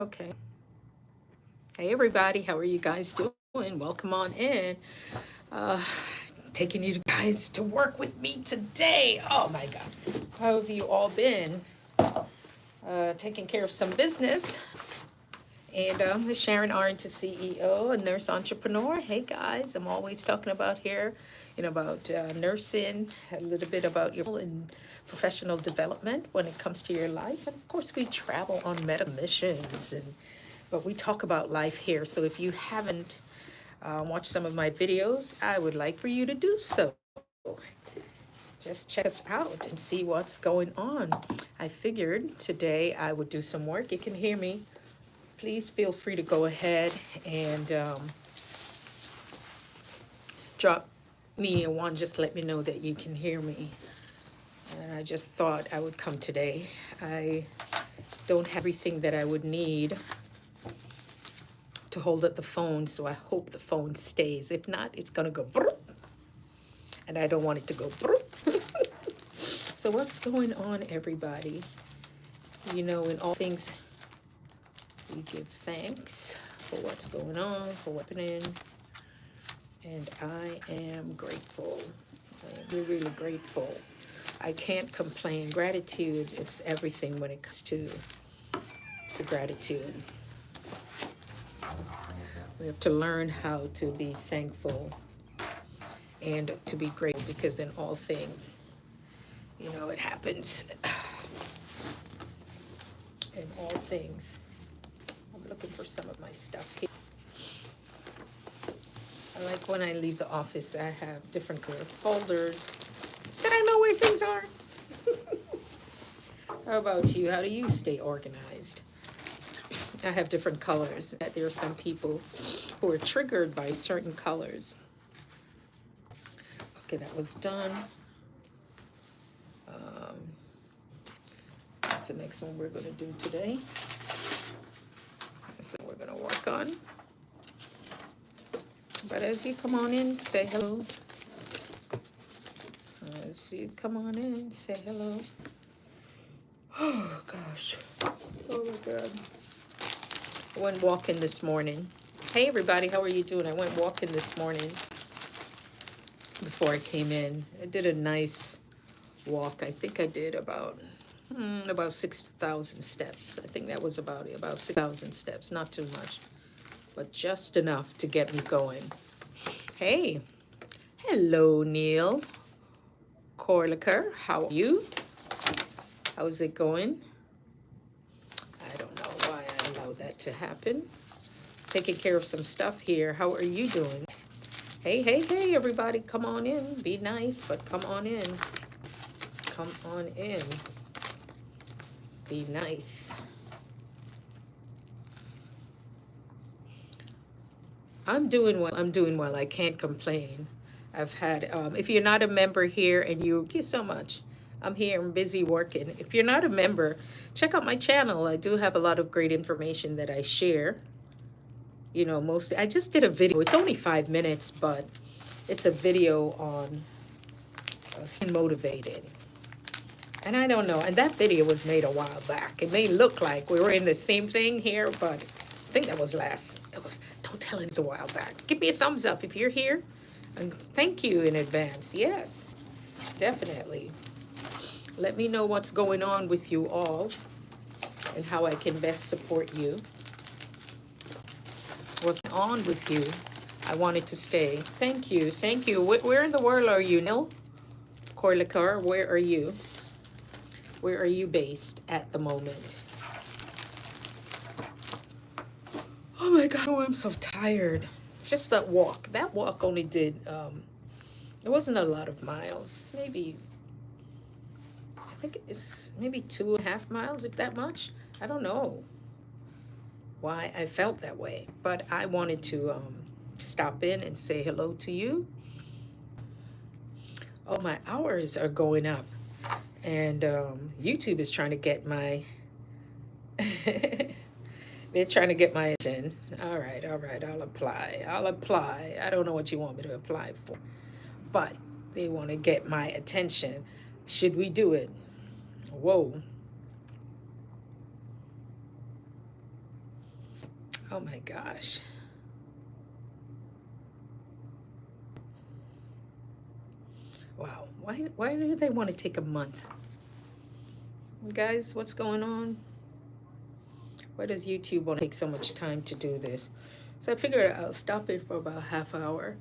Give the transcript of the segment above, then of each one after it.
Okay. Hey, everybody. How are you guys doing? Welcome on in. Uh, Taking you guys to work with me today. Oh, my God. How have you all been? Taking care of some business. And Sharon Arndt, CEO, a nurse entrepreneur. Hey, guys. I'm always talking about here, about nursing, a little bit about your and professional development when it comes to your life. And of course, we travel on meta missions but we talk about life here. So if you haven't watched some of my videos, I would like for you to do so. Just check us out and see what's going on. I figured today I would do some work. You can hear me. Please feel free to go ahead and drop me a one. Just let me know that you can hear me. And I just thought I would come today. I don't have everything that I would need to hold up the phone, so I hope the phone stays. If not, it's gonna go brrr, and I don't want it to go brrr. So what's going on, everybody? In all things, we give thanks for what's going on, for what's happening, and I am grateful. I am really, really grateful. I can't complain. Gratitude, it's everything when it comes to gratitude. We have to learn how to be thankful and to be grateful, because in all things, it happens. In all things. I'm looking for some of my stuff here. I like when I leave the office, I have different color folders that I know where things are. How about you? How do you stay organized? I have different colors. There are some people who are triggered by certain colors. Okay, that was done. That's the next one we're going to do today. That's what we're going to work on. But as you come on in, say hello. As you come on in, say hello. Oh, gosh. Oh, my God. I went walking this morning. Hey, everybody, how are you doing? I went walking this morning before I came in. I did a nice walk. I think I did about 6,000 steps. I think that was about it, about 6,000 steps. Not too much, but just enough to get me going. Hey, hello, Neil Corlicker. How are you? How's it going? I don't know why I allowed that to happen. Taking care of some stuff here. How are you doing? Hey, hey, hey, everybody, come on in. Be nice, but come on in. Come on in. Be nice. I'm doing well. I'm doing well. I can't complain. I've had, if you're not a member here and thank you so much. I'm here, I'm busy working. If you're not a member, check out my channel. I do have a lot of great information that I share. Mostly, I just did a video. It's only 5 minutes, but it's a video on staying motivated. And I don't know, and that video was made a while back. It may look like we were in the same thing here, but I think that was don't tell it, it's a while back. Give me a thumbs up if you're here. And thank you in advance. Yes, definitely. Let me know what's going on with you all and how I can best support you. What's on with you? I wanted to stay. Thank you. Thank you. Where in the world are you, Neil Corlicar? Where are you? Where are you based at the moment? Oh my God, oh, I'm so tired. Just that walk. That walk only did, it wasn't a lot of miles. Maybe, I think it's maybe 2.5 miles, if that much. I don't know why I felt that way, but I wanted to stop in and say hello to you. Oh, my hours are going up. And YouTube is trying to get my, they're trying to get my attention. All right, I'll apply. I don't know what you want me to apply for, but they want to get my attention. Should we do it? Whoa. Oh my gosh. Wow. Why do they want to take a month? Guys, what's going on? Why does YouTube want to take so much time to do this? So I figured I'll stop it for about a half hour.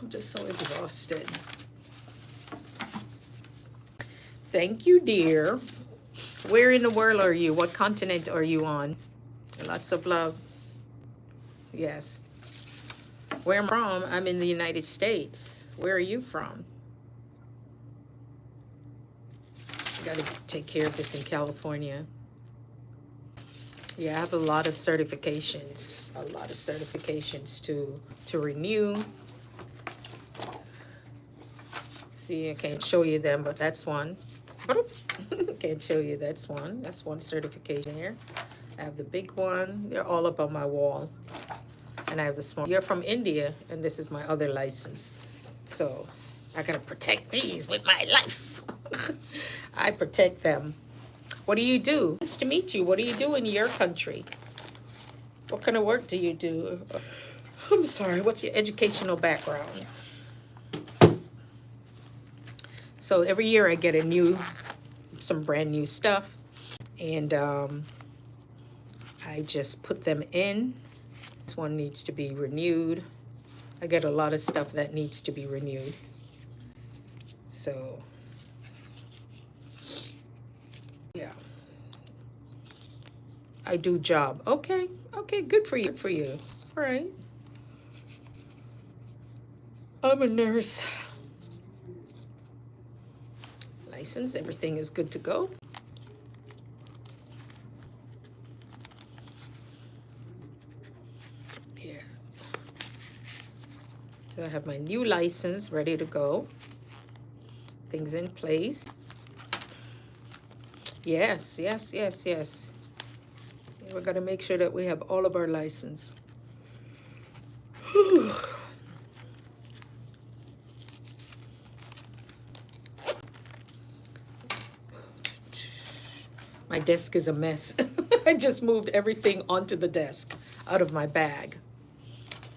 I'm just so exhausted. Thank you, dear. Where in the world are you? What continent are you on? Lots of love. Yes. Where I'm from, I'm in the United States. Where are you from? I gotta take care of this in California. Yeah, I have a lot of certifications. To renew. See, I can't show you them, but that's one. Can't show you, that's one. That's one certification here. I have the big one. They're all up on my wall. And I have the small. You're from India, and this is my other license. So I gotta protect these with my life. I protect them. What do you do? Nice to meet you. What do you do in your country? What kind of work do you do? I'm sorry, what's your educational background? So every year I get some brand new stuff, and I just put them in. This one needs to be renewed. I get a lot of stuff that needs to be renewed. So, yeah. I do job. Okay, good for you. All right. I'm a nurse. License, everything is good to go. Yeah. So I have my new license ready to go. Things in place. Yes. We're gonna make sure that we have all of our license. My desk is a mess. I just moved everything onto the desk out of my bag.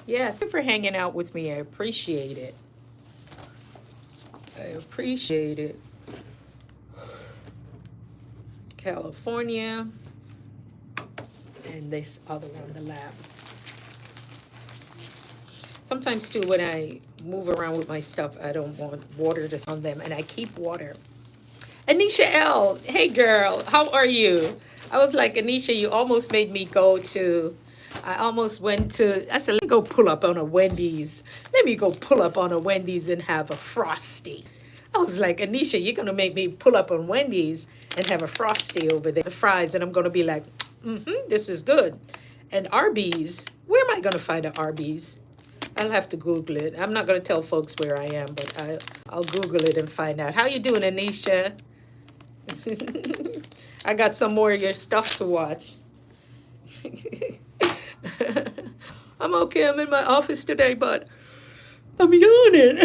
Yeah, thank you for hanging out with me. I appreciate it. California. And this other one, the lab. Sometimes too, when I move around with my stuff, I don't want water to on them, and I keep water. Anisha L, hey girl, how are you? I was like, Anisha, you almost made me go to, I almost went to, I said, let me go pull up on a Wendy's. Let me go pull up on a Wendy's and have a Frosty. I was like, Anisha, you're going to make me pull up on Wendy's and have a Frosty over there, the fries, and I'm going to be like, this is good. And Arby's, where am I going to find an Arby's? I'll have to Google it. I'm not going to tell folks where I am, but I'll Google it and find out. How you doing, Anisha? I got some more of your stuff to watch. I'm okay. I'm in my office today, but I'm yawning.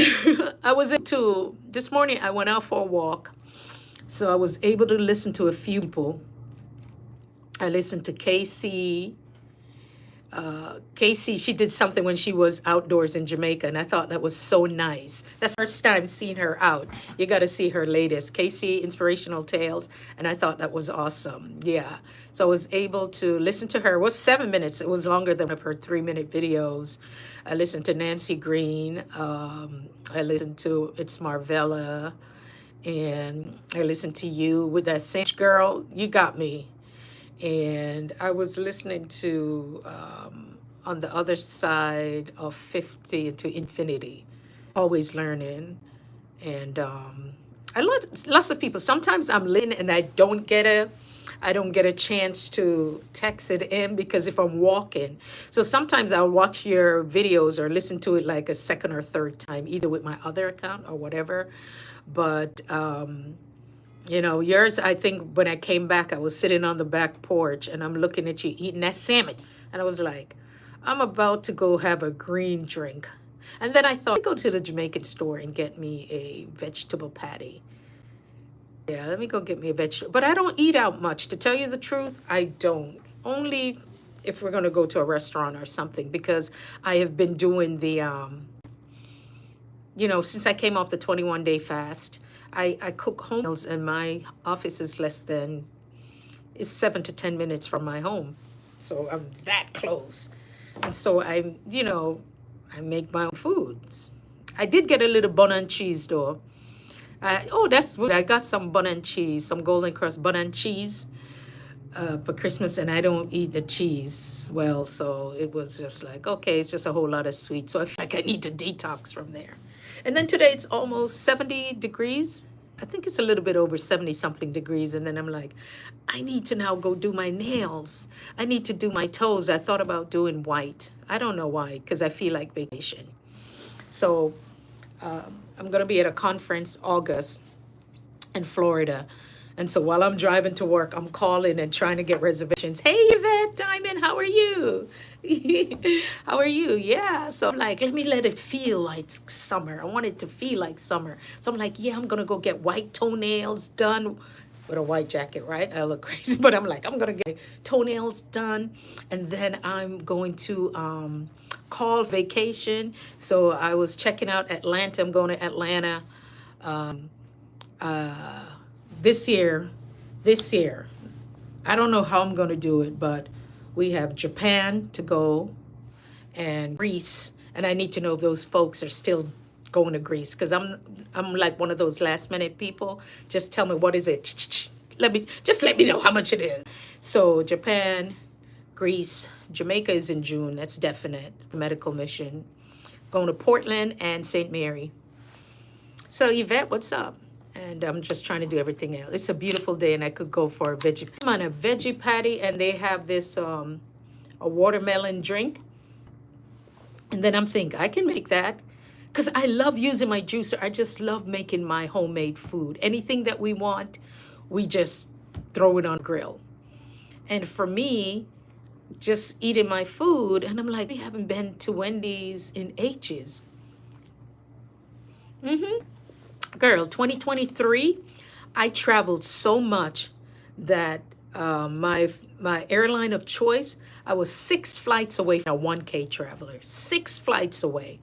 I was into, this morning I went out for a walk, so I was able to listen to a few people. I listened to Casey. Casey, she did something when she was outdoors in Jamaica, and I thought that was so nice. That's the first time seeing her out. You got to see her latest, Casey Inspirational Tales, and I thought that was awesome. Yeah, so I was able to listen to her. It was 7 minutes. It was longer than one of her 3-minute videos. I listened to Nancy Green. I listened to It's Marvella, and I listened to you with that same girl. You got me. And I was listening to On the Other Side of 50 to Infinity, Always Learning. And lots of people. Sometimes I'm listening and I don't get a chance to text it in because if I'm walking. So sometimes I'll watch your videos or listen to it like a second or third time, either with my other account or whatever. But you know, yours, I think when I came back, I was sitting on the back porch and I'm looking at you eating that salmon. And I was like, I'm about to go have a green drink. And then I thought, let me go to the Jamaican store and get me a vegetable patty. Yeah, let me go get me a vegetable. But I don't eat out much. To tell you the truth, I don't. Only if we're going to go to a restaurant or something, because I have been doing the, since I came off the 21-day fast, I cook home meals, and my office is is 7 to 10 minutes from my home. So I'm that close. And so I make my own foods. I did get a little bun and cheese though. Oh, that's good. I got some bun and cheese, some Golden Crust bun and cheese for Christmas, and I don't eat the cheese well, so it was just like, okay, it's just a whole lot of sweet. So I feel like I need to detox from there. And then today it's almost 70 degrees. I think it's a little bit over 70 something degrees. And then I'm like, I need to now go do my nails. I need to do my toes. I thought about doing white. I don't know why, because I feel like vacation. So I'm going to be at a conference August in Florida. And so while I'm driving to work, I'm calling and trying to get reservations. Hey, Yvette Diamond, how are you? How are you? Yeah. So I'm like, let it feel like summer. I want it to feel like summer. So I'm like, yeah, I'm going to go get white toenails done with a white jacket, right? I look crazy, but I'm like, I'm going to get toenails done. And then I'm going to call vacation. So I was checking out Atlanta. I'm going to Atlanta this year. I don't know how I'm going to do it, but we have Japan to go and Greece, and I need to know if those folks are still going to Greece, because I'm like one of those last minute people. Just tell me, what is it? Let me know how much it is. So Japan, Greece, Jamaica is in June. That's definite. The medical mission. Going to Portland and St. Mary. So Yvette, what's up? And I'm just trying to do everything else. It's a beautiful day, and I could go for a veggie. I'm on a veggie patty, and they have this a watermelon drink. And then I'm thinking, I can make that, because I love using my juicer. I just love making my homemade food. Anything that we want, we just throw it on the grill. And for me, just eating my food, and I'm like, we haven't been to Wendy's in ages. Girl, 2023, I traveled so much that my airline of choice, I was 6 flights away from a 1K traveler. 6 flights away.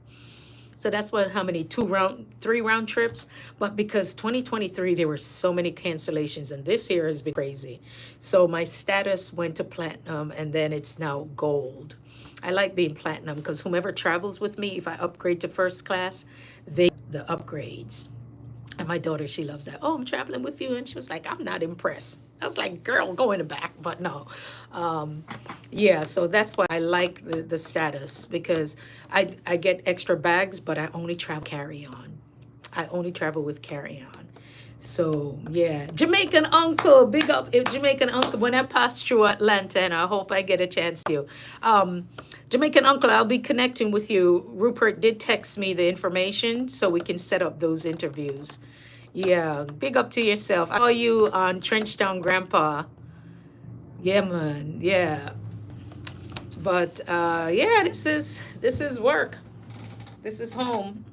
So that's how many, 3 round trips. But because 2023, there were so many cancellations, and this year has been crazy. So my status went to platinum, and then it's now gold. I like being platinum because whomever travels with me, if I upgrade to first class, they the upgrades. And my daughter, she loves that. Oh, I'm traveling with you. And she was like, I'm not impressed. I was like, girl, go in the back. But no. Yeah, so that's why I like the status, because I get extra bags, but I only travel carry-on. I only travel with carry-on. So, yeah. Jamaican uncle, big up Jamaican uncle. When I pass through Atlanta, and I hope I get a chance to. Jamaican uncle, I'll be connecting with you. Rupert did text me the information so we can set up those interviews. Yeah, big up to yourself. I saw you on Trenchtown Grandpa. Yeah, man. Yeah. But yeah, this is work. This is home.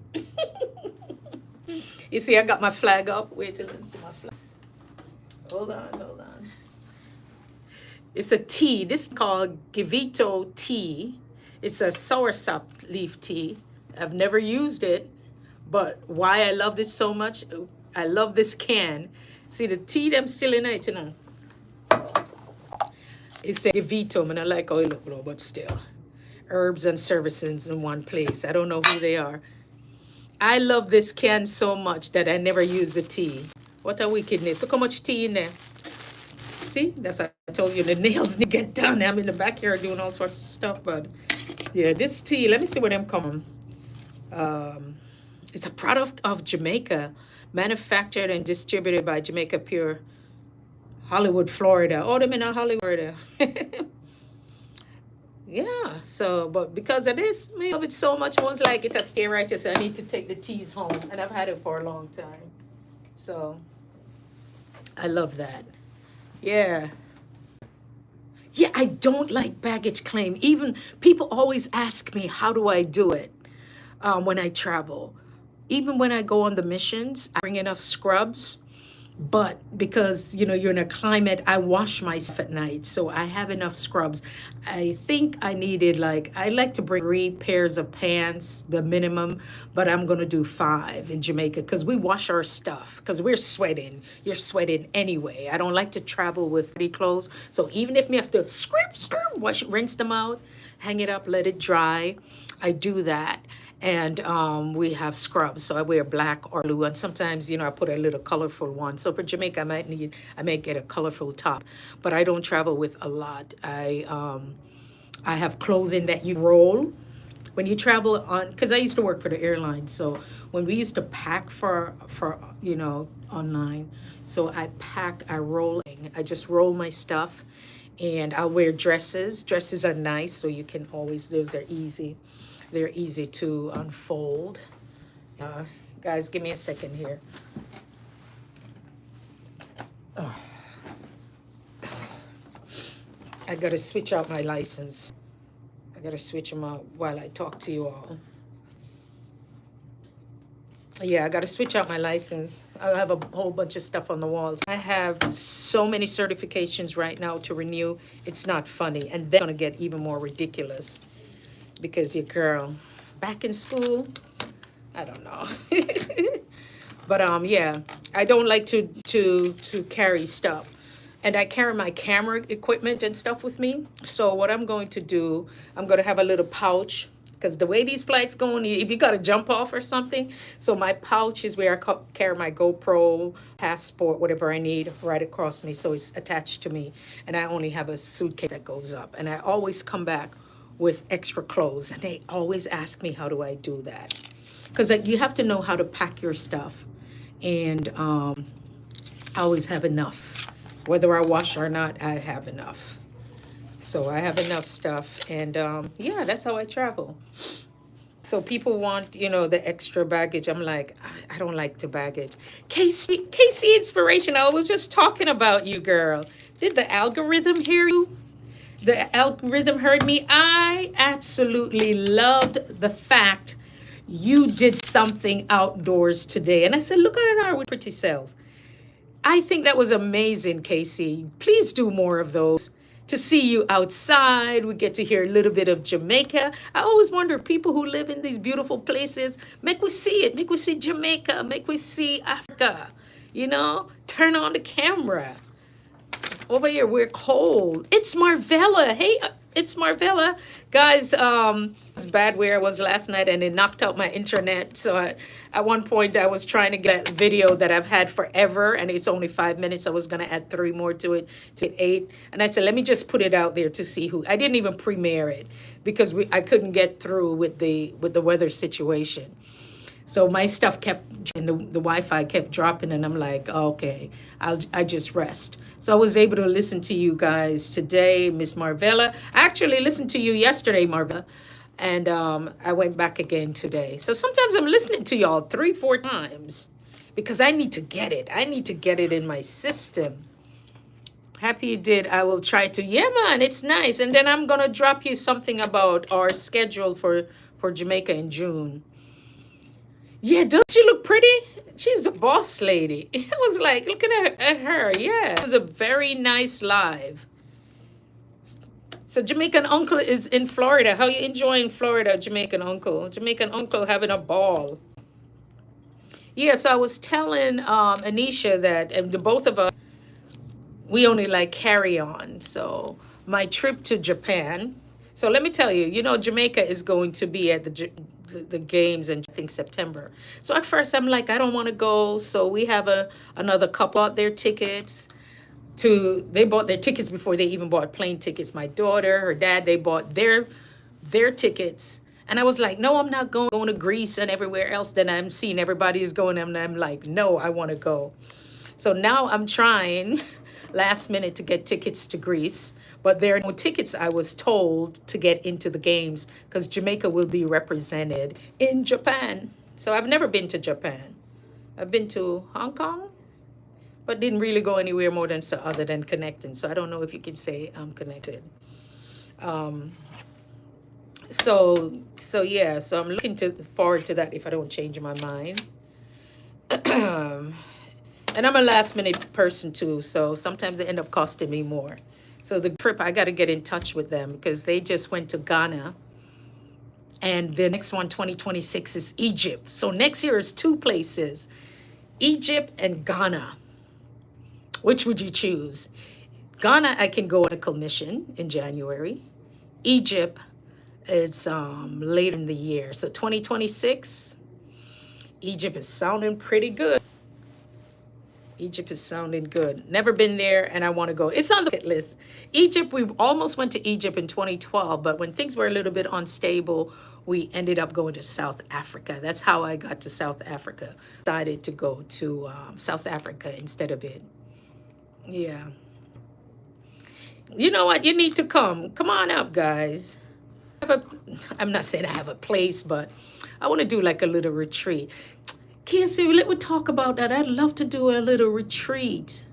You see, I got my flag up. Wait till I see my flag. Hold on. It's a tea. This is called Givito tea. It's a soursop leaf tea. I've never used it, but why I loved it so much, I love this can. See the tea them still in it, you know. It's a Givito, and I like how it look, but still. Herbs and services in one place. I don't know who they are. I love this can so much that I never use the tea. What a wickedness. Look how much tea in there. See, that's what I told you, the nails need to get done. I'm in the backyard doing all sorts of stuff, but yeah, this tea, let me see where them come. It's a product of Jamaica, manufactured and distributed by Jamaica Pure, Hollywood, Florida. Oh, them in Hollywood, Florida. Yeah, so, but because of this, I love it so much. Once like it, I stay right here, so I need to take the teas home, and I've had it for a long time. So, I love that. Yeah. Yeah, I don't like baggage claim. Even people always ask me, how do I do it when I travel? Even when I go on the missions, I bring enough scrubs. But because you're in a climate, I wash myself at night, so I have enough scrubs. I think I needed, like, I like to bring 3 pairs of pants, the minimum, but I'm gonna do 5 in Jamaica because we wash our stuff because we're sweating. You're sweating anyway. I don't like to travel with dirty clothes, so even if we have to wash, rinse them out, hang it up, let it dry, I do that. And we have scrubs, so I wear black or blue, and sometimes I put a little colorful one. So for Jamaica, I might get a colorful top, but I don't travel with a lot. I have clothing that you roll when you travel on, because I used to work for the airline. So when we used to pack for online, so I rolling, I just roll my stuff, and I'll wear dresses. Dresses are nice, so you can always, those are easy. They're easy to unfold. Guys, give me a second here. I gotta switch out my license. I gotta switch them out while I talk to you all. Yeah, I gotta switch out my license. I have a whole bunch of stuff on the walls. I have so many certifications right now to renew. It's not funny. And then it's gonna get even more ridiculous because your girl back in school, I don't know. But yeah, I don't like to carry stuff. And I carry my camera equipment and stuff with me. So what I'm going to do, I'm going to have a little pouch, because the way these flights going, if you got to jump off or something, so my pouch is where I carry my GoPro, passport, whatever I need, right across me, so it's attached to me. And I only have a suitcase that goes up. And I always come back with extra clothes, and they always ask me, how do I do that? Because you have to know how to pack your stuff. And I always have enough. Whether I wash or not, I have enough. So I have enough stuff. And yeah, that's how I travel. So people want, the extra baggage. I'm like, I don't like the baggage. Casey Inspiration, I was just talking about you, girl. Did the algorithm hear you? The algorithm heard me. I absolutely loved the fact you did something outdoors today. And I said, look at our pretty self. I think that was amazing, Casey. Please do more of those. To see you outside, we get to hear a little bit of Jamaica. I always wonder, people who live in these beautiful places, make we see it, make we see Jamaica, make we see Africa. Turn on the camera. Over here, we're cold. It's Marvella. Hey, it's Marvella. Guys, it's bad where I was last night, and it knocked out my internet. So at one point, I was trying to get a video that I've had forever, and it's only 5 minutes. I was going to add 3 more to it, to 8. And I said, let me just put it out there to see who. I didn't even premiere it because I couldn't get through with the weather situation. So my stuff kept, and the Wi-Fi kept dropping, and I'm like, okay, I just rest. So I was able to listen to you guys today, Miss Marvella. I actually listened to you yesterday, Marvella, and I went back again today. So sometimes I'm listening to y'all 3, 4 times because I need to get it. I need to get it in my system. Happy you did. I will try to. Yeah, man, it's nice. And then I'm gonna drop you something about our schedule for Jamaica in June. Yeah, doesn't she look pretty? She's the boss lady. I was like, looking at her. Yeah, it was a very nice live. So Jamaican uncle is in Florida. How you enjoying Florida, Jamaican uncle? Jamaican uncle having a ball. Yeah, so I was telling Anisha that, and the both of us, we only like carry on. So my trip to Japan. So let me tell you, Jamaica is going to be at the games in, I think, September. So at first I'm like, I don't want to go. So we have another couple out their tickets. They bought their tickets before they even bought plane tickets. My daughter, her dad, they bought their tickets. And I was like, no, I'm not going to Greece and everywhere else. Then I'm seeing everybody is going, and I'm like, no, I want to go. So now I'm trying last minute to get tickets to Greece. But there are no tickets, I was told, to get into the games because Jamaica will be represented in Japan. So I've never been to Japan. I've been to Hong Kong, but didn't really go anywhere more than other than connecting. So I don't know if you can say I'm connected. So yeah, so I'm looking forward to that if I don't change my mind. And I'm a last minute person too, so sometimes they end up costing me more. So the trip, I got to get in touch with them because they just went to Ghana. And the next one, 2026, is Egypt. So next year is two places, Egypt and Ghana. Which would you choose? Ghana, I can go on a commission in January. Egypt, it's later in the year. So 2026, Egypt is sounding pretty good. Egypt is sounding good. Never been there, and I want to go. It's on the bucket list. Egypt, we almost went to Egypt in 2012, but when things were a little bit unstable, we ended up going to South Africa. That's how I got to South Africa. Decided to go to South Africa instead of it. Yeah. You know what? You need to come. Come on up, guys. I'm not saying I have a place, but I want to do like a little retreat. Kissy, let me talk about that. I'd love to do a little retreat.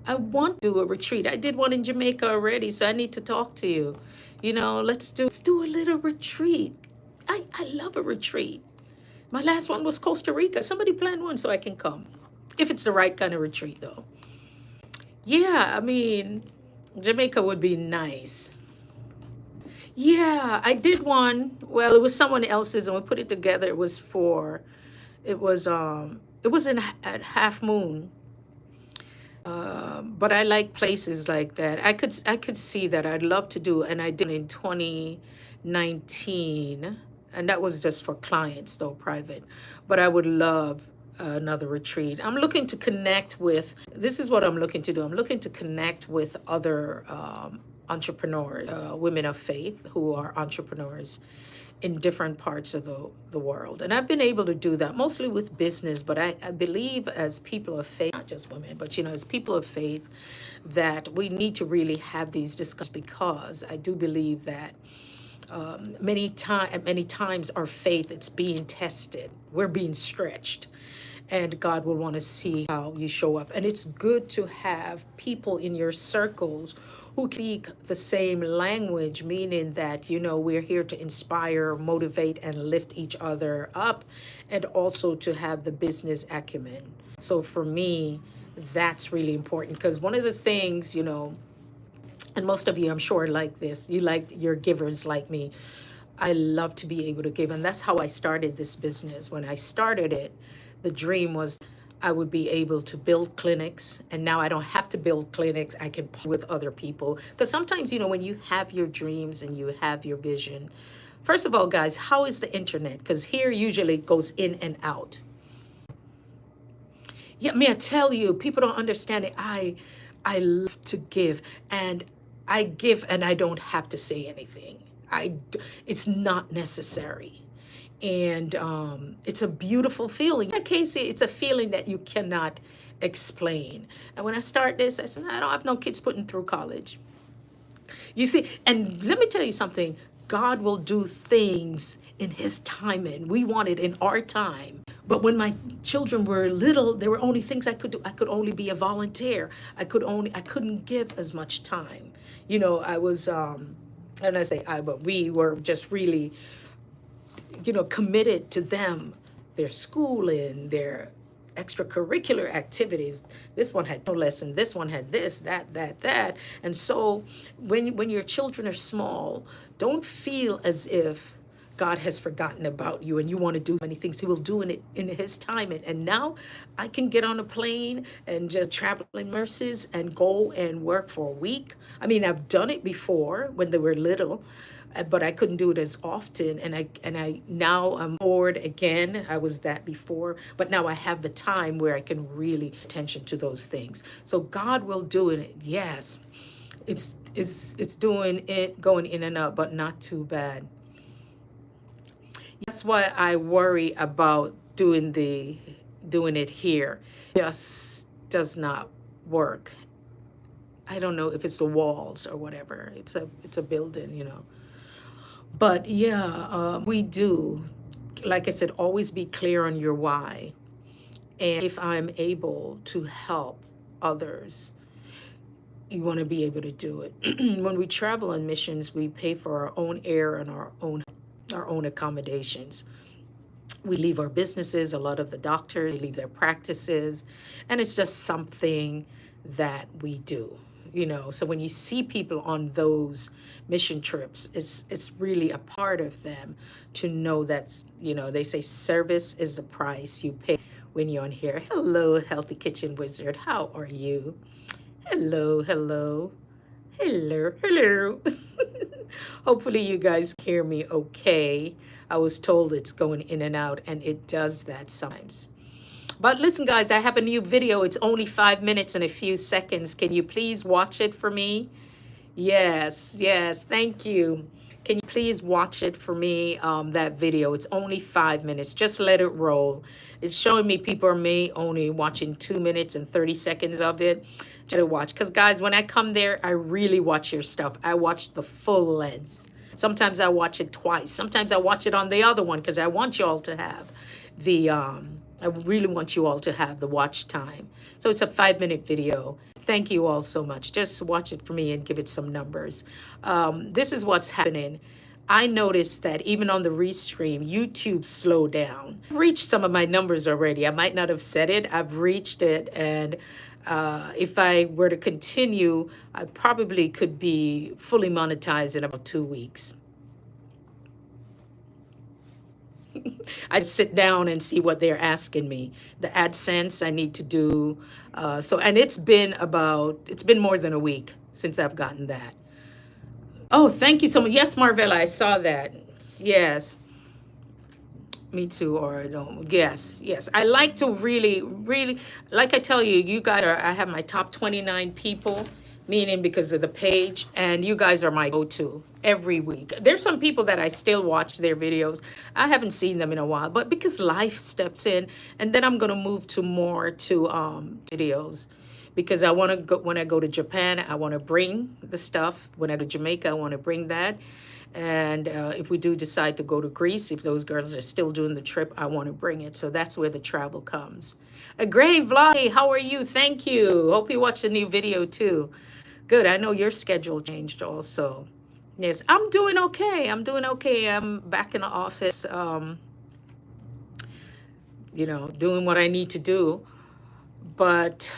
I want to do a retreat. I did one in Jamaica already, so I need to talk to you. You know, let's do a little retreat. I love a retreat. My last one was Costa Rica. Somebody planned one so I can come. If it's the right kind of retreat, though. Yeah, I mean, Jamaica would be nice. Yeah, I did one. Well, it was someone else's, and we put it together. It was at Half Moon. But I like places like that. I could see that. I'd love to do, and I did in 2019, and that was just for clients, though private. But I would love another retreat. I'm looking to connect with. This is what I'm looking to do. I'm looking to connect with other entrepreneurs, women of faith who are entrepreneurs in different parts of the world. And I've been able to do that mostly with business, but I believe as people of faith, not just women, but as people of faith, that we need to really have these discussions because I do believe that many times our faith, it's being tested. We're being stretched. And God will want to see how you show up. And it's good to have people in your circles who speak the same language, meaning that, we're here to inspire, motivate, and lift each other up, and also to have the business acumen. So for me, that's really important because one of the things, and most of you, I'm sure, like this, you're givers like me. I love to be able to give. And that's how I started this business. When I started it, the dream was I would be able to build clinics. And now I don't have to build clinics. I can partner with other people. Because sometimes, when you have your dreams and you have your vision, first of all, guys, how is the internet? Because here usually it goes in and out. Yeah, may I tell you, people don't understand it. I love to give, and I give, and I don't have to say anything. It's not necessary, and it's a beautiful feeling. Yeah, Casey, it's a feeling that you cannot explain. And when I start this, I said, I don't have no kids putting through college. You see, and let me tell you something. God will do things in His timing. We want it in our time. But when my children were little, there were only things I could do. I could only be a volunteer. I couldn't give as much time. I was, and I say I, but we were just really, committed to them, their schooling, their extracurricular activities. This one had no lesson. This one had this, that. And so when your children are small, don't feel as if God has forgotten about you and you want to do many things. He will do it in His time. And now I can get on a plane and just travel in Mercies and go and work for a week. I mean, I've done it before when they were little, but I couldn't do it as often. And I now I'm bored again. I was that before, but now I have the time where I can really pay attention to those things. So God will do it. Yes, it's doing it, going in and out, but not too bad. That's why I worry about doing it here. Just does not work. I don't know if it's the walls or whatever. It's a building. But yeah, we do. Like I said, always be clear on your why. And if I'm able to help others, you want to be able to do it. When we travel on missions, we pay for our own air and our own accommodations. We leave our businesses, a lot of the doctors, they leave their practices, and it's just something that we do, you know. So when you see people on those mission trips, it's really a part of them to know that, you know, they say service is the price you pay when you're on here. Hello, Healthy Kitchen Wizard. How are you? Hello, hello. Hello, hello. Hopefully you guys hear me okay. I was told it's going in and out, and it does that sometimes. But listen, guys, I have a new video. It's only 5 minutes and a few seconds. Can you please watch it for me? Yes, yes, thank you. Can you please watch it for me, that video? It's only 5 minutes. Just let it roll. It's showing me people are me only watching 2 minutes and 30 seconds of it. Just to watch. Because, guys, when I come there, I really watch your stuff. I watch the full length. Sometimes I watch it twice. Sometimes I watch it on the other one because I want you all to have the, I really want you all to have the watch time. So it's a 5 minute video. Thank you all so much. Just watch it for me and give it some numbers. This is what's happening. I noticed that even on the restream, YouTube slowed down. I've reached some of my numbers already. I might not have said it. I've reached it. And if I were to continue, I probably could be fully monetized in about 2 weeks. I sit down and see what they're asking me. The AdSense I need to do. And it's been more than a week since I've gotten that. Oh, thank you so much. Yes, Marvella, I saw that. Yes. Me too, or don't. Yes, yes. I like to really, really, like I tell you, you guys are, I have my top 29 people, meaning because of the page, and you guys are my go-to every week. There's some people that I still watch their videos. I haven't seen them in a while, but because life steps in, and then I'm gonna move to more to videos. Because I want to go, when I go to Japan, I want to bring the stuff. When I go to Jamaica, I want to bring that. And if we do decide to go to Greece, if those girls are still doing the trip, I want to bring it. So that's where the travel comes. A great vlog. Hey, how are you? Thank you. Hope you watched the new video too. Good. I know your schedule changed also. Yes, I'm doing okay. I'm doing okay. I'm back in the office, doing what I need to do. But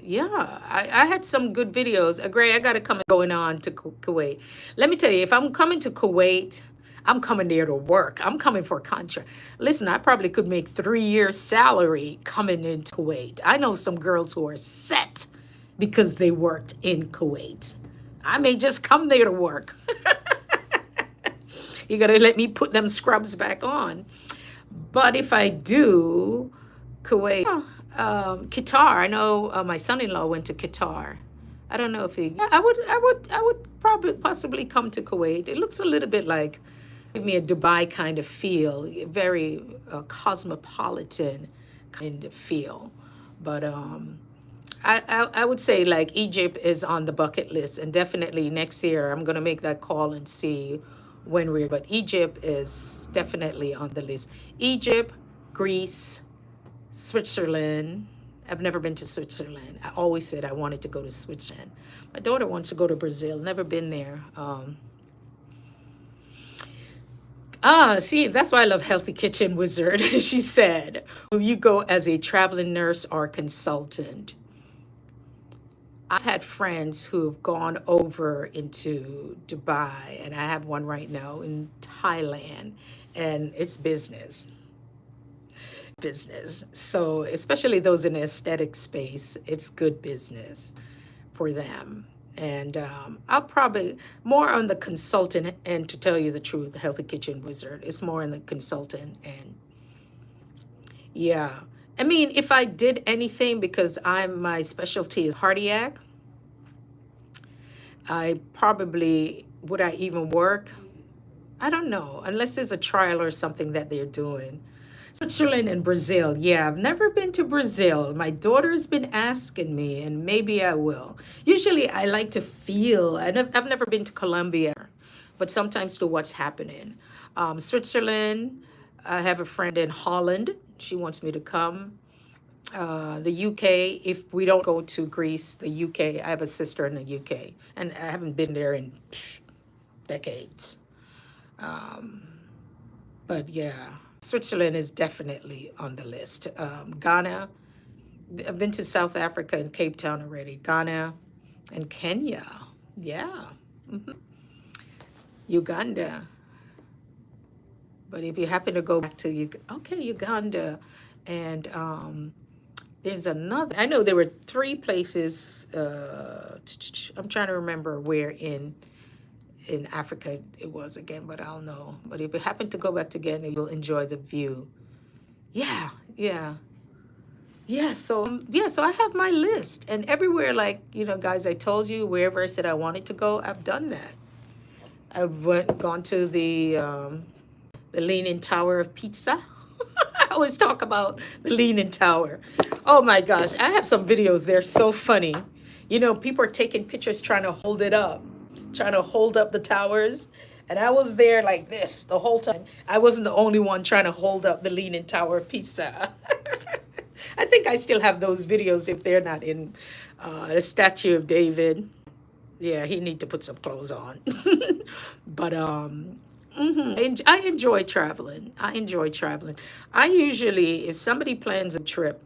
yeah, I had some good videos. Gray, I got to come going on to Kuwait. Let me tell you, if I'm coming to Kuwait, I'm coming there to work. I'm coming for a contract. Listen, I probably could make 3 years salary coming into Kuwait. I know some girls who are set because they worked in Kuwait. I may just come there to work. You got to let me put them scrubs back on. But if I do, Kuwait, Qatar. I know my son-in-law went to Qatar. I don't know if he. Yeah, I would probably possibly come to Kuwait. It looks a little bit like, give me a Dubai kind of feel, very cosmopolitan kind of feel. But I would say like Egypt is on the bucket list, and definitely next year I'm gonna make that call and see when we're. But Egypt is definitely on the list. Egypt, Greece, Switzerland. I've never been to Switzerland. I always said I wanted to go to Switzerland. My daughter wants to go to Brazil. Never been there. See, that's why I love Healthy Kitchen Wizard. She said, will you go as a traveling nurse or consultant? I've had friends who've gone over into Dubai, and I have one right now in Thailand, and it's business. So especially those in the aesthetic space, it's good business for them. And I'll probably more on the consultant end, to tell you the truth. The Healthy Kitchen Wizard, it's more in the consultant end. Yeah, I mean, if I did anything, because my specialty is cardiac, I probably, would I even work? I don't know, unless there's a trial or something that they're doing. Switzerland and Brazil. Yeah, I've never been to Brazil. My daughter's been asking me, and maybe I will. Usually I like to feel, and I've never been to Colombia, but sometimes to what's happening. Switzerland, I have a friend in Holland. She wants me to come. The UK, if we don't go to Greece, the UK, I have a sister in the UK, and I haven't been there in decades. But yeah. Switzerland is definitely on the list. Ghana, I've been to South Africa and Cape Town already. Ghana and Kenya. Yeah. Uganda. But if you happen to go back to Uganda, and there's another. I know there were three places. I'm trying to remember where in Africa it was again, but I don't know. But if you happen to go back to Ghana, you'll enjoy the view. Yeah, yeah. So I have my list, and everywhere, like guys, I told you wherever I said I wanted to go, I've done that. I've gone to the Leaning Tower of Pizza. I always talk about the Leaning Tower. Oh my gosh, I have some videos. They're so funny. People are taking pictures trying to hold it up, trying to hold up the towers. And I was there like this the whole time. I wasn't the only one trying to hold up the Leaning Tower of Pizza. I think I still have those videos if they're not in the Statue of David. Yeah, he need to put some clothes on. But I enjoy traveling. I usually, if somebody plans a trip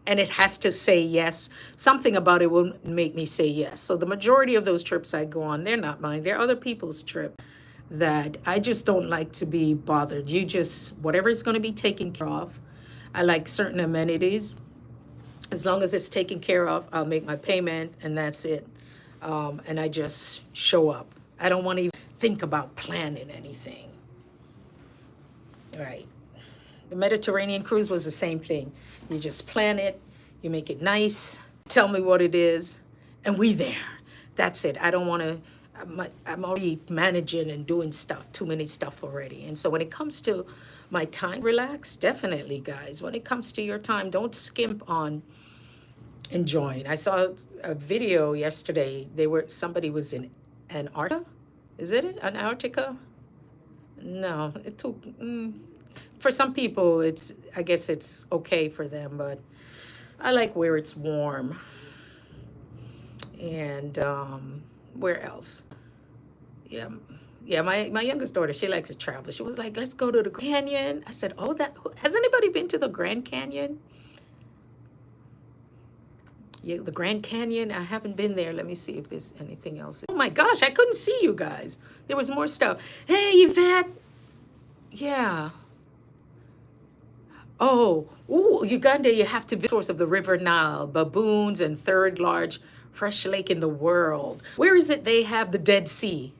and it has to say yes, something about it will make me say yes. So the majority of those trips I go on, they're not mine. They're other people's trip that I just don't like to be bothered. Whatever is going to be taken care of. I like certain amenities. As long as it's taken care of, I'll make my payment and that's it. And I just show up. I don't want to even think about planning anything. All right. The Mediterranean cruise was the same thing. You just plan it, you make it nice, tell me what it is, and we there. That's it. I don't want to, I'm already managing and doing stuff, too many stuff already. And so when it comes to my time, relax, definitely, guys. When it comes to your time, don't skimp on enjoying. I saw a video yesterday. Somebody was in Antarctica. Is it Antarctica? No, it took. For some people, I guess it's okay for them, but I like where it's warm. And where else? Yeah, my youngest daughter, she likes to travel. She was like, let's go to the Canyon. I said, oh, has anybody been to the Grand Canyon? Yeah, the Grand Canyon, I haven't been there. Let me see if there's anything else. Oh my gosh, I couldn't see you guys. There was more stuff. Hey, Yvette. Yeah. Oh, Uganda, you have to visit the source of the River Nile, baboons, and third large fresh lake in the world. Where is it they have the Dead Sea?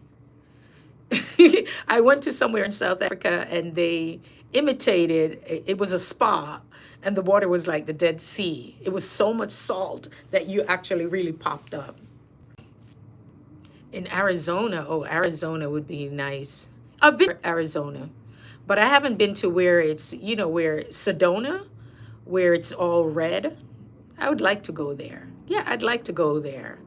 I went to somewhere in South Africa and they imitated, it was a spa, and the water was like the Dead Sea. It was so much salt that you actually really popped up. In Arizona, Arizona would be nice. I've been to Arizona, but I haven't been to where it's, where Sedona, where it's all red. I would like to go there. Yeah, I'd like to go there.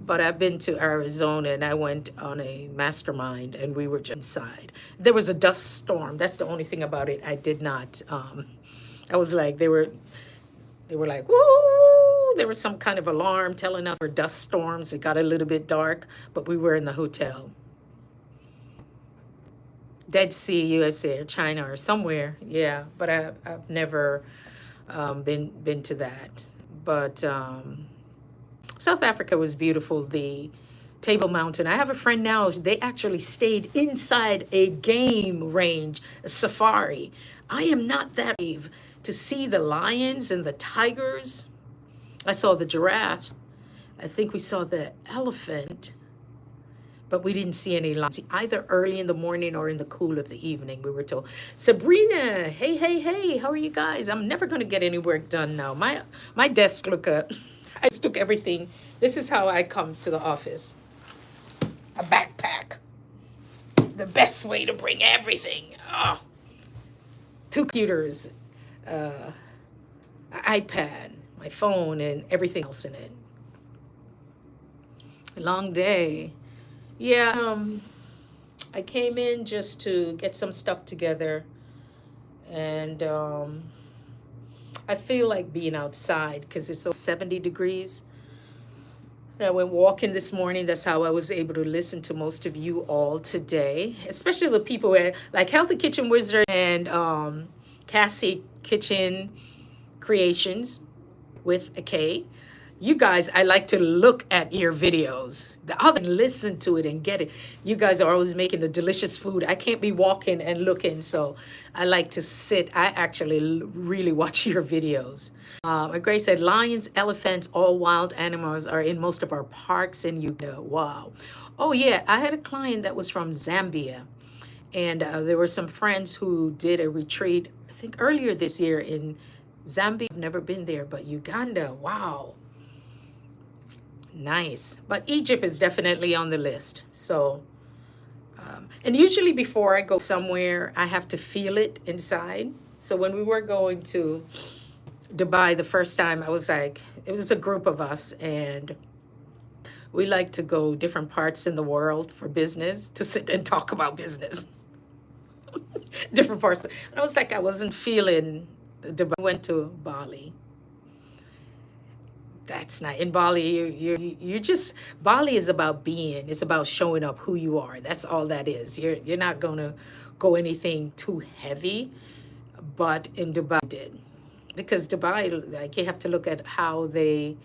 But I've been to Arizona and I went on a mastermind and we were just inside. There was a dust storm. That's the only thing about it I did not. I was like, they were like, woo! There was some kind of alarm telling us for dust storms. It got a little bit dark, but we were in the hotel. Dead Sea, USA or China or somewhere. Yeah, but I've never been to that. But South Africa was beautiful. The Table Mountain. I have a friend now, they actually stayed inside a game range, a safari. I am not that brave to see the lions and the tigers. I saw the giraffes. I think we saw the elephant, but we didn't see any lions either early in the morning or in the cool of the evening, we were told. Sabrina, hey, how are you guys? I'm never going to get any work done now. My desk look up. I just took everything. This is how I come to the office. A backpack. The best way to bring everything. Oh. 2 computers, an iPad, my phone, and everything else in it. A long day. Yeah, I came in just to get some stuff together. And I feel like being outside because it's 70 degrees. I went walking this morning. That's how I was able to listen to most of you all today, especially the people at like Healthy Kitchen Wizard and Cassie Kitchen Creations with a K. You guys, I like to look at your videos. The other listen to it and get it. You guys are always making the delicious food. I can't be walking and looking, so I like to sit. I actually really watch your videos. Grace said, lions, elephants, all wild animals are in most of our parks in Uganda. Wow. Oh yeah, I had a client that was from Zambia, and there were some friends who did a retreat, I think earlier this year in Zambia. I've never been there, but Uganda, wow. Nice. But Egypt is definitely on the list. So, and usually before I go somewhere, I have to feel it inside. So when we were going to Dubai the first time, I was like, it was a group of us, and we like to go different parts in the world for business to sit and talk about business. Different parts. And I was like, I wasn't feeling Dubai. I went to Bali. That's not in Bali. You just Bali is about being. It's about showing up who you are. That's all that is. You're not gonna go anything too heavy, but in Dubai I did, because Dubai, like, you have to look at how they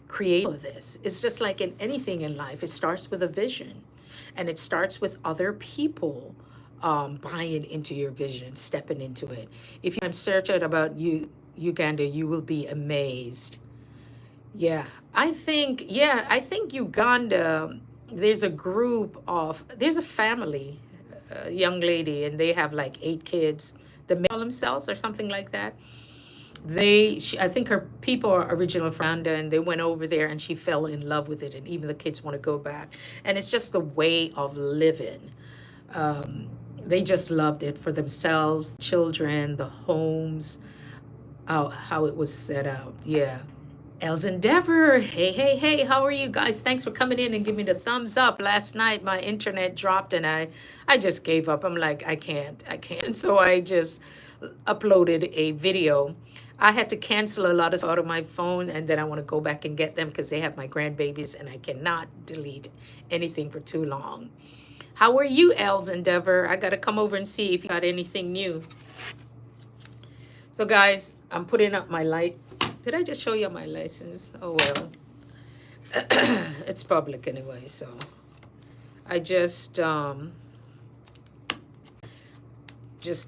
create all of this. It's just like in anything in life. It starts with a vision, and it starts with other people buying into your vision, stepping into it. If you search it about Uganda, you will be amazed. Yeah, I think Uganda, there's a group of, there's a family, a young lady, and they have like 8 kids. They call themselves or something like that. I think her people are original from Uganda, and they went over there and she fell in love with it, and even the kids want to go back. And it's just the way of living. They just loved it for themselves, children, the homes, how it was set out. Yeah. Els Endeavor, hey, hey, hey, how are you guys? Thanks for coming in and giving me the thumbs up. Last night, my internet dropped, and I just gave up. I'm like, I can't. So I just uploaded a video. I had to cancel a lot of stuff out of my phone, and then I want to go back and get them because they have my grandbabies, and I cannot delete anything for too long. How are you, Els Endeavor? I got to come over and see if you got anything new. So guys, I'm putting up my light. Did I just show you my license? Oh, well. It's public anyway, so. I just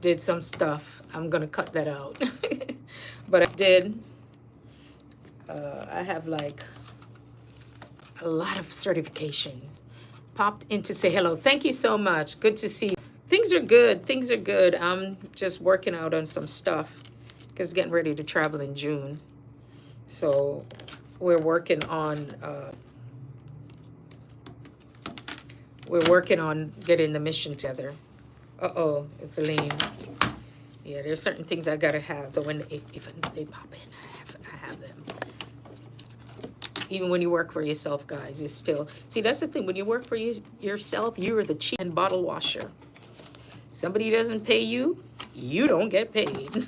did some stuff. I'm going to cut that out. But I did. I have like a lot of certifications. Popped in to say hello. Thank you so much. Good to see you. Things are good. Things are good. I'm just working out on some stuff because getting ready to travel in June. So we're working on getting the mission together. Uh-oh, it's lean. Yeah, there's certain things I gotta have. So if they pop in, I have them. Even when you work for yourself, guys, it's still, see, that's the thing. When you work for yourself, you are the chief and bottle washer. Somebody doesn't pay you, you don't get paid.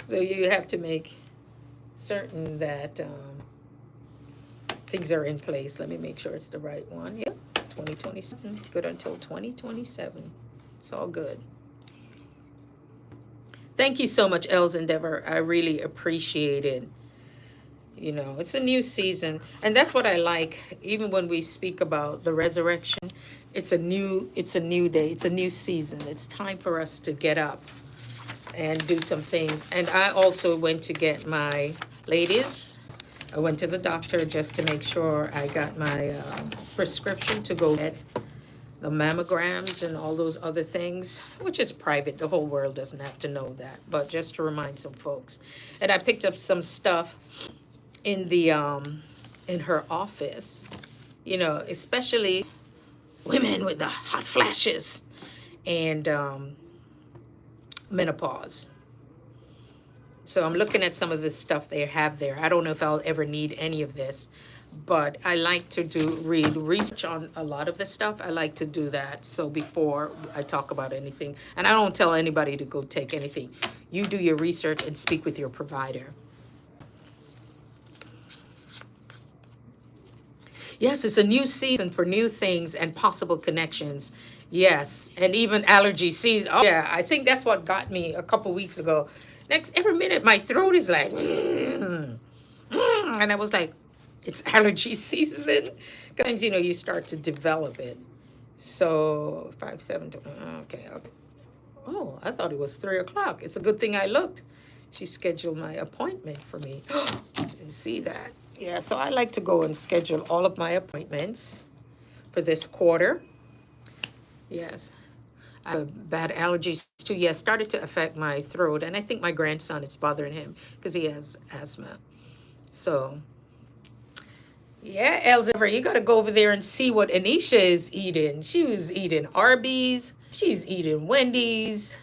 So you have to make certain that things are in place. Let me make sure it's the right one. Yep, 2027. Good until 2027. It's all good. Thank you so much, Els Endeavor. I really appreciate it. You know, it's a new season, and that's what I like. Even when we speak about the resurrection, it's a new day. It's a new season. It's time for us to get up and do some things. And I also went to get my, ladies, I went to the doctor just to make sure I got my prescription to go get the mammograms and all those other things, which is private. The whole world doesn't have to know that, but just to remind some folks. And I picked up some stuff in the in her office, you know, especially women with the hot flashes and menopause. So I'm looking at some of the stuff they have there. I don't know if I'll ever need any of this, but I like to read research on a lot of this stuff. I like to do that. So before I talk about anything, and I don't tell anybody to go take anything. You do your research and speak with your provider. Yes, it's a new season for new things and possible connections. Yes, and even allergy season. Oh, yeah, I think that's what got me a couple weeks ago. Next, every minute my throat is like, and I was like, it's allergy season. Sometimes, you start to develop it. So 5, 7, okay, okay. Oh, I thought it was 3 o'clock. It's a good thing I looked. She scheduled my appointment for me. Didn't see that. Yeah, so I like to go and schedule all of my appointments for this quarter. Yes. I have bad allergies too. Yeah, started to affect my throat. And I think my grandson, it's bothering him because he has asthma. So, yeah, Elzevir, you got to go over there and see what Anisha is eating. She was eating Arby's. She's eating Wendy's.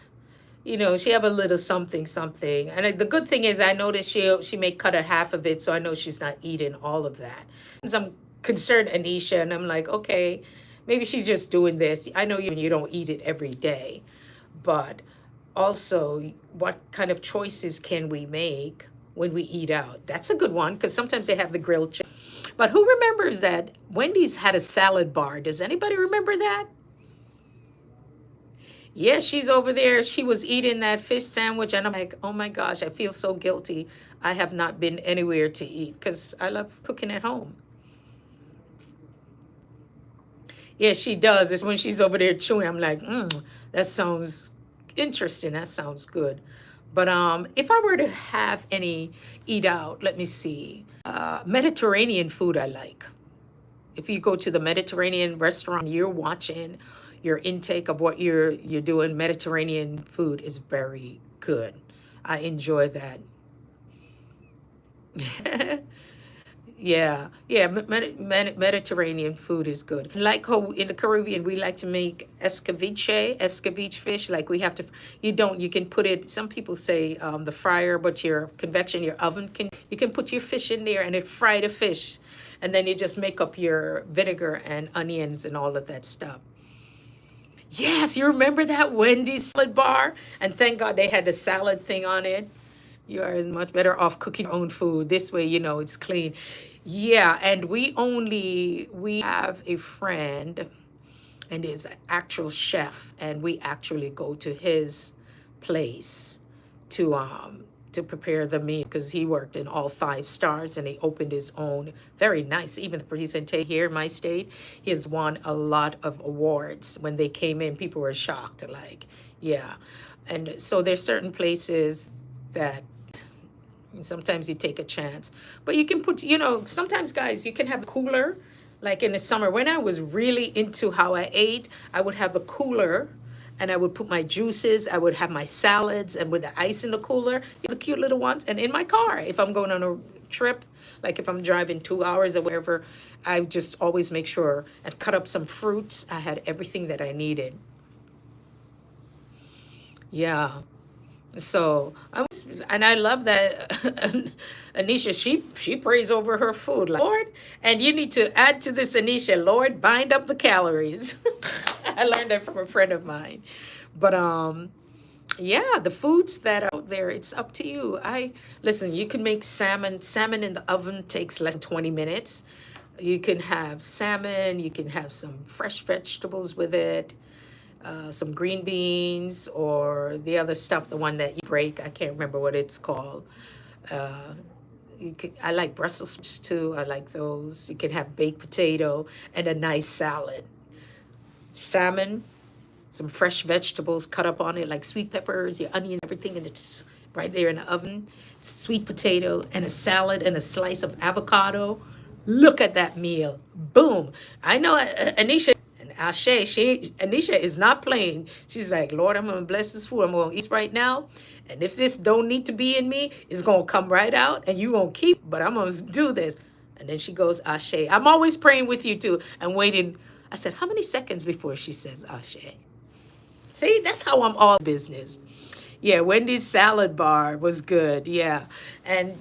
She have a little something, something. And the good thing is I noticed she may cut a half of it, so I know she's not eating all of that. So I'm concerned, Anisha, and I'm like, okay, maybe she's just doing this. I know you don't eat it every day, but also, what kind of choices can we make when we eat out? That's a good one, because sometimes they have the grilled chicken. But who remembers that Wendy's had a salad bar? Does anybody remember that? Yeah, she's over there. She was eating that fish sandwich, and I'm like, oh my gosh, I feel so guilty. I have not been anywhere to eat because I love cooking at home. Yeah, she does. It's when she's over there chewing, I'm like, that sounds interesting. That sounds good. But if I were to have any eat out, let me see. Mediterranean food I like. If you go to the Mediterranean restaurant, you're watching your intake of what you're doing. Mediterranean food is very good. I enjoy that. Yeah, yeah. Mediterranean food is good. Like how in the Caribbean we like to make escabeche fish. Like we have to, you can put it. Some people say the fryer, but your convection, your oven you can put your fish in there and it fry the fish, and then you just make up your vinegar and onions and all of that stuff. Yes, you remember that Wendy's salad bar? And thank God they had the salad thing on it. You are as much better off cooking your own food. This way, it's clean. Yeah, and we have a friend and is an actual chef, and we actually go to his place to prepare the meal because he worked in all 5 stars and he opened his own. Very nice. Even the presentation here in my state, he has won a lot of awards. When they came in, people were shocked. Like, yeah. And so there's certain places that sometimes you take a chance. But you can put, sometimes, guys, you can have a cooler. Like in the summer, when I was really into how I ate, I would have the cooler and I would put my juices, I would have my salads and with the ice in the cooler, the cute little ones, and in my car. If I'm going on a trip, like if I'm driving 2 hours or whatever, I just always make sure and cut up some fruits. I had everything that I needed. Yeah. So and I love that Anisha, she prays over her food, like, Lord, and you need to add to this, Anisha, Lord, bind up the calories. I learned that from a friend of mine. But yeah, the foods that are out there, it's up to you. Listen, you can make salmon. Salmon in the oven takes less than 20 minutes. You can have salmon, you can have some fresh vegetables with it. Some green beans or the other stuff, the one that you break. I can't remember what it's called. Uh, I like Brussels sprouts too. I like those. You can have baked potato and a nice salad. Salmon, some fresh vegetables cut up on it, like sweet peppers, your onions, everything, and it's right there in the oven. Sweet potato and a salad and a slice of avocado. Look at that meal. Boom. I know Anisha and Ashe, Anisha is not playing. She's like, Lord, I'm going to bless this food. I'm going to eat right now. And if this don't need to be in me, it's going to come right out and you going to keep, but I'm going to do this. And then she goes, Ashe. I'm always praying with you too and waiting. I said, how many seconds before she says Ashe? See, that's how I'm all business. Yeah, Wendy's salad bar was good. Yeah. And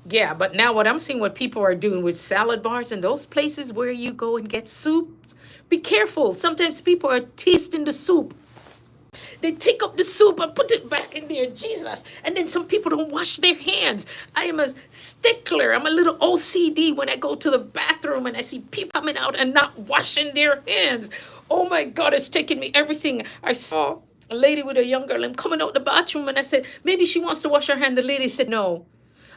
yeah, but now what I'm seeing what people are doing with salad bars and those places where you go and get soups, be careful. Sometimes people are tasting the soup. They take up the soup and put it back in there, Jesus. And then some people don't wash their hands. I am a stickler. I'm a little OCD when I go to the bathroom and I see people coming out and not washing their hands. Oh my God, it's taken me everything. I saw a lady with a young girl. I'm coming out the bathroom and I said, maybe she wants to wash her hand. The lady said, no.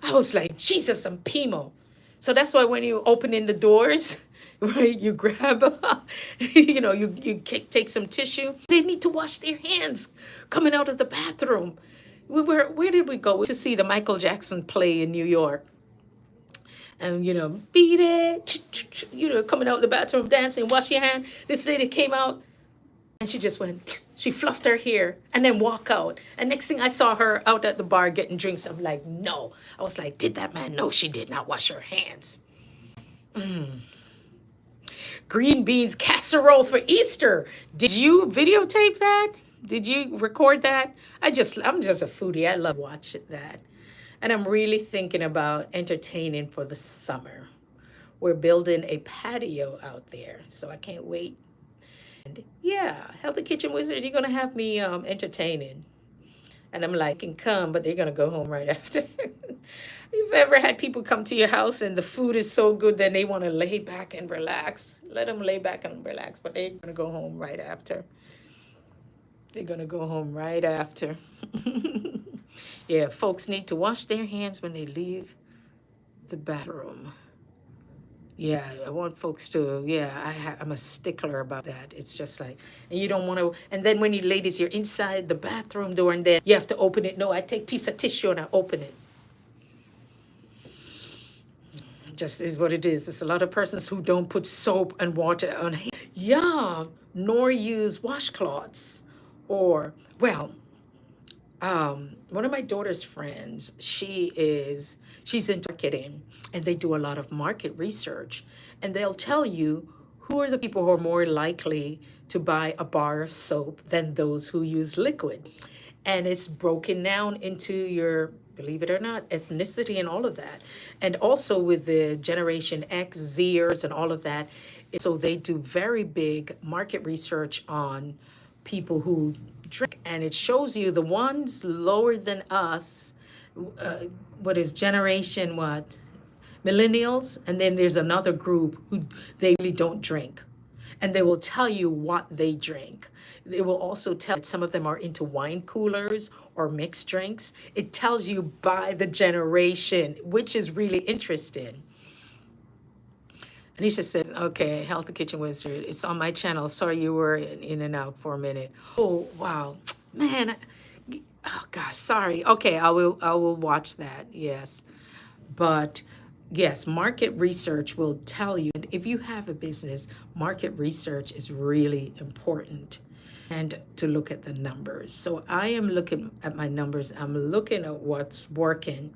I was like, Jesus and Pimo. So that's why when you open in the doors, right, you grab, you take some tissue. They need to wash their hands coming out of the bathroom. Where did we go? To see the Michael Jackson play in New York. And, beat it, coming out the bathroom, dancing, wash your hand. This lady came out and she just went, she fluffed her hair and then walk out. And next thing I saw her out at the bar getting drinks. I'm like, no. I was like, did that man know she did not wash her hands? Green beans casserole for Easter. Did you videotape that? Did you record that? I'm just a foodie. I love watching that. And I'm really thinking about entertaining for the summer. We're building a patio out there, so I can't wait. And yeah, Healthy Kitchen Wizard, you're gonna have me entertaining. And I'm like, can come, but they're gonna go home right after. You've ever had people come to your house and the food is so good that they want to lay back and relax? Let them lay back and relax, but they're gonna go home right after. They're gonna go home right after. Yeah, folks need to wash their hands when they leave the bathroom. Yeah, I want folks to, I'm a stickler about that. It's just like, and you don't want to, and then when you ladies, you're inside the bathroom door and then you have to open it. No, I take a piece of tissue and I open it. Just is what it is. There's a lot of persons who don't put soap and water on hands. Yeah, nor use washcloths. Or, well, one of my daughter's friends, she's in marketing and they do a lot of market research. And they'll tell you who are the people who are more likely to buy a bar of soap than those who use liquid. And it's broken down into your, believe it or not, ethnicity and all of that. And also with the Generation X, Zers, and all of that. So they do very big market research on people who drink. And it shows you the ones lower than us, what is generation what? Millennials. And then there's another group who they really don't drink. And they will tell you what they drink. They will also tell that some of them are into wine coolers or mixed drinks. It tells you by the generation, which is really interesting. Anisha said, okay, Healthy Kitchen Wizard, it's on my channel. Sorry you were in and out for a minute. Oh, wow. Man, oh gosh, sorry. Okay, I will watch that, yes. But yes, market research will tell you, if you have a business, market research is really important. And to look at the numbers. So I am looking at my numbers. I'm looking at what's working.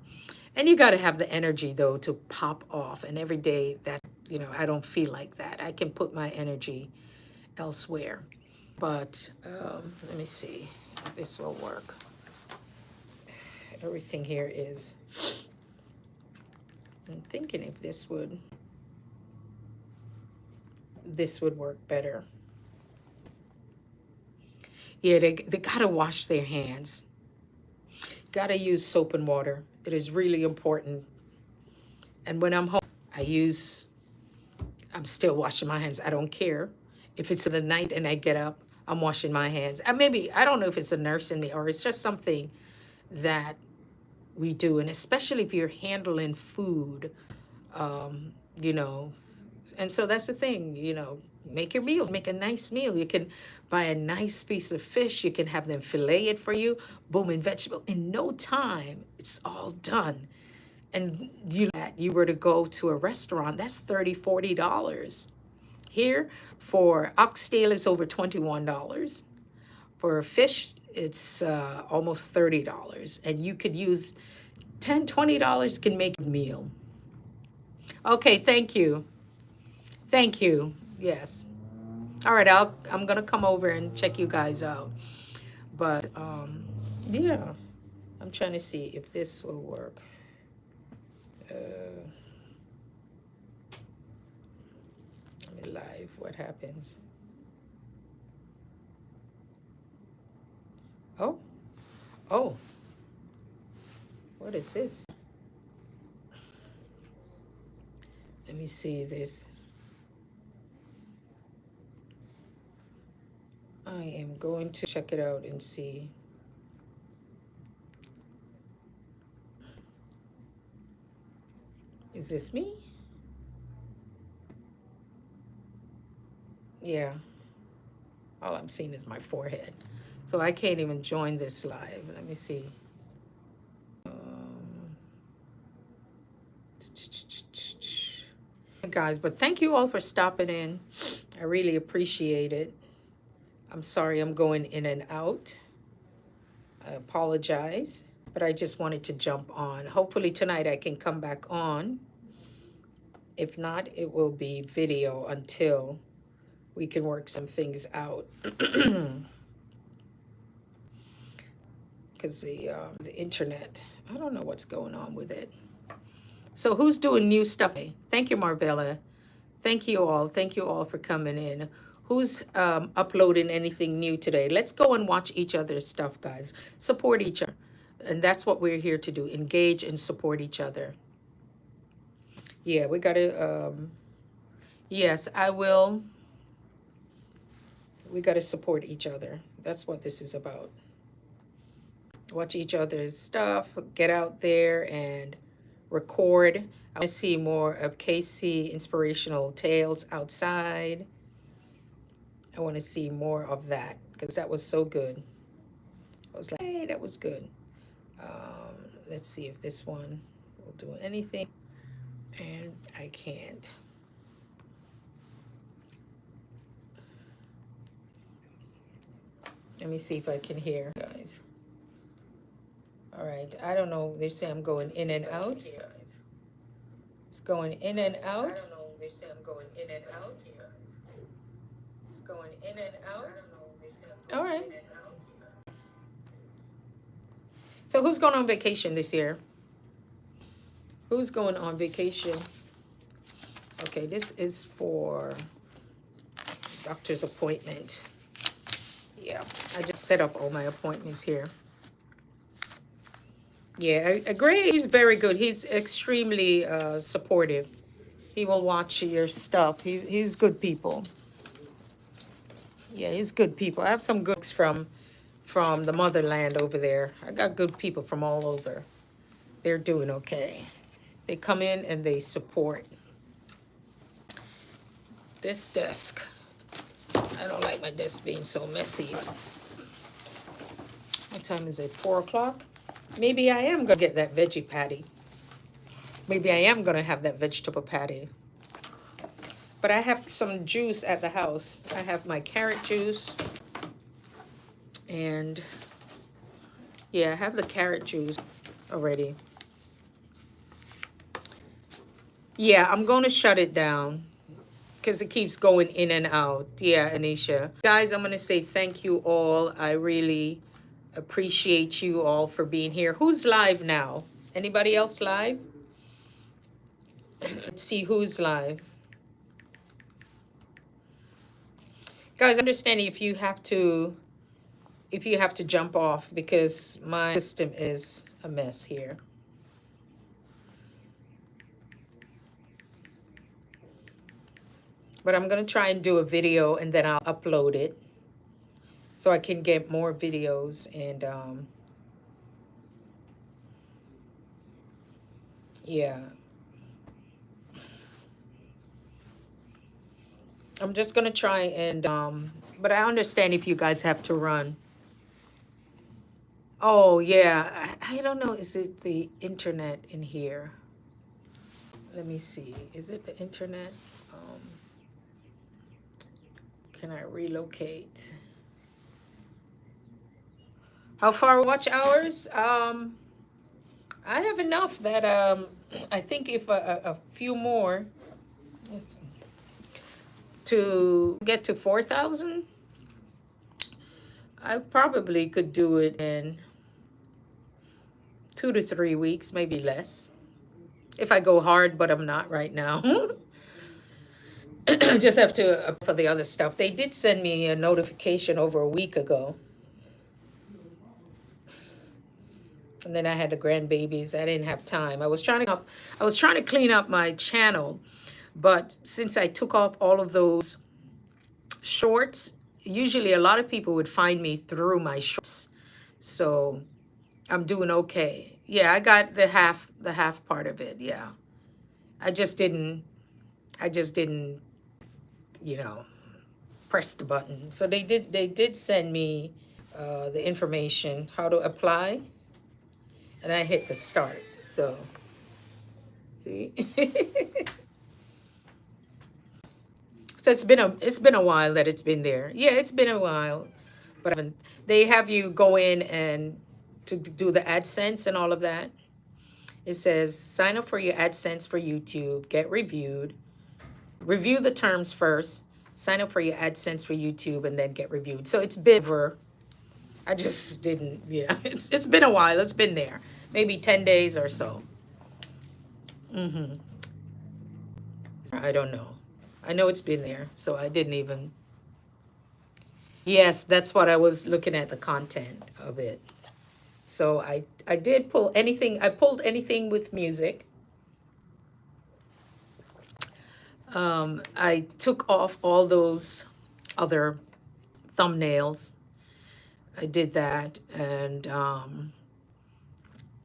And you got to have the energy, though, to pop off. And every day that, I don't feel like that. I can put my energy elsewhere. But let me see if this will work. Everything here is, I'm thinking if this would work better. Yeah, they got to wash their hands. Got to use soap and water. It is really important. And when I'm home, I'm still washing my hands. I don't care. If it's in the night and I get up, I'm washing my hands. I don't know if it's a nurse in me or it's just something that we do. And especially if you're handling food, and so that's the thing, make your meal, make a nice meal. You can buy a nice piece of fish. You can have them fillet it for you. Boom, and vegetable. In no time, it's all done. And you were to go to a restaurant, that's $30, $40. Here, for oxtail, it's over $21. For fish, it's almost $30. And you could use $10, $20 can make a meal. Okay, thank you. Thank you. Yes. All right, I'm gonna come over and check you guys out. But yeah, I'm trying to see if this will work. Live, what happens? Oh, oh, what is this? Let me see this. I am going to check it out and see. Is this me? Yeah. All I'm seeing is my forehead. So I can't even join this live. Let me see. Guys, but thank you all for stopping in. I really appreciate it. I'm sorry I'm going in and out. I apologize, but I just wanted to jump on. Hopefully tonight I can come back on. If not, it will be video until we can work some things out. Because the internet, I don't know what's going on with it. So who's doing new stuff? Thank you, Marvella. Thank you all. Thank you all for coming in. Who's uploading anything new today? Let's go and watch each other's stuff, guys. Support each other. And that's what we're here to do. Engage and support each other. Yeah, we got to, yes, I will. We got to support each other. That's what this is about. Watch each other's stuff. Get out there and record. I want to see more of KC Inspirational Tales outside. I want to see more of that because that was so good. I was like, hey, that was good. Let's see if this one will do anything. And I can't. Let me see if I can hear, guys. All right. I don't know. They say I'm going in and out. It's going in and out. I don't know. They say I'm going in and out. It's going in and out. All right. So who's going on vacation this year? Who's going on vacation? Okay, this is for doctor's appointment. Yeah, I just set up all my appointments here. Yeah, Gray is very good. He's extremely supportive. He will watch your stuff. He's good people. Yeah, he's good people. I have some goods from the motherland over there. I got good people from all over. They're doing okay. They come in and they support. This desk. I don't like my desk being so messy. What time is it? 4 o'clock? Maybe I am going to get that veggie patty. Maybe I am going to have that vegetable patty. But I have some juice at the house. I have my carrot juice. And yeah, I have the carrot juice already. Yeah, I'm going to shut it down because it keeps going in and out. Yeah, Anisha. Guys, I'm going to say thank you all. I really appreciate you all for being here. Who's live now? Anybody else live? Let's see who's live. Guys, understanding if you have to jump off because my system is a mess here. But I'm going to try and do a video and then I'll upload it so I can get more videos and yeah. I'm just going to try and but I understand if you guys have to run. Oh, yeah. I don't know. Is it the internet in here? Let me see. Is it the internet? Can I relocate? How far watch hours? I have enough that I think if a few more to get to 4,000, I probably could do it in 2 to 3 weeks, maybe less. If I go hard, but I'm not right now. Just have to for the other stuff. They did send me a notification over a week ago. And then I had the grandbabies. I didn't have time. I was trying to clean up my channel, but since I took off all of those shorts, usually a lot of people would find me through my shorts. So I'm doing okay. Yeah, I got the half part of it. Yeah. I just didn't I just didn't, you know, press the button. So they did send me the information how to apply, and I hit the start. So see. So it's been a while that it's been there. Yeah, it's been a while, but I haven't. They have you go in and to do the AdSense and all of that. It says sign up for your AdSense for YouTube, get reviewed, review the terms first, sign up for your AdSense for YouTube, and then get reviewed. So it's been over. I just didn't. Yeah, it's been a while. It's been there, maybe 10 days or so. I don't know. I know it's been there, so I didn't even. Yes, that's what I was looking at, the content of it. So I did pull anything. I pulled anything with music. I took off all those other thumbnails. I did that, and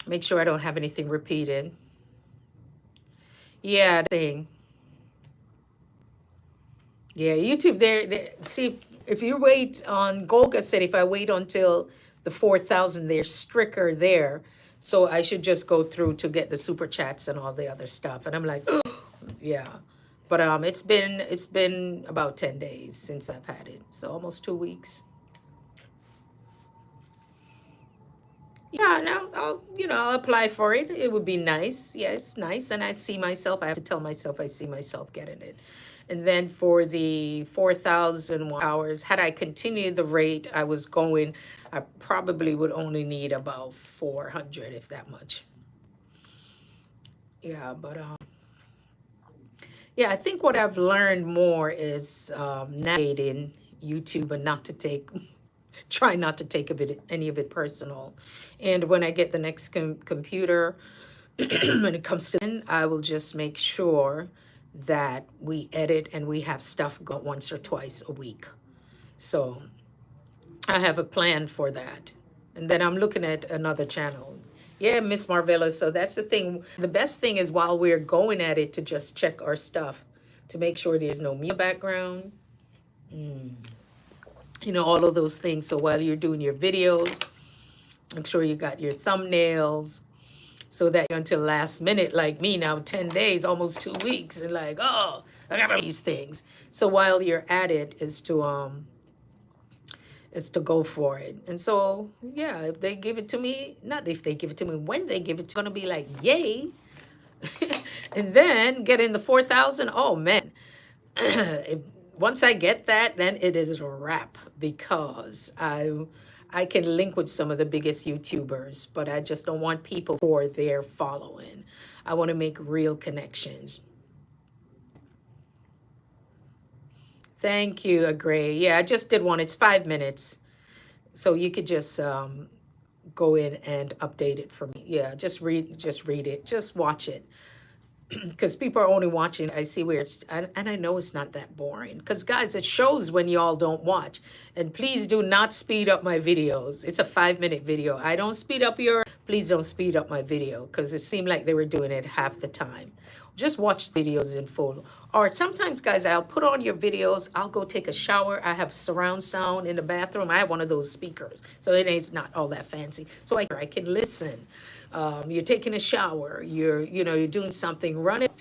make sure I don't have anything repeated. Yeah, thing. Yeah, YouTube. There. See, if you wait on Golga said, if I wait until the 4,000, they're stricter there. So I should just go through to get the super chats and all the other stuff. And I'm like, yeah. But it's been about 10 days since I've had it. So almost 2 weeks. Yeah, and I'll apply for it. It would be nice. Yeah, it's nice. And I see myself, I have to tell myself I see myself getting it. And then for the 4,000 hours, had I continued the rate I was going, I probably would only need about 400, if that much. Yeah, but yeah, I think what I've learned more is navigating YouTube and not to take try not to take any of it personal. And when I get the next computer, when it comes to then, I will just make sure that we edit and we have stuff go once or twice a week. So I have a plan for that. And then I'm looking at another channel. Yeah, Miss Marvella. So that's the thing. The best thing is while we're going at it to just check our stuff to make sure there's no music background. All of those things. So while you're doing your videos, make sure you got your thumbnails so that until last minute, like me now, 10 days, almost 2 weeks, and like, oh, I got all these things. So while you're at it is to go for it. And so, yeah, if they give it to me, not if they give it to me, when they give it, it's gonna be like, yay. And then getting the 4,000, oh man. Once I get that, then it is a wrap because I can link with some of the biggest YouTubers, but I just don't want people for their following. I want to make real connections. Thank you, Agree. Yeah, I just did one. It's 5 minutes. So you could just go in and update it for me. Yeah, just read it. Just watch it. Because people are only watching. I see where it's, and I know it's not that boring. Because guys, it shows when y'all don't watch. And please do not speed up my videos. It's a 5-minute video. I don't speed up please don't speed up my video. Because it seemed like they were doing it half the time. Just watch videos in full. Or sometimes, guys, I'll put on your videos. I'll go take a shower. I have surround sound in the bathroom. I have one of those speakers. So it's not all that fancy. So I can listen. You're taking a shower, you're doing something, run it,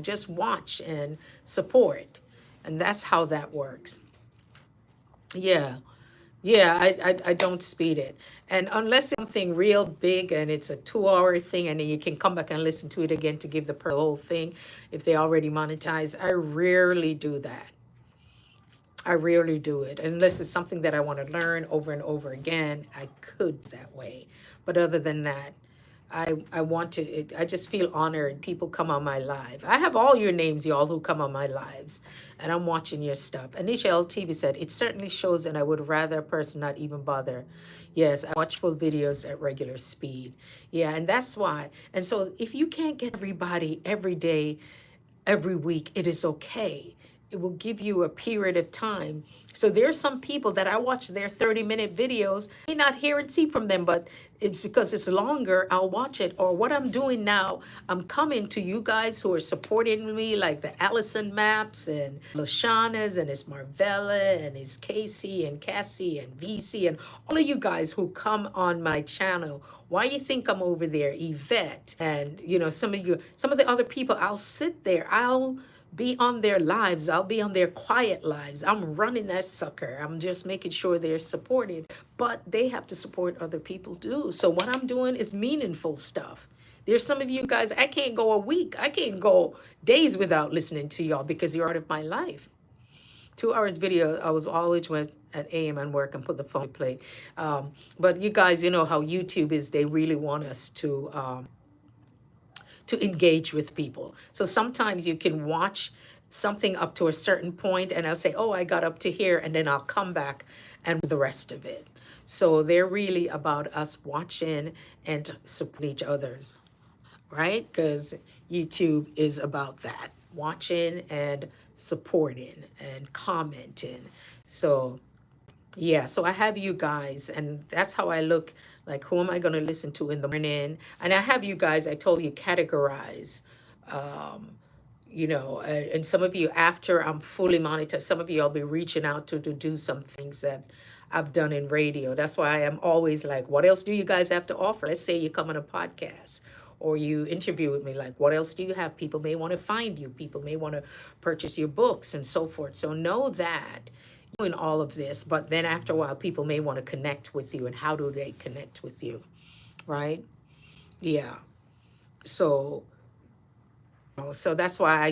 just watch and support. And that's how that works. Yeah. Yeah, I don't speed it. And unless it's something real big and it's a 2-hour thing and then you can come back and listen to it again to give the whole thing, if they already monetize, I rarely do that. I rarely do it. Unless it's something that I want to learn over and over again, I could that way. But other than that, I want to, I just feel honored people come on my live. I have all your names, y'all, who come on my lives, and I'm watching your stuff. Anisha LTV said, it certainly shows that I would rather a person not even bother. Yes, I watch full videos at regular speed. Yeah, and that's why. And so if you can't get everybody every day, every week, it is okay. It will give you a period of time. So there's some people that I watch their 30-minute videos, I may not hear and see from them, but it's because it's longer, I'll watch it. Or what I'm doing now, I'm coming to you guys who are supporting me, like the Allison Maps and Lashana's and it's Marvella and it's Casey and Cassie and VC and all of you guys who come on my channel. Why you think I'm over there? Yvette and some of you, some of the other people, I'll sit there, I'll be on their lives. I'll be on their quiet lives. I'm running that sucker. I'm just making sure they're supported. But they have to support other people too. So what I'm doing is meaningful stuff. There's some of you guys, I can't go a week. I can't go days without listening to y'all because you're part of my life. 2 hours video, I was always went at AM and work and put the phone play. But you guys, you know how YouTube is, they really want us to engage with people. So sometimes you can watch something up to a certain point and I'll say, oh, I got up to here, and then I'll come back and the rest of it. So they're really about us watching and supporting each other's, right? Because YouTube is about that, watching and supporting and commenting. So yeah, so I have you guys, and that's how I look like, who am I going to listen to in the morning? And I have you guys, I told you, categorize, and some of you, after I'm fully monitored, some of you I'll be reaching out to do some things that I've done in radio. That's why I'm always like, what else do you guys have to offer? Let's say you come on a podcast or you interview with me, like, what else do you have? People may want to find you. People may want to purchase your books and so forth. So know that doing all of this, but then after a while, people may want to connect with you. And how do they connect with you, right? Yeah. So that's why I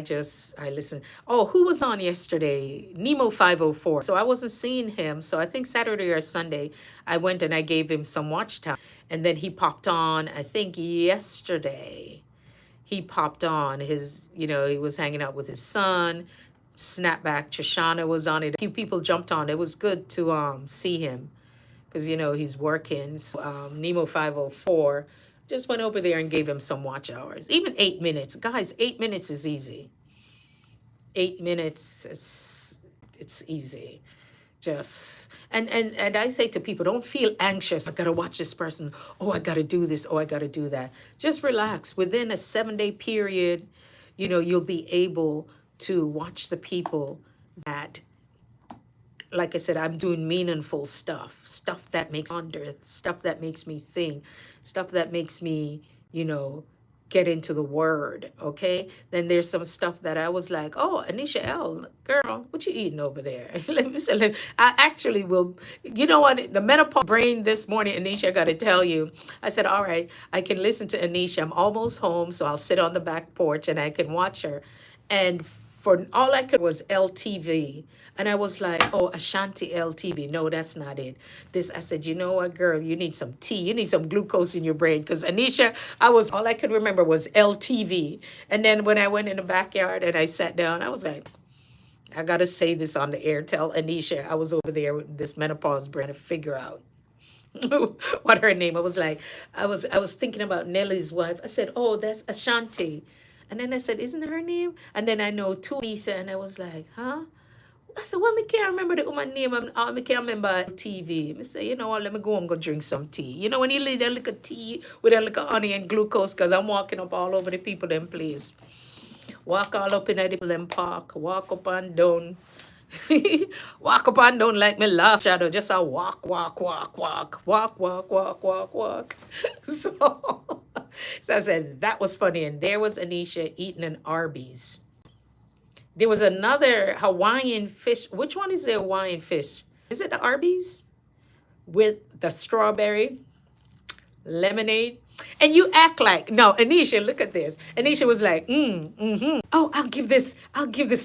listen. Oh, who was on yesterday? Nemo 504. So I wasn't seeing him. So I think Saturday or Sunday, I went and I gave him some watch time. And then he popped on, I think yesterday, he popped on he was hanging out with his son. Snapback, Trishana was on it. A few people jumped on. It was good to see him because he's working. So, Nemo 504 just went over there and gave him some watch hours. Even 8 minutes, guys. 8 minutes is easy. 8 minutes, it's easy. Just and I say to people, don't feel anxious. I gotta watch this person. Oh, I gotta do this. Oh, I gotta do that. Just relax. Within a 7-day period, you'll be able to watch the people that, like I said, I'm doing meaningful stuff that makes me ponder, stuff that makes me think, stuff that makes me, get into the word, okay? Then there's some stuff that I was like, oh, Anisha L, girl, what you eating over there? Let me say, I actually will, you know what, the menopause brain this morning, Anisha, I got to tell you, I said, all right, I can listen to Anisha. I'm almost home, so I'll sit on the back porch and I can watch her. And for all I could was LTV. And I was like, oh, Ashanti LTV. No, that's not it. I said, you know what, girl, you need some tea. You need some glucose in your brain. Because Anisha, all I could remember was LTV. And then when I went in the backyard and I sat down, I was like, I got to say this on the air. Tell Anisha I was over there with this menopause brain to figure out what her name. I was thinking about Nelly's wife. I said, oh, that's Ashanti. And then I said, isn't her name? And then I know Lisa, and I was like, huh? I said, well, I can't remember the woman name. I can't remember TV. I said, you know what, let me go and go drink some tea. When you leave that little tea with a little honey and glucose, because I'm walking up all over the people them place. Walk all up in the people them park. Walk up and down. Walk up and down like me last shadow. Just a walk, walk, walk, walk. Walk, walk, walk, walk, walk. So I said, that was funny. And there was Anisha eating an Arby's. There was another Hawaiian fish. Which one is the Hawaiian fish? Is it the Arby's? With the strawberry lemonade? And you act like, no, Anisha, look at this. Anisha was like, oh, I'll give this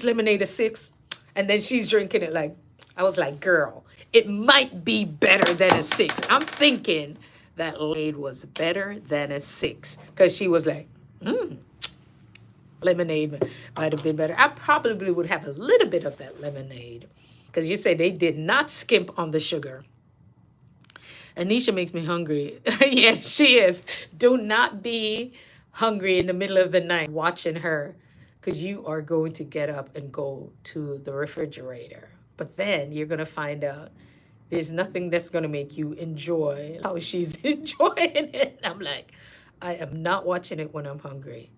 lemonade a 6. And then she's drinking it like, I was like, girl, it might be better than a 6. I'm thinking, that lemonade was better than a 6 because she was like, lemonade might have been better. I probably would have a little bit of that lemonade because you say they did not skimp on the sugar. Anisha makes me hungry. Yeah, she is. Do not be hungry in the middle of the night watching her because you are going to get up and go to the refrigerator. But then you're going to find out there's nothing that's going to make you enjoy how she's enjoying it. I'm like, I am not watching it when I'm hungry.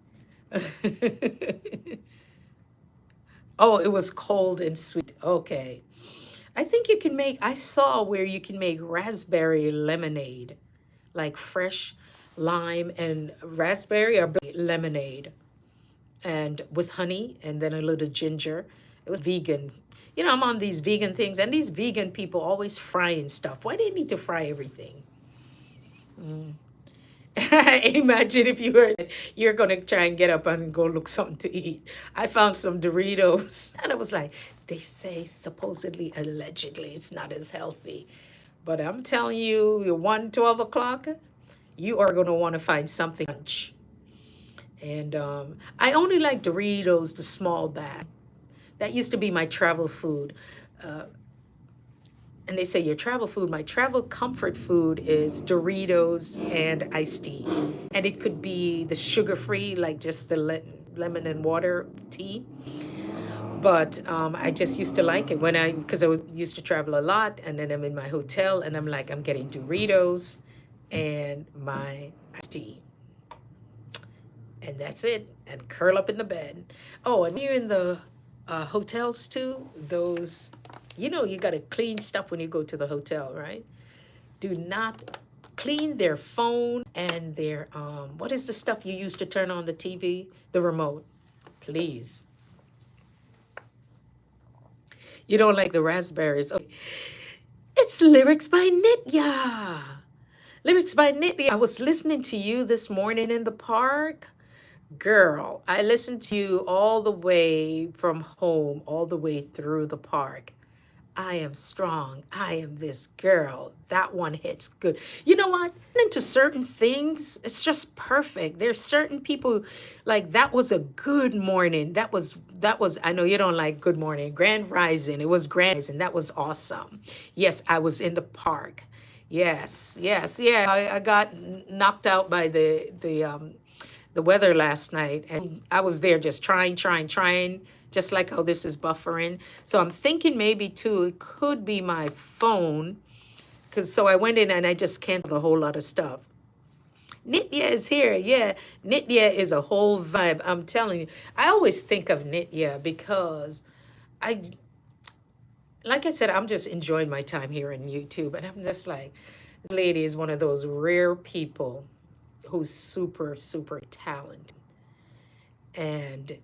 Oh, it was cold and sweet. Okay. I think you can make, I saw where you can make raspberry lemonade, like fresh lime and raspberry or lemonade, and with honey and then a little ginger. It was vegan. You know, I'm on these vegan things, and these vegan people always frying stuff. Why do they need to fry everything? Imagine if you're gonna try and get up and go look something to eat. I found some Doritos and I was like, they say supposedly, allegedly, it's not as healthy. But I'm telling you, you're 1, 12 o'clock, you are gonna want to find something lunch. And I only like Doritos, the small bag. That used to be my travel food. And they say your travel food, my travel comfort food is Doritos and iced tea. And it could be the sugar-free, like just the lemon and water tea. But I just used to like it because I used to travel a lot, and then I'm in my hotel, and I'm like, I'm getting Doritos and my iced tea. And that's it, and curl up in the bed. Oh, and you're in the hotels too, those, you got to clean stuff when you go to the hotel, right? Do not clean their phone and their, what is the stuff you use to turn on the TV? The remote, please. You don't like the raspberries. Okay. It's Lyrics by Nitya. Lyrics by Nitya. I was listening to you this morning in the park. Girl, I listened to you all the way from home, all the way through the park. I am strong. I am this girl. That one hits good. You know what? Into certain things, it's just perfect. There's certain people like that was a good morning. That was I know you don't like good morning. Grand Rising. It was Grand Rising. That was awesome. Yes, I was in the park. Yes, yes, yeah. I got knocked out by the weather last night, and I was there just trying, just like how this is buffering. So I'm thinking maybe too, it could be my phone, because so I went in and I just canceled a whole lot of stuff. Nitya is here. Yeah, Nitya is a whole vibe. I'm telling you, I always think of Nitya because I, like I said, I'm just enjoying my time here on YouTube, and I'm just like, this lady is one of those rare people who's super, super talented. And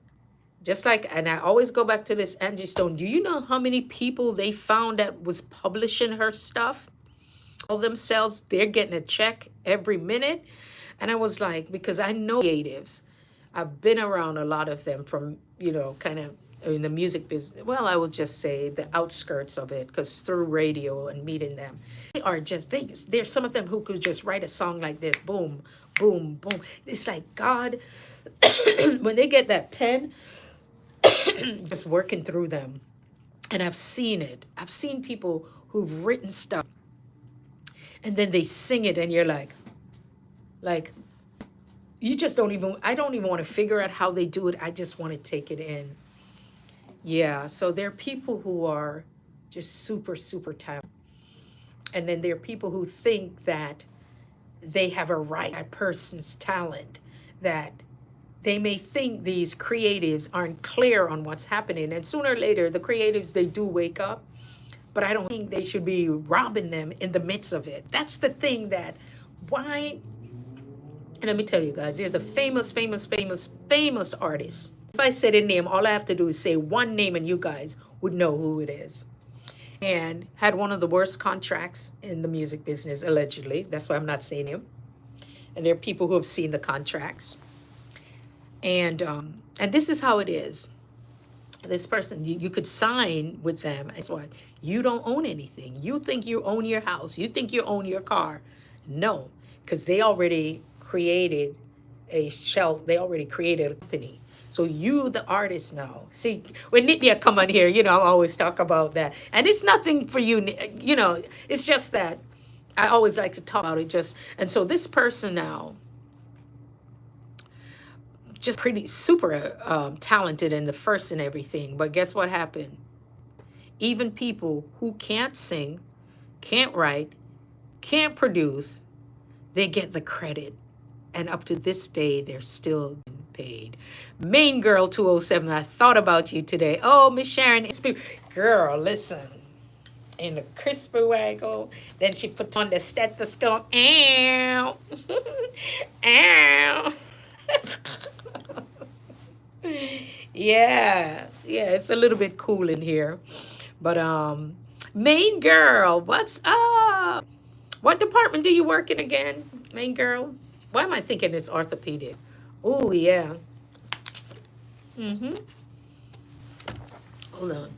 just like, and I always go back to this Angie Stone. Do you know how many people they found that was publishing her stuff? All themselves, they're getting a check every minute. And I was like, because I know creatives. I've been around a lot of them from, kind of in the music business. Well, I would just say the outskirts of it, because through radio and meeting them, they are just, there's some of them who could just write a song like this, boom, boom, boom. It's like God, when they get that pen, just working through them. And I've seen it. I've seen people who've written stuff and then they sing it and you're like, you just I don't even want to figure out how they do it. I just want to take it in. Yeah, so there are people who are just super, super talented. And then there are people who think that they have a right, a person's talent, that they may think these creatives aren't clear on what's happening. And sooner or later, the creatives, they do wake up. But I don't think they should be robbing them in the midst of it. That's the thing that, why? And let me tell you guys, there's a famous artist. If I said a name, all I have to do is say one name and you guys would know who it is. And had one of the worst contracts in the music business, allegedly. That's why I'm not saying him. And there are people who have seen the contracts. And this is how it is. This person, you could sign with them. That's why you don't own anything. You think you own your house. You think you own your car. No. because they already created a shelf, they already created a company. So you, the artist now, see, when Nitya come on here, I always talk about that. And it's nothing for you, it's just that I always like to talk about it just, and so this person now, just pretty super talented in the first and everything. But guess what happened? Even people who can't sing, can't write, can't produce, they get the credit. And up to this day, they're still getting paid. Main Girl 207, I thought about you today. Oh, Miss Sharon, girl, listen. In the crispy waggle, then she puts on the stethoscope. Ow. Ow. Yeah, it's a little bit cool in here. But Main Girl, what's up? What department do you work in again, Main Girl? Why am I thinking it's orthopedic? Oh, yeah. Mm-hmm. Hold on.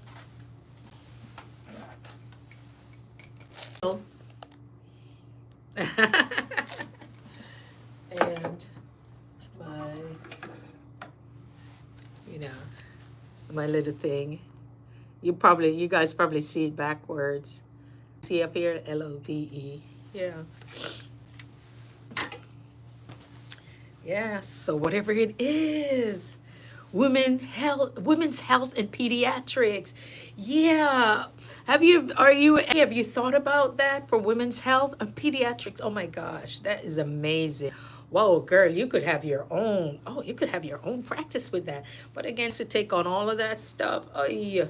And my, my little thing. You guys probably see it backwards. See up here, LOVE. Yeah. Yeah, so whatever it is, women's health and pediatrics. Yeah. Have you thought about that for women's health and pediatrics? Oh my gosh, that is amazing. Whoa, girl, you could have your own practice with that. But again, to take on all of that stuff, yeah.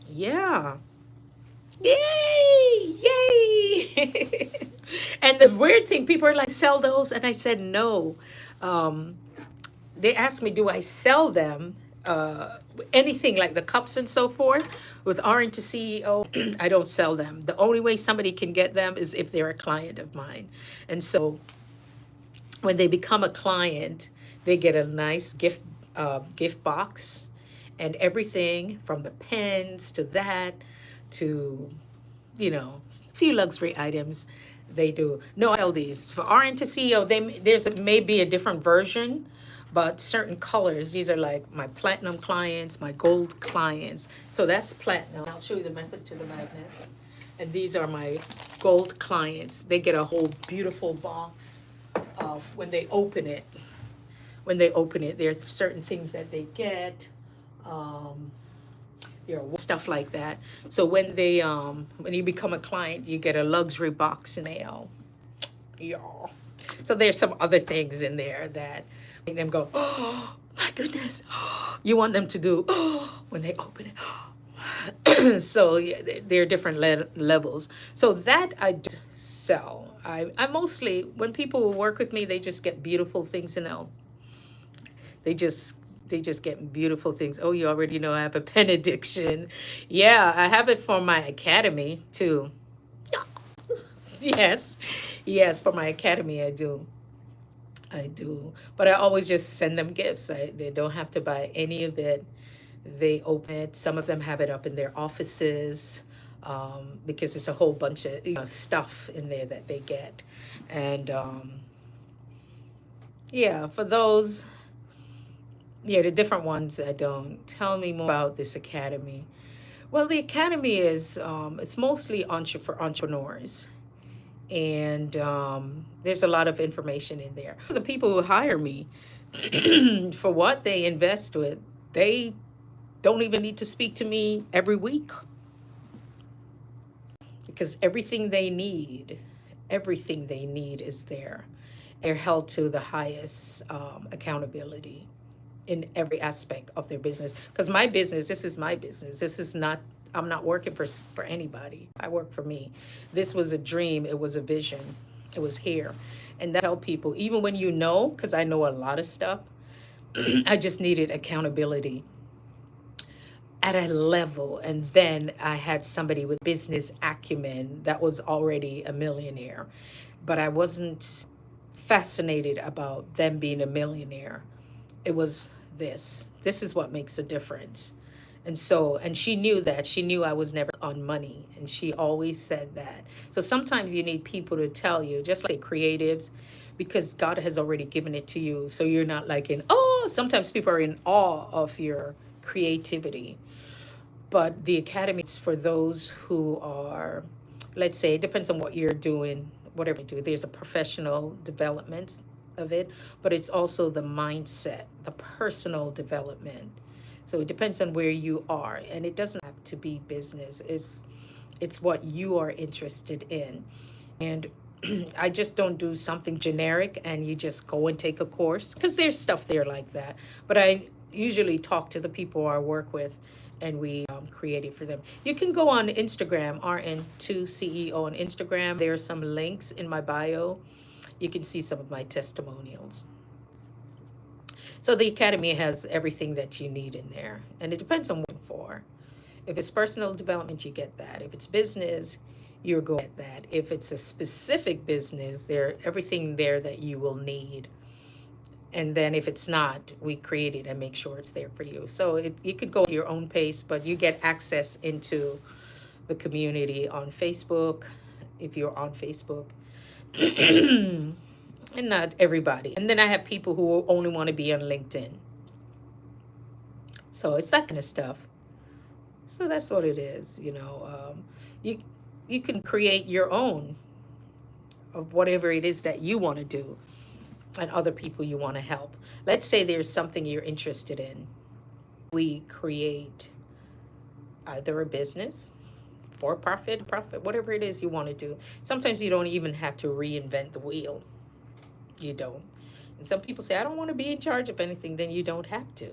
Yeah. Yay! Yay! And the weird thing, people are like, sell those? And I said, no. They asked me, do I sell them? Anything like the cups and so forth with RN to CEO, I don't sell them. The only way somebody can get them is if they're a client of mine. And so when they become a client, they get a nice gift box and everything from the pens to that to, a few luxury items. They do. No, I sell these. For RN to CEO, there's maybe a different version, but certain colors, these are like my platinum clients, my gold clients. So that's platinum. I'll show you the method to the madness. And these are my gold clients. They get a whole beautiful box of when they open it. There's certain things that they get. Stuff like that. So when you become a client, you get a luxury box in mail. Yeah. So there's some other things in there that make them go, oh my goodness. You want them to do when they open it. So yeah, there are different levels. So that I do sell. I mostly, when people work with me, they just get beautiful things, They just get beautiful things. Oh, you already know I have a pen addiction. Yeah, I have it for my academy too. Yes, for my academy I do. But I always just send them gifts. They don't have to buy any of it. They open it. Some of them have it up in their offices because it's a whole bunch of stuff in there that they get. And yeah, for those, the different ones I don't. Tell me more about this academy. Well, the academy is it's mostly for entrepreneurs. And there's a lot of information in there. The people who hire me, for what they invest with, they don't even need to speak to me every week because everything they need is there. They're held to the highest accountability in every aspect of their business. Because this is my business. This is not, I'm not working for anybody. I work for me. This was a dream. It was a vision. It was here. And that help people, even when because I know a lot of stuff, I just needed accountability at a level. And then I had somebody with business acumen that was already a millionaire. But I wasn't fascinated about them being a millionaire. It was this is what makes a difference. And she knew that. She knew I was never on money. And she always said that. So sometimes you need people to tell you, just like creatives, because God has already given it to you. So you're not like in, oh, sometimes people are in awe of your creativity. But the academy is for those who are, let's say, it depends on what you're doing, whatever you do. There's a professional development of it, but it's also the mindset, the personal development. So it depends on where you are, and it doesn't have to be business. It's what you are interested in. And I just don't do something generic and you just go and take a course, because there's stuff there like that. But I usually talk to the people I work with, and we create it for them. You can go on Instagram, RN2CEO on Instagram. There are some links in my bio. You can see some of my testimonials. So the academy has everything that you need in there, and it depends on what you're looking for. If it's personal development, you get that. If it's business, you're going to get that. If it's a specific business, there everything there that you will need. And then if it's not, we create it and make sure it's there for you. So you could go at your own pace, but you get access into the community on Facebook, if you're on Facebook. And not everybody. And then I have people who only want to be on LinkedIn. So it's that kind of stuff. So that's what it is, you know. You can create your own of whatever it is that you want to do and other people you want to help. Let's say there's something you're interested in. We create either a business, for profit, whatever it is you want to do. Sometimes you don't even have to reinvent the wheel. You don't. And some people say, I don't want to be in charge of anything. Then you don't have to.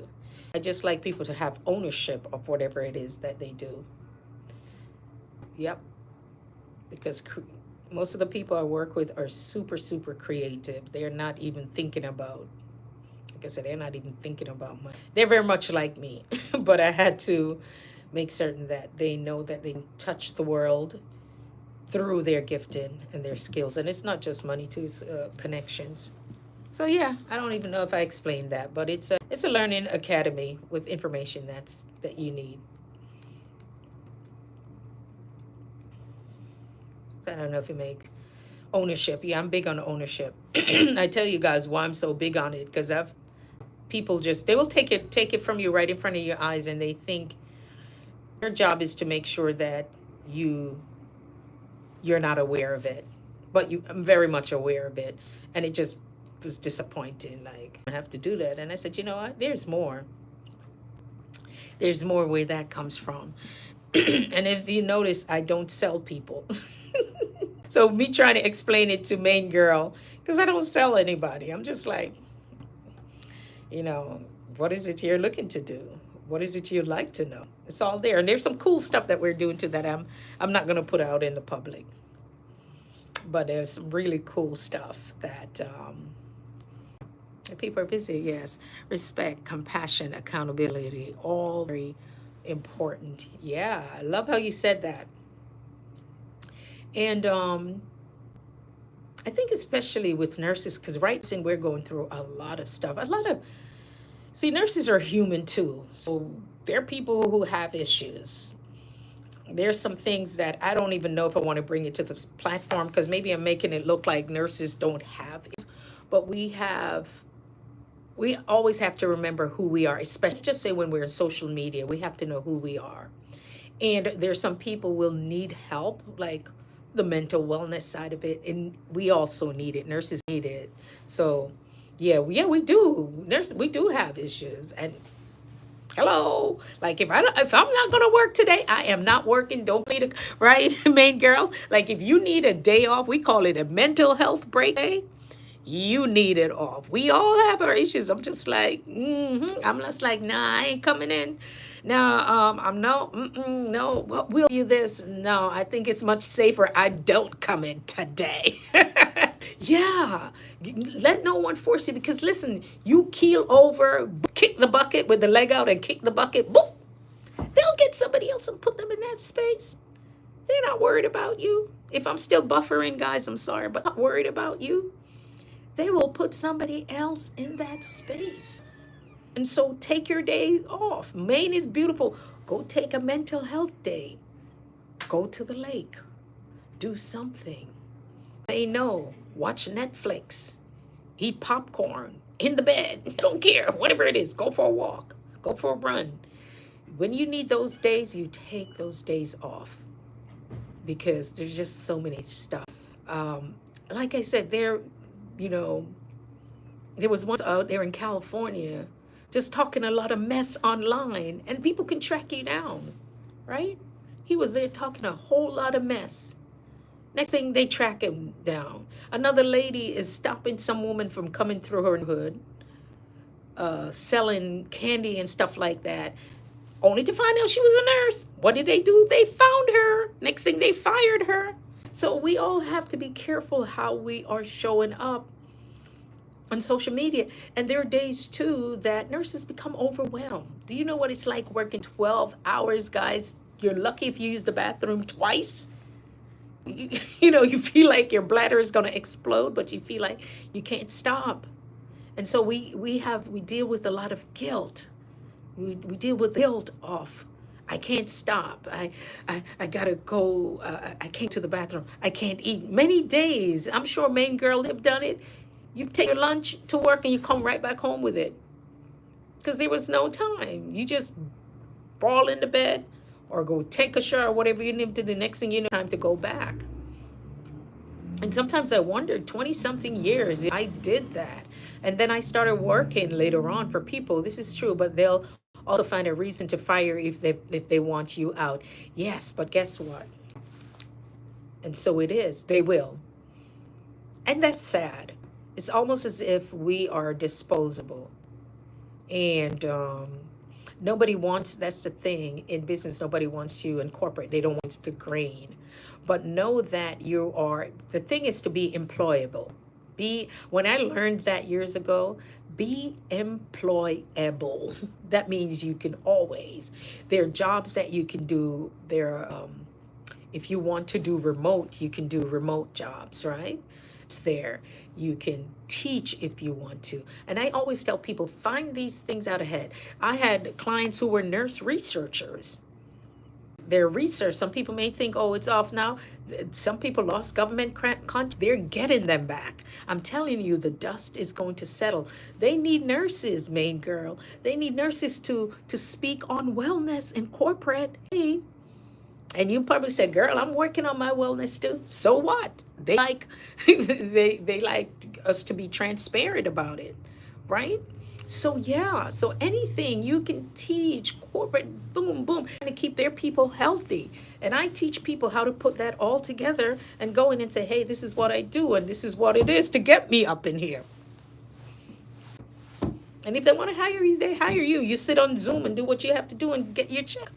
I just like people to have ownership of whatever it is that they do. Yep. Because most of the people I work with are super, super creative. They're not even thinking about, like I said, they're not even thinking about money. They're very much like me. But I had to make certain that they know that they can touch the world through their gifting and their skills. And it's not just money too, it's connections. So yeah, I don't even know if I explained that, but it's a learning academy with information that you need. So I don't know if it makes ownership. Yeah, I'm big on ownership. I tell you guys why I'm so big on it, because people they will take it from you right in front of your eyes, and they think your job is to make sure that you're not aware of it, but I'm very much aware of it, and it just was disappointing. Like, I have to do that, and I said, you know what? There's more. There's more where that comes from. And if you notice, I don't sell people. So me trying to explain it to main girl, because I don't sell anybody. I'm just like, you know, what is it you're looking to do? What is it you'd like to know? It's all there. And there's some cool stuff that we're doing too that I'm not going to put out in the public. But there's some really cool stuff that people are busy. Yes. Respect, compassion, accountability, all very important. Yeah. I love how you said that. And I think especially with nurses, because right now we're going through a lot of stuff. See, nurses are human too. So there are people who have issues. There's some things that I don't even know if I want to bring it to this platform, because maybe I'm making it look like nurses don't have issues. But we always have to remember who we are, especially just say when we're in social media, we have to know who we are. And there's some people will need help, like the mental wellness side of it, and we also need it. Nurses need it. So yeah, we do. We do have issues. And hello, like if I'm not gonna work today, I am not working. Don't need a right, main girl. Like if you need a day off, we call it a mental health break day. You need it off. We all have our issues. I'm just like, I'm just like, nah, I ain't coming in. Now, I'm no. What will you this? No, I think it's much safer. I don't come in today. Yeah, let no one force you, because listen, you keel over, kick the bucket with the leg out, and kick the bucket. Boop. They'll get somebody else and put them in that space. They're not worried about you. If I'm still buffering, guys, I'm sorry, but not worried about you. They will put somebody else in that space. And so take your day off. Maine is beautiful. Go take a mental health day. Go to the lake. Do something. Say no. Watch Netflix. Eat popcorn in the bed. I don't care. Whatever it is. Go for a walk. Go for a run. When you need those days, you take those days off because there's just so many stuff. Like I said, you know, there was one out there in California just talking a lot of mess online, and people can track you down, right? He was there talking a whole lot of mess. Next thing, they track him down. Another lady is stopping some woman from coming through her hood, selling candy and stuff like that, only to find out she was a nurse. What did they do? They found her. Next thing, they fired her. So we all have to be careful how we are showing up on social media. And there are days too that nurses become overwhelmed. Do you know what it's like working 12 hours, guys? You're lucky if you use the bathroom twice. You feel like your bladder is going to explode, but you feel like you can't stop. And so we deal with a lot of guilt. We deal with the guilt of, I can't stop. I gotta go. I can't to the bathroom. I can't eat. Many days, I'm sure main girl have done it. You take your lunch to work and you come right back home with it because there was no time. You just fall into bed or go take a shower, whatever you need to do. Next thing you know, time to go back. And sometimes I wondered, 20-something years, I did that. And then I started working later on for people. This is true, but they'll also find a reason to fire if they want you out. Yes, but guess what? And so it is. They will. And that's sad. It's almost as if we are disposable. And nobody wants, that's the thing in business, nobody wants you in corporate. They don't want the grain. But know that the thing is to be employable. When I learned that years ago, be employable. That means you can always, there are jobs that you can do. If you want to do remote, you can do remote jobs, right? It's there. You can teach if you want to. And I always tell people, find these things out ahead. I had clients who were nurse researchers. Their research, some people may think, oh, it's off now. Some people lost government contracts. They're getting them back. I'm telling you, the dust is going to settle. They need nurses, main girl. They need nurses to speak on wellness in corporate. Hey. And you probably said, girl, I'm working on my wellness too. So what? They like they like us to be transparent about it, right? So yeah, so anything you can teach corporate, boom, boom, and to keep their people healthy. And I teach people how to put that all together and go in and say, hey, this is what I do and this is what it is to get me up in here. And if they want to hire you, they hire you. You sit on Zoom and do what you have to do and get your check.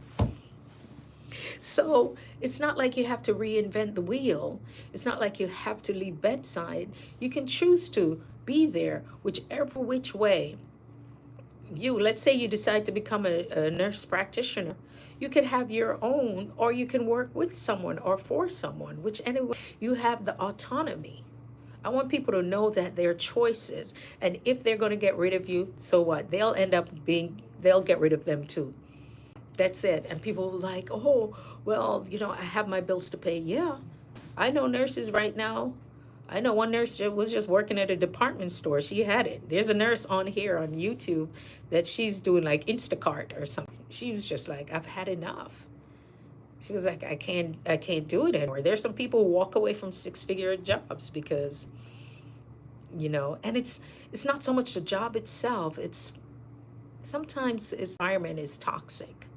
So it's not like you have to reinvent the wheel. It's not like you have to leave bedside. You can choose to be there, whichever which way. Let's say you decide to become a nurse practitioner. You can have your own, or you can work with someone or for someone, which anyway, you have the autonomy. I want people to know that their choices, and if they're going to get rid of you, so what? They'll get rid of them too. That's it. And people are like, oh, well, I have my bills to pay. Yeah, I know nurses right now. I know one nurse was just working at a department store. She had it. There's a nurse on here on YouTube that she's doing like Instacart or something. She was just like, I've had enough. She was like, I can't do it anymore. There's some people who walk away from 6-figure jobs because, and it's not so much the job itself. It's sometimes the environment is toxic.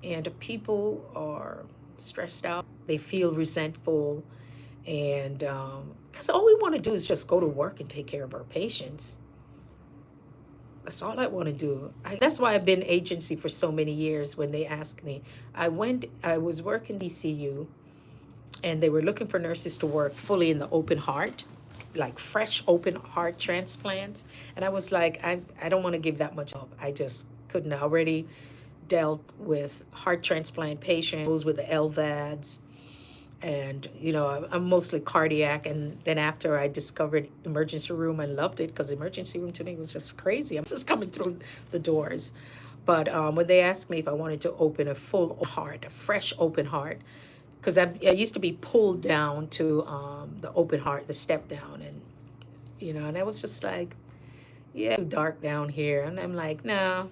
And people are stressed out. They feel resentful. And because all we want to do is just go to work and take care of our patients. That's all I want to do. That's why I've been agency for so many years. When they ask me, I was working DCU, and they were looking for nurses to work fully in the open heart, like fresh open heart transplants. And I was like, I don't want to give that much up. I just couldn't. I already dealt with heart transplant patients with the LVADs. And, I'm mostly cardiac. And then after I discovered emergency room, I loved it because emergency room to me was just crazy. I'm just coming through the doors. But when they asked me if I wanted to open a full heart, a fresh open heart, because I used to be pulled down to the open heart, the step down, and and I was just like, yeah, too dark down here, and I'm like, no,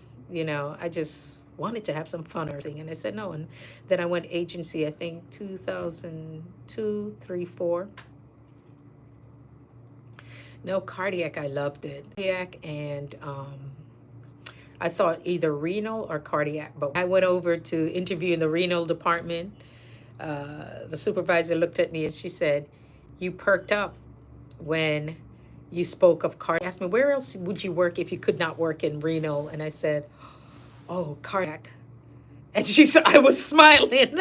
I just wanted to have some fun or thing, and I said no, and then I went agency, I think 2002, 3, 4. No, cardiac, I loved it. Cardiac and I thought either renal or cardiac, but I went over to interview in the renal department. The supervisor looked at me and she said, "You perked up when you spoke of cardiac." Asked me, "Where else would you work if you could not work in renal?" And I said, "Oh, cardiac." And she said, I was smiling.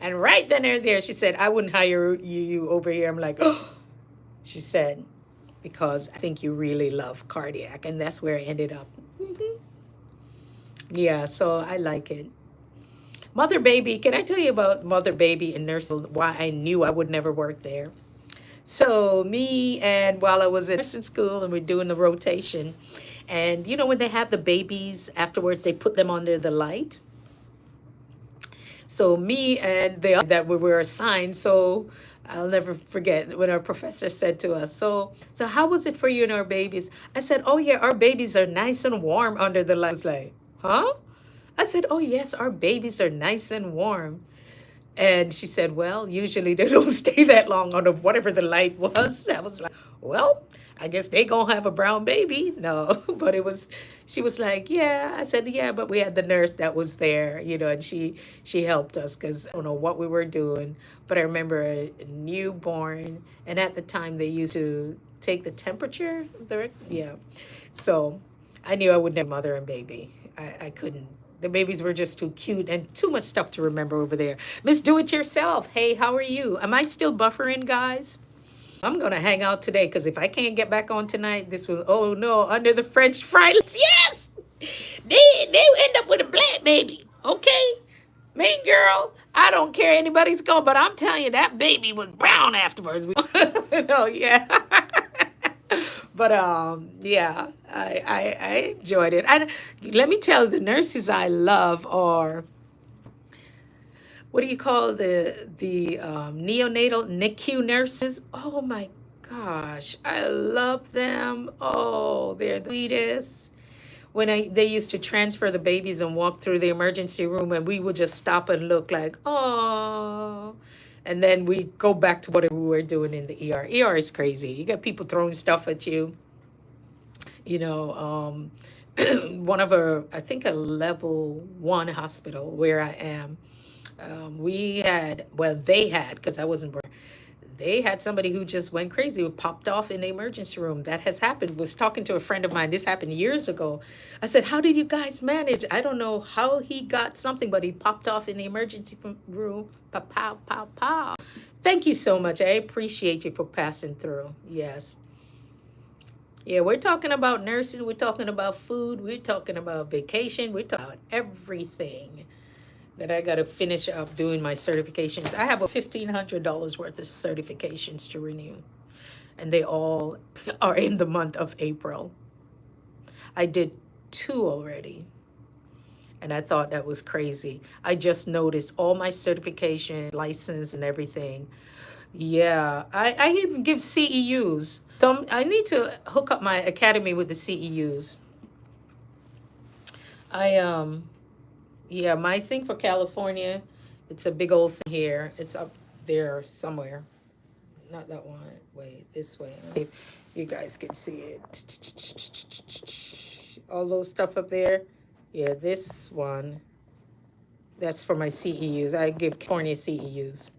And right then and there, she said, "I wouldn't hire you over here." I'm like, oh. She said, "Because I think you really love cardiac." And that's where I ended up. Yeah, so I like it. Mother Baby, can I tell you about Mother Baby and nursing, why I knew I would never work there? So me and while I was in nursing school and we're doing the rotation, and when they have the babies afterwards, they put them under the light. So me and the that we were assigned. So I'll never forget when our professor said to us, "So how was it for you and our babies?" I said, "Oh yeah, our babies are nice and warm under the light." I was like, "Huh?" I said, "Oh yes, our babies are nice and warm." And she said, "Well, usually they don't stay that long under whatever the light was." I was like, "Well, I guess they gonna have a brown baby." No, but she was like, "Yeah." I said, "Yeah," but we had the nurse that was there, and she helped us because I don't know what we were doing, but I remember a newborn, and at the time they used to take the temperature. Yeah, so I knew I would never mother and baby. I couldn't. The babies were just too cute and too much stuff to remember over there. Miss Do It Yourself, hey, how are you? Am I still buffering, guys? I'm gonna hang out today because if I can't get back on tonight, this will. Oh no, under the French fry. Yes, they end up with a black baby. Okay, mean girl. I don't care anybody's going, but I'm telling you that baby was brown afterwards. No, yeah. But yeah, I enjoyed it. And let me tell you, the nurses I love are, what do you call the neonatal NICU nurses? Oh my gosh, I love them. Oh, they're the sweetest. When they used to transfer the babies and walk through the emergency room, and we would just stop and look like, oh. And then we go back to whatever we were doing in the ER. ER is crazy. You got people throwing stuff at you. You know, one of our, I think a level 1 hospital where I am, we had, well, they had, because I wasn't born, they had somebody who just went crazy, who popped off in the emergency room. That has happened. Was talking to a friend of mine. This happened years ago. I said, "How did you guys manage?" I don't know how he got something, but he popped off in the emergency room. Pow, pow, pow, pow. Thank you so much. I appreciate you for passing through. Yes. Yeah, we're talking about nursing. We're talking about food. We're talking about vacation. We're talking about everything that I got to finish up doing my certifications. I have a $1,500 worth of certifications to renew, and they all are in the month of April. I did 2 already, and I thought that was crazy. I just noticed all my certification, license, and everything. Yeah, I even give CEUs. So I need to hook up my academy with the CEUs. I Yeah, my thing for California, it's a big old thing here. It's up there somewhere. Not that one. Wait, this way. If you guys can see it. All those stuff up there. Yeah, this one. That's for my CEUs. I give California CEUs.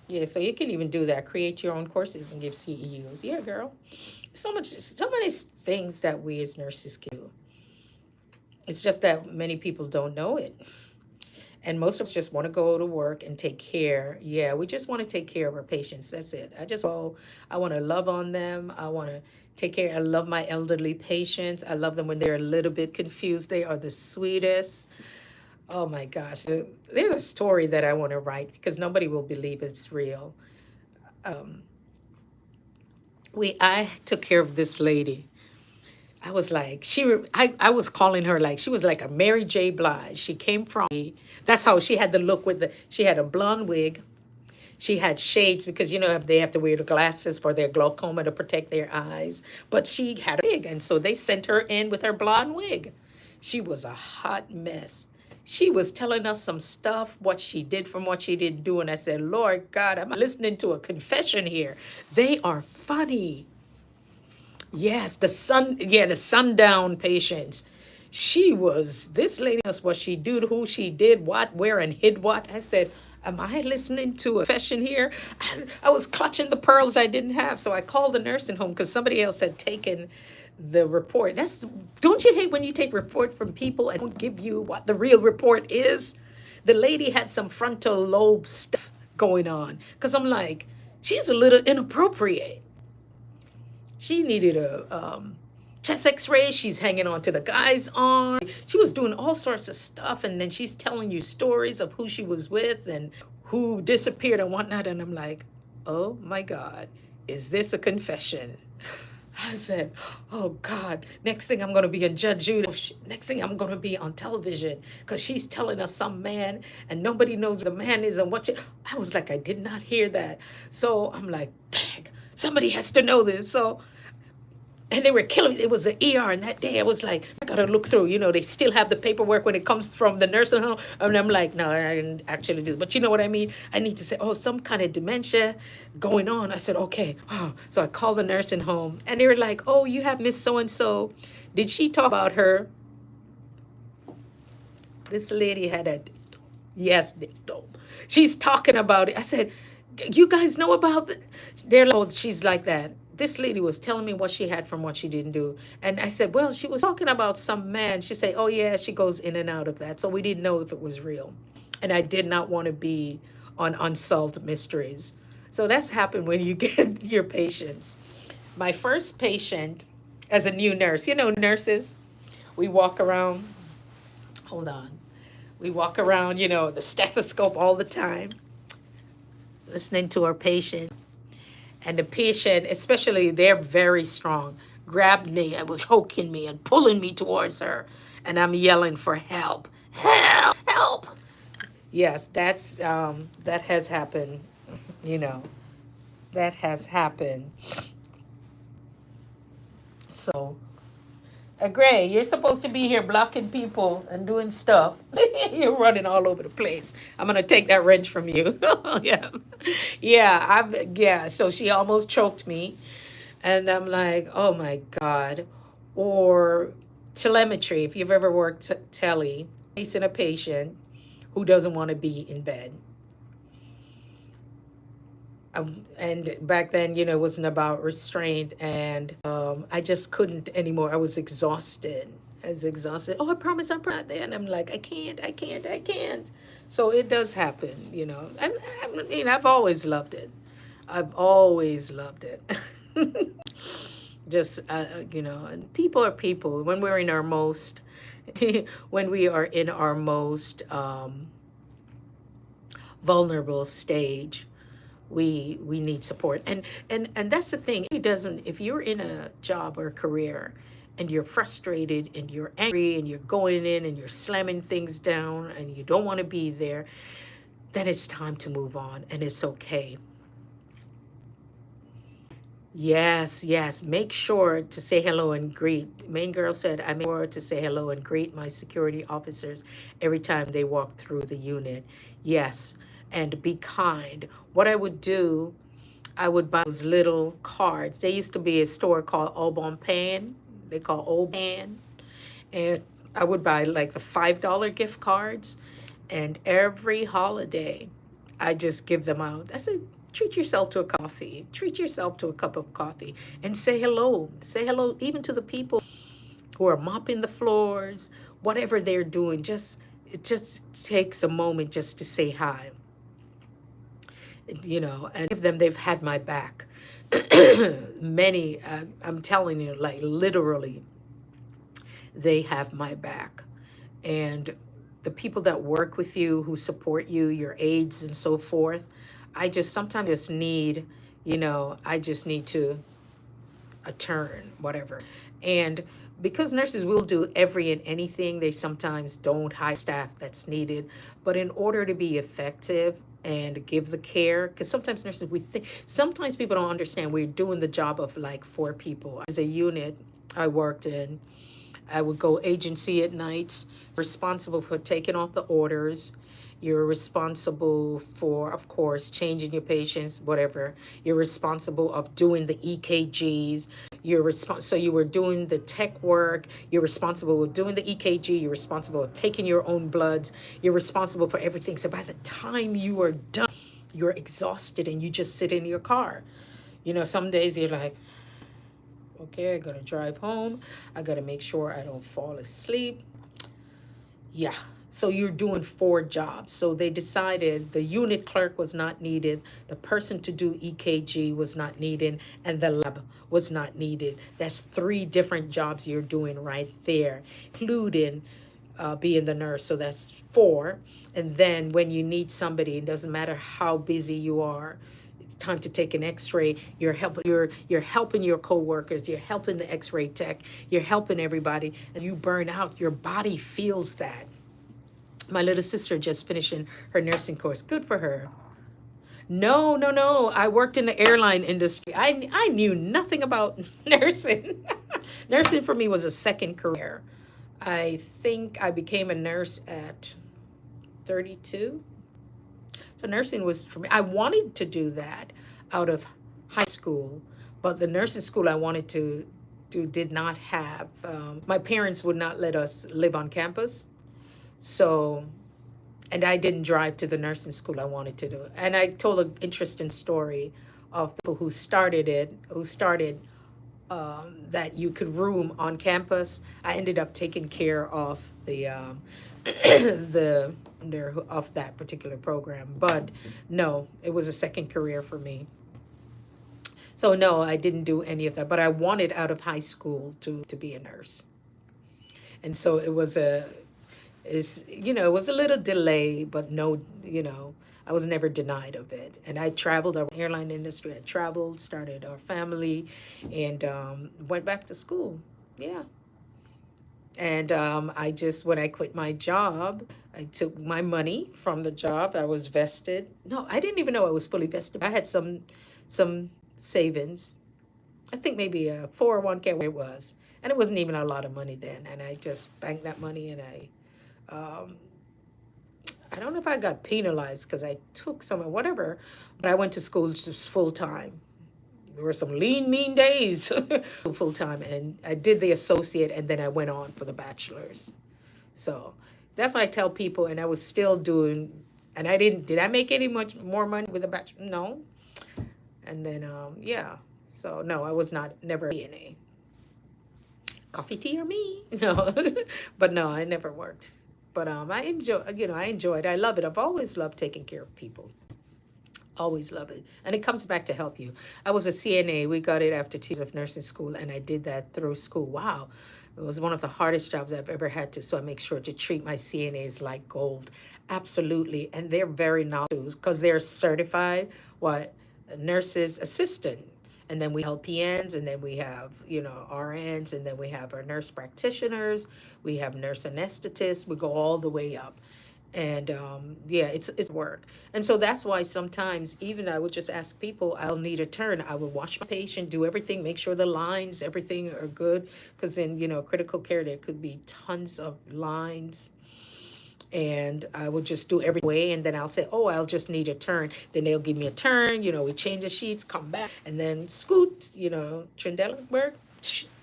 Yeah, so you can even do that. Create your own courses and give CEUs. Yeah, girl. So many things that we as nurses can do. It's just that many people don't know it. And most of us just want to go to work and take care. Yeah, we just want to take care of our patients. That's it. I want to love on them. I want to take care. I love my elderly patients. I love them when they're a little bit confused. They are the sweetest. Oh my gosh. There's a story that I want to write because nobody will believe it's real. I took care of this lady. I was like, I was calling her like, she was like a Mary J. Blige. She came from, that's how she had the look with she had a blonde wig. She had shades because, you know, they have to wear the glasses for their glaucoma to protect their eyes. But she had a wig, and so they sent her in with her blonde wig. She was a hot mess. She was telling us some stuff, what she did from what she didn't do. And I said, Lord God, I'm listening to a confession here. They are funny. Yes, the sundown patients. This lady knows what she did, who she did, what, where, and hid what. I said, am I listening to a confession here? I was clutching the pearls I didn't have. So I called the nursing home because somebody else had taken the report. Don't you hate when you take report from people and don't give you what the real report is? The lady had some frontal lobe stuff going on. Because I'm like, she's a little inappropriate. She needed a chest x-ray. She's hanging on to the guy's arm. She was doing all sorts of stuff. And then she's telling you stories of who she was with and who disappeared and whatnot. And I'm like, oh my God, is this a confession? I said, oh God, next thing I'm going to be in Judge Judy. Next thing I'm going to be on television because she's telling us some man and nobody knows who the man is and what I was like, I did not hear that. So I'm like, dang, somebody has to know this. So, and they were killing me. It was the ER, and that day I was like, I gotta look through. You know, they still have the paperwork when it comes from the nursing home, and I'm like, no, I didn't actually do. But you know what I mean? I need to say, oh, some kind of dementia going on. I said, okay. Oh. So I called the nursing home, and they were like, oh, you have Miss So and So. Did she talk about her? This lady had a yes. No. She's talking about it. I said, you guys know about it? They're like, oh, she's like that. This lady was telling me what she had from what she didn't do. And I said, well, she was talking about some man. She said, oh, yeah, she goes in and out of that. So we didn't know if it was real. And I did not want to be on Unsolved Mysteries. So that's happened when you get your patients. My first patient as a new nurse, you know, nurses, we walk around, hold on. We walk around, you know, the stethoscope all the time, listening to our patient. And the patient, especially, they're very strong, grabbed me and was choking me and pulling me towards her. And I'm yelling for help. Help! Help! Yes, that has happened, you know. That has happened. So, Gray, you're supposed to be here blocking people and doing stuff. You're running all over the place. I'm gonna take that wrench from you. Yeah, yeah. So she almost choked me, and I'm like, oh my God. Or telemetry. If you've ever worked tele, facing a patient who doesn't want to be in bed. And back then, you know, it wasn't about restraint, and I just couldn't anymore. I was exhausted. I was exhausted. Oh, I promise I'm not there. And I'm like, I can't. So it does happen, you know. And I mean, I've always loved it. I've always loved it. Just, you know, and people are people. When we're in our most, when we are in our most vulnerable stage, we need support. And that's the thing. It doesn't, if you're in a job or a career and you're frustrated and you're angry and you're going in and you're slamming things down and you don't want to be there, then it's time to move on, and it's okay. Yes, yes. Make sure to say hello and greet. Main girl said, I make sure to say hello and greet my security officers every time they walk through the unit. Yes. And be kind. What I would do, I would buy those little cards. There used to be a store called Au Bon Pain. They call Old Pan. And I would buy like the $5 gift cards. And every holiday, I just give them out. I said, treat yourself to a coffee. Treat yourself to a cup of coffee. And say hello. Say hello even to the people who are mopping the floors, whatever they're doing. It just takes a moment just to say hi. You know, and give them, they've had my back. Many, I'm telling you, like literally, they have my back. And the people that work with you, who support you, your aides and so forth, I just sometimes just need, you know, I just need to a turn, whatever. And because nurses will do every and anything, they sometimes don't hire staff that's needed. But in order to be effective and give the care, because sometimes nurses, we think, sometimes people don't understand we're doing the job of like four people. As a unit I worked in, I would go agency at nights, responsible for taking off the orders. You're responsible for, of course, changing your patients, whatever. You're responsible of doing the EKGs. So you were doing the tech work. You're responsible with doing the EKG. You're responsible of taking your own bloods. You're responsible for everything. So by the time you are done, you're exhausted and you just sit in your car. You know, some days you're like, okay, I gotta drive home. I gotta make sure I don't fall asleep. Yeah. So you're doing four jobs. So they decided the unit clerk was not needed, the person to do EKG was not needed, and the lab was not needed. That's three different jobs you're doing right there, including being the nurse. So that's four. And then when you need somebody, it doesn't matter how busy you are, it's time to take an x-ray, you're helping your coworkers, you're helping the x-ray tech, you're helping everybody, and you burn out. Your body feels that. My little sister just finishing her nursing course. Good for her. No, no, no. I worked in the airline industry. I knew nothing about nursing. Nursing for me was a second career. I think I became a nurse at 32. So nursing was for me. I wanted to do that out of high school, but the nursing school I wanted to do did not have. My parents would not let us live on campus, so and I didn't drive to the nursing school I wanted to do. And I told an interesting story of the people who started that you could room on campus. I ended up taking care of the of that particular program. But no, it was a second career for me. So no, I didn't do any of that. But I wanted out of high school to be a nurse. And so it was it was a little delay, but no, I was never denied of it. And I traveled our airline industry. I traveled, started our family, and went back to school. Yeah. And when I quit my job, I took my money from the job. I was vested. No, I didn't even know I was fully vested. I had some savings. I think maybe a 401k it was. And it wasn't even a lot of money then. And I just banked that money, and I don't know if I got penalized because I took some or whatever, but I went to school just full time. There were some lean, mean days, full time, and I did the associate, and then I went on for the bachelor's. So that's what I tell people, and I was still doing, and I didn't. Did I make any much more money with the bachelor? No. And then yeah, so no, I was not never DNA. Coffee, tea, or me? No, but no, I never worked. But I enjoyed. I love it. I've always loved taking care of people. Always love it. And it comes back to help you. I was a CNA. We got it after 2 years of nursing school, and I did that through school. Wow. It was one of the hardest jobs I've ever had to. So I make sure to treat my CNAs like gold. Absolutely. And they're very knowledgeable because they're certified nurses assistant. And then we LPNs, and then we have, RNs, and then we have our nurse practitioners, we have nurse anesthetists, we go all the way up. And yeah, it's work. And so that's why sometimes even I would just ask people, I'll need a turn. I will watch my patient, do everything, make sure the lines, everything are good. Because in, critical care, there could be tons of lines. And I will just do every way, and then I'll say, oh, I'll just need a turn. Then they'll give me a turn, we change the sheets, come back, and then scoot, Trendelenburg,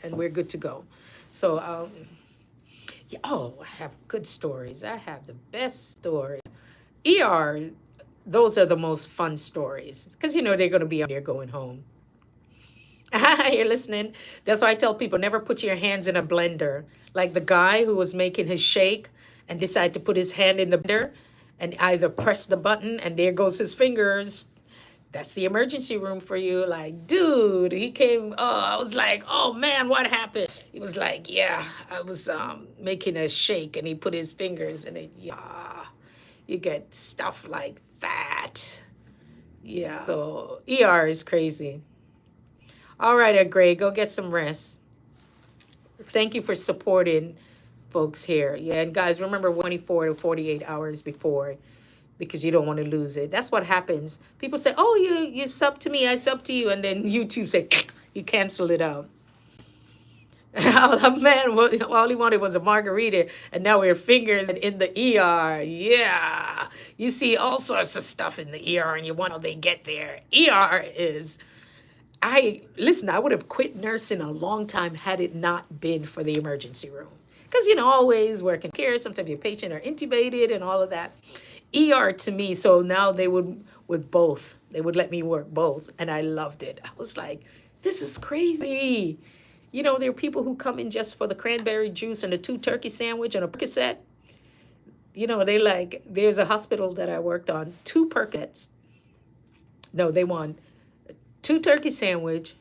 and we're good to go. So, yeah, I have good stories. I have the best stories. ER, those are the most fun stories, because, they're going to be out there going home. You're listening. That's why I tell people, never put your hands in a blender. Like the guy who was making his shake and decided to put his hand in the blender and either press the button and there goes his fingers. That's the emergency room for you. Like, dude, he came. Oh, I was like, oh man, what happened? He was like, yeah, I was making a shake and he put his fingers in it. Yeah, you get stuff like that. Yeah. So ER is crazy. All right, Gray, go get some rest. Thank you for supporting folks here. Yeah, and guys, remember 24 to 48 hours before because you don't want to lose it. That's what happens. People say, "Oh, you sub to me, I sub to you," and then YouTube say you cancel it out. Oh man, all he wanted was a margarita, and now we're fingers in the ER. Yeah, you see all sorts of stuff in the ER, and you wonder how they get there. ER is. I listen. I would have quit nursing a long time had it not been for the emergency room, because always working care. Sometimes your patient are intubated and all of that. ER to me. So now they would with both. They would let me work both, and I loved it. I was like, this is crazy. There are people who come in just for the cranberry juice and a 2 turkey sandwich and a Percocet. They like, there's a hospital that I worked on, 2 Percocets. No, they want 2 turkey sandwich,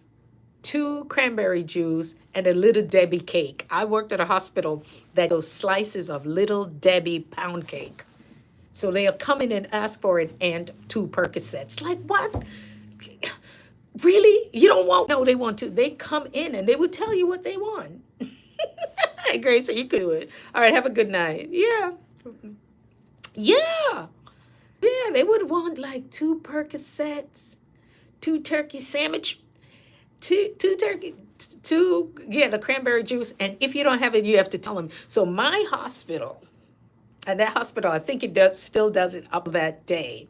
2 cranberry juice, and a Little Debbie cake. I worked at a hospital that goes slices of Little Debbie pound cake. So they'll come in and ask for it and 2 Percocets. Like, what? Really? You don't want? No, they want to. They come in and they would tell you what they want. Hey, Grace, so you could do it. All right, have a good night. Yeah. Yeah. Yeah, they would want like 2 Percocets, 2 turkey sandwich, two turkey, the cranberry juice. And if you don't have it, you have to tell them. So my hospital, and that hospital, I think still does it up that day.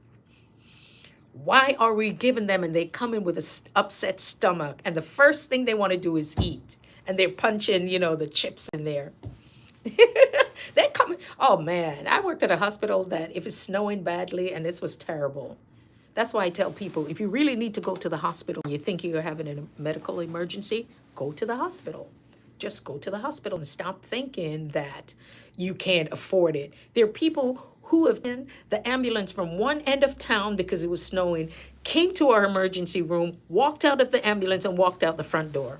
Why are we giving them and they come in with an upset stomach and the first thing they want to do is eat and they're punching, the chips in there. They come. Oh man, I worked at a hospital that if it's snowing badly and this was terrible. That's why I tell people, if you really need to go to the hospital, you think you're having a medical emergency, go to the hospital. Just go to the hospital and stop thinking that you can't afford it. There are people who have been the ambulance from one end of town because it was snowing, came to our emergency room, walked out of the ambulance and walked out the front door.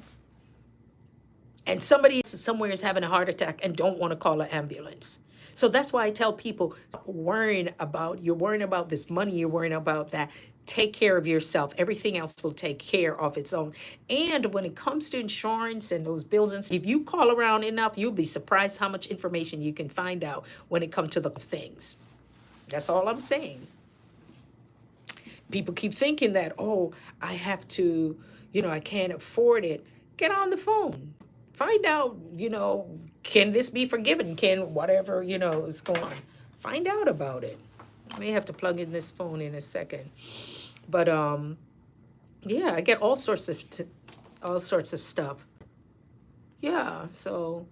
And somebody somewhere is having a heart attack and don't want to call an ambulance. So that's why I tell people, stop you're worrying about this money, you're worrying about that. Take care of yourself. Everything else will take care of its own. And when it comes to insurance and those bills, and if you call around enough, you'll be surprised how much information you can find out when it comes to the things. That's all I'm saying. People keep thinking that, oh, I have to, I can't afford it. Get on the phone. Find out, can this be forgiven? Can whatever, is going on. Find out about it. I may have to plug in this phone in a second. But yeah, I get all sorts of stuff. Yeah, so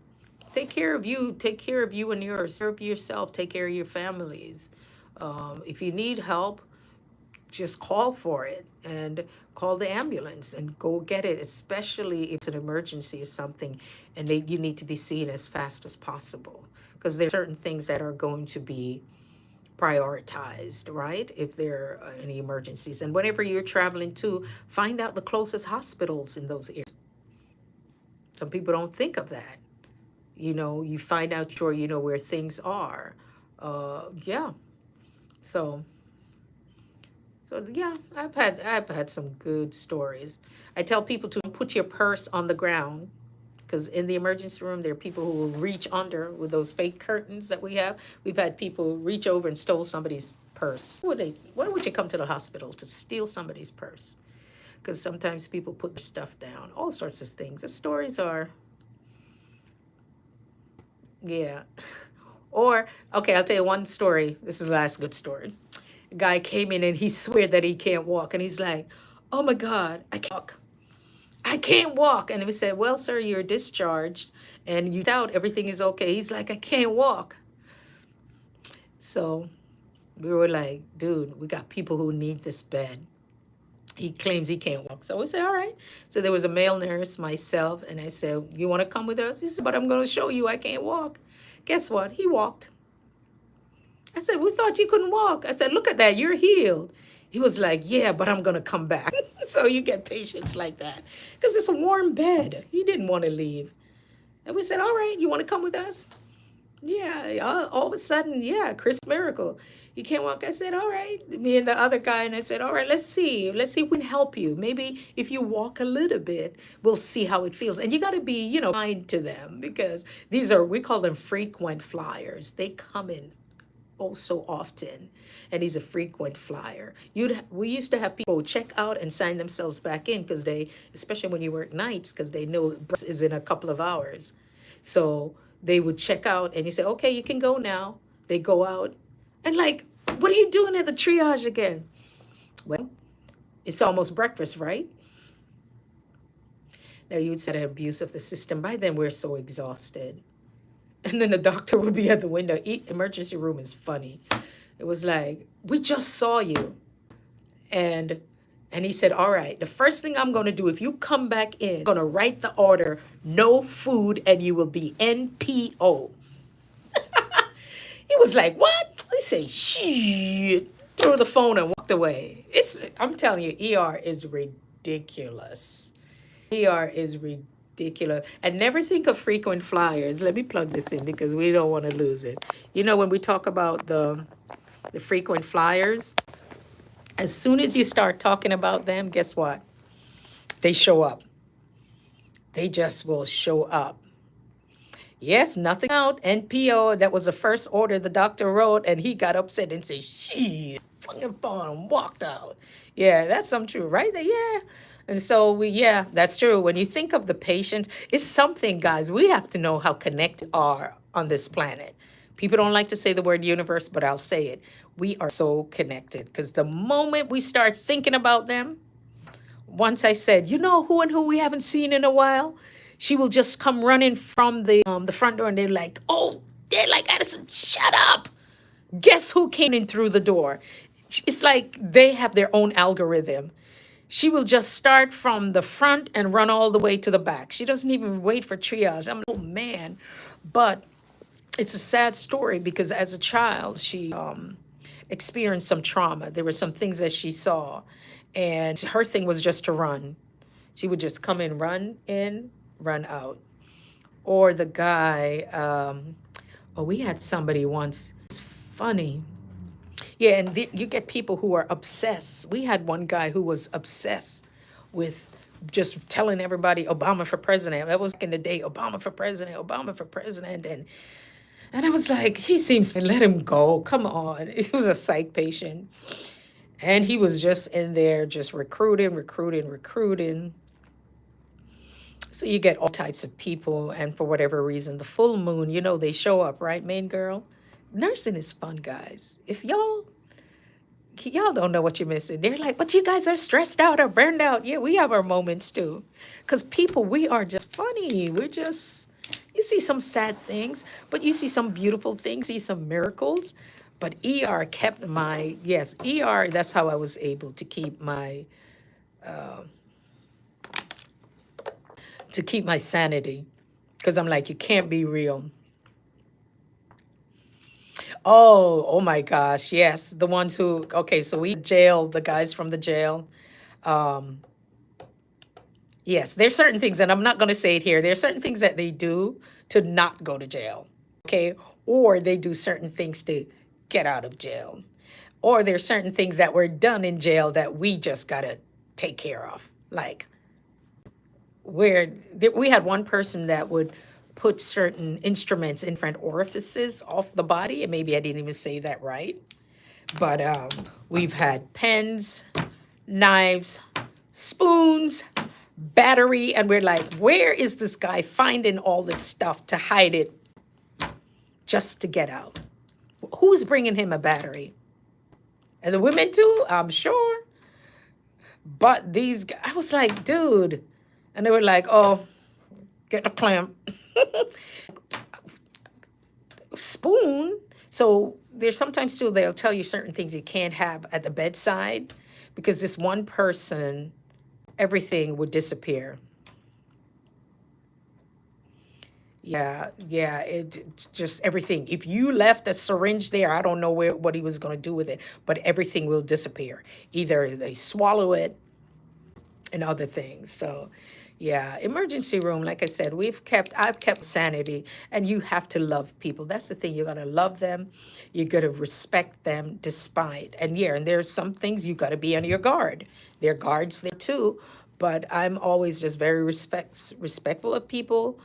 take care of you. Take care of you and yours. Take care of yourself. Take care of your families. If you need help, just call for it and call the ambulance and go get it, especially if it's an emergency or something and you need to be seen as fast as possible. Because there are certain things that are going to be prioritized, right? If there are any emergencies. And whenever you're traveling to, find out the closest hospitals in those areas. Some people don't think of that. You find out where things are. Yeah. So yeah, I've had some good stories. I tell people to put your purse on the ground because in the emergency room, there are people who will reach under with those fake curtains that we have. We've had people reach over and stole somebody's purse. Why would you come to the hospital to steal somebody's purse? Because sometimes people put their stuff down, all sorts of things. The stories are, yeah. Or, okay, I'll tell you one story. This is the last good story. A guy came in and he swear that he can't walk. And he's like, oh my God, I can't walk. I can't walk. And we said, well, sir, you're discharged and you doubt everything is okay. He's like, I can't walk. So we were like, dude, we got people who need this bed. He claims he can't walk. So we said, all right. So there was a male nurse, myself, and I said, you want to come with us? He said, but I'm going to show you I can't walk. Guess what? He walked. I said, we thought you couldn't walk. I said, look at that. You're healed. He was like, yeah, but I'm going to come back. So you get patients like that. Because it's a warm bed. He didn't want to leave. And we said, all right, you want to come with us? Yeah. All of a sudden, yeah, Chris Miracle. You can't walk. I said, all right. Me and the other guy, and I said, all right, let's see. Let's see if we can help you. Maybe if you walk a little bit, we'll see how it feels. And you got to be, kind to them because we call them frequent flyers. They come in oh so often, and he's a frequent flyer. We used to have people check out and sign themselves back in because especially when you work nights, because they know is in a couple of hours. So they would check out and you say, okay, you can go now. They go out and like, what are you doing at the triage again? Well, it's almost breakfast, right? Now you would say an abuse of the system. By then we're so exhausted. And then the doctor would be at the window. Emergency room is funny. It was like, we just saw you. And he said, all right, the first thing I'm going to do, if you come back in, I'm going to write the order, no food, and you will be NPO. He was like, what? I say, shit, threw the phone and walked away. I'm telling you, ER is ridiculous. ER is ridiculous. And never think of frequent flyers. Let me plug this in because we don't want to lose it. When we talk about the frequent flyers, as soon as you start talking about them, guess what? They show up. They just will show up. Yes, nothing out. NPO, that was the first order the doctor wrote, and he got upset and said, shit, fucking phone, walked out. Yeah, that's some true, right? Yeah. And so that's true. When you think of the patients, it's something, guys, we have to know how connected we are on this planet. People don't like to say the word universe, but I'll say it. We are so connected because the moment we start thinking about them, once I said, who and who we haven't seen in a while, she will just come running from the front door and they're like, Addison, shut up. Guess who came in through the door? It's like they have their own algorithm. She will just start from the front and run all the way to the back. She doesn't even wait for triage. I'm like, oh man. But it's a sad story because as a child, she experienced some trauma. There were some things that she saw. And her thing was just to run. She would just come in, run out. Or the guy, we had somebody once, it's funny. Yeah, and you get people who are obsessed. We had one guy who was obsessed with just telling everybody Obama for president. That was in the day, Obama for president, Obama for president. And I was like, he seems to let him go. Come on. He was a psych patient. And he was just in there just recruiting. So you get all types of people. And for whatever reason, the full moon, they show up, right, main girl? Nursing is fun, guys. If y'all don't know what you're missing. They're like, but you guys are stressed out or burned out. Yeah, we have our moments too. Because people, we are just funny. You see some sad things, but you see some beautiful things, see some miracles. But ER kept ER, that's how I was able to keep my sanity. Because I'm like, you can't be real. Oh my gosh, yes. The ones who, so we jailed the guys from the jail. Yes, there's certain things, and I'm not going to say it here. There are certain things that they do to not go to jail, okay? Or they do certain things to get out of jail. Or there's certain things that were done in jail that we just got to take care of. Like, we had one person that would put certain instruments in different orifices off the body, and maybe I didn't even say that right. But we've had pens, knives, spoons, battery, and we're like, where is this guy finding all this stuff to hide it just to get out? Who's bringing him a battery? And the women too, I'm sure. But these guys, I was like, dude. And they were like, oh, get the clamp. Spoon. So there's sometimes too, they'll tell you certain things you can't have at the bedside because this one person, everything would disappear. Yeah, it's just everything. If you left a syringe there, I don't know what he was going to do with it, but everything will disappear. Either they swallow it and other things. So, Yeah, emergency room, like I said, I've kept sanity, and you have to love people. That's the thing. You gotta love them. You gotta respect them despite. And yeah, and there's some things you gotta be on your guard. There are guards there too, but I'm always just very respectful of people.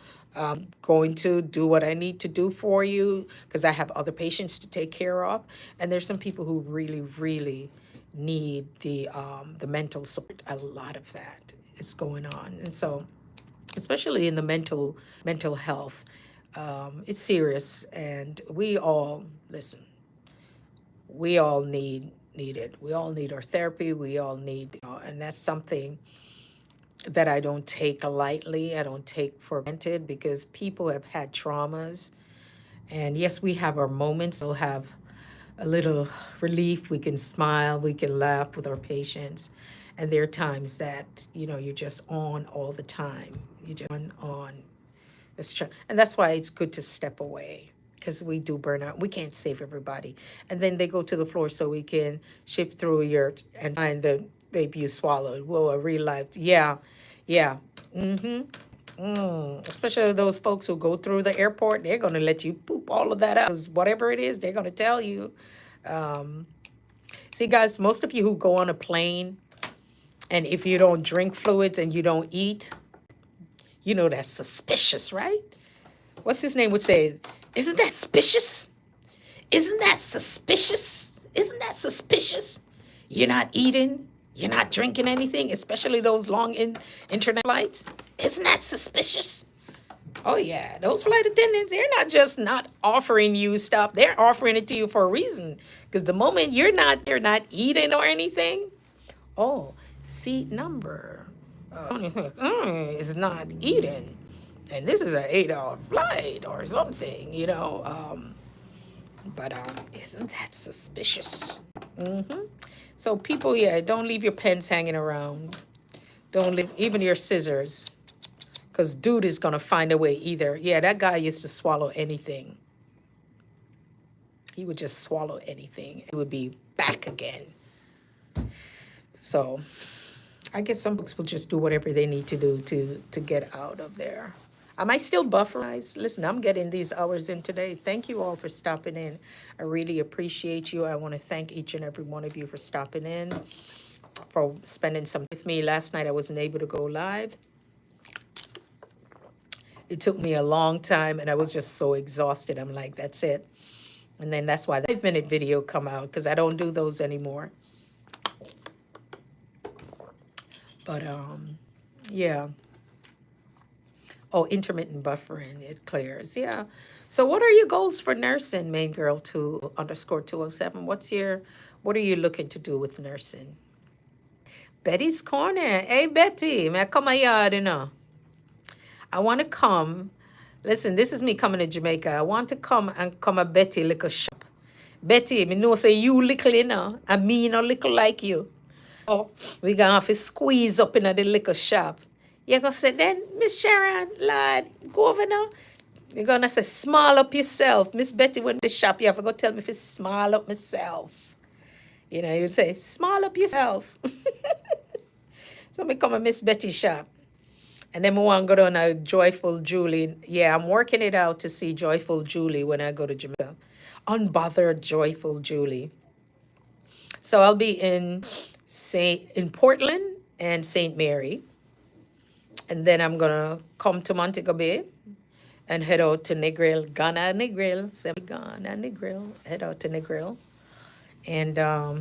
Going to do what I need to do for you because I have other patients to take care of. And there's some people who really, really need the mental support. A lot of that is going on, and so especially in the mental health, it's serious, and we all listen. We all need it. We all need our therapy. We all need, and that's something that I don't take lightly. I don't take for granted because people have had traumas. And yes, we have our moments. We'll have a little relief. We can smile. We can laugh with our patients. And there are times that, you're just on all the time. You just on. And that's why it's good to step away because we do burn out. We can't save everybody. And then they go to the floor so we can shift through your and find the baby you swallowed. Whoa, a real life. Yeah, yeah. Especially those folks who go through the airport, they're going to let you poop all of that out. 'Cause whatever it is, they're going to tell you. See, guys, most of you who go on a plane, and if you don't drink fluids and you don't eat, that's suspicious, right? What's his name would say, isn't that suspicious? Isn't that suspicious? Isn't that suspicious? You're not eating, you're not drinking anything, especially those long internet flights. Isn't that suspicious? Oh yeah, those flight attendants, they're not just not offering you stuff, they're offering it to you for a reason. Because the moment you're not eating or anything, oh, seat number is not eating. And this is an 8 hour flight or something. But isn't that suspicious? So people, yeah, don't leave your pens hanging around. Don't leave even your scissors. Because dude is going to find a way either. Yeah, that guy used to swallow anything. He would just swallow anything. It would be back again. So I guess some folks will just do whatever they need to do to get out of there. Am I still buffering? Listen, I'm getting these hours in today. Thank you all for stopping in. I really appreciate you. I want to thank each and every one of you for stopping in, for spending some time with me. Last night I wasn't able to go live. It took me a long time and I was just so exhausted. I'm like, that's it. And then that's why the 5-minute video come out because I don't do those anymore. But yeah. Oh, intermittent buffering, it clears. Yeah. So what are your goals for nursing, main girl 2_207? What are you looking to do with nursing? Betty's Corner. Hey Betty, may I come my yard. I want to come. Listen, this is me coming to Jamaica. I want to come and come a Betty little shop. Betty, me know say you little, and me no little like you. Oh, we gonna have to squeeze up in the liquor shop. You're gonna say, then, Miss Sharon, lad, go over now. You're gonna say, small up yourself. Miss Betty went to the shop. You have to go tell me if it's small up myself. You say, small up yourself. So me come to Miss Betty shop. And then we want to go down a Joyful Julie. Yeah, I'm working it out to see Joyful Julie when I go to Jamaica. Unbothered Joyful Julie. So I'll be in Portland and St. Mary. And then I'm going to come to Montego Bay and head out to Negril. Ghana Negril. Ghana Negril. Head out to Negril. And I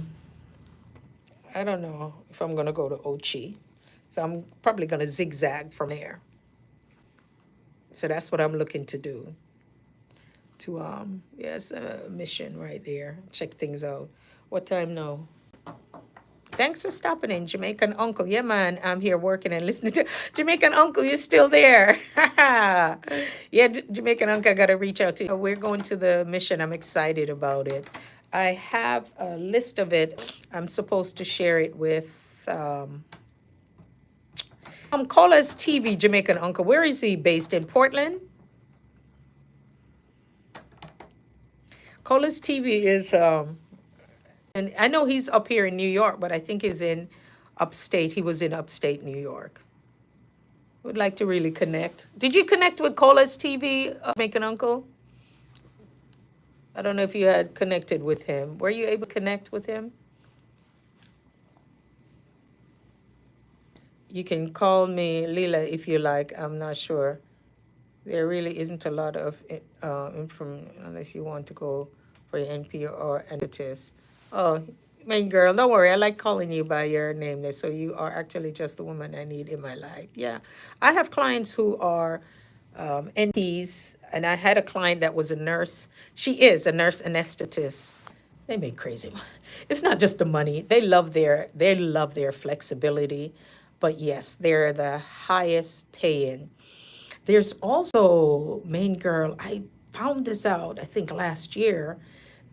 don't know if I'm going to go to Ochi. So I'm probably going to zigzag from there. So that's what I'm looking to do. Yes, a mission right there. Check things out. What time now? Thanks for stopping in, Jamaican Uncle. Yeah, man, I'm here working and listening to Jamaican Uncle. You're still there. Yeah, Jamaican Uncle, I got to reach out to you. We're going to the mission. I'm excited about it. I have a list of it. I'm supposed to share it with Cola's TV, Jamaican Uncle. Where is he based? In Portland? Cola's TV is, and I know he's up here in New York, but I think he's in upstate. He was in upstate New York. Would like to really connect. Did you connect with Cola's TV, Jamaican Uncle? I don't know if you had connected with him. Were you able to connect with him? You can call me Lila if you like. I'm not sure. There really isn't a lot of information unless you want to go for your NP or antithesis. Oh, main girl, don't worry. I like calling you by your name there. So you are actually just the woman I need in my life. Yeah. I have clients who are NPs, and I had a client that was a nurse. She is a nurse anesthetist. They make crazy money. It's not just the money. They love their flexibility, but yes, they're the highest paying. There's also, main girl, I found this out, I think last year,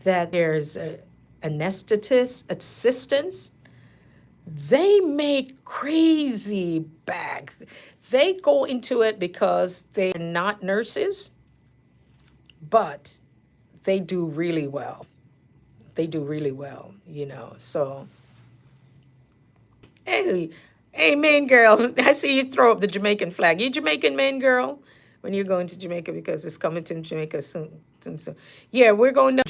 that there's a anesthetist assistants. They make crazy bag. They go into it because they're not nurses, but they do really well. They do really well, you know. So, hey, hey, main girl, I see you throw up the Jamaican flag. You Jamaican, main girl? When you're going to Jamaica, because it's coming to Jamaica soon, soon, soon. Yeah, we're going down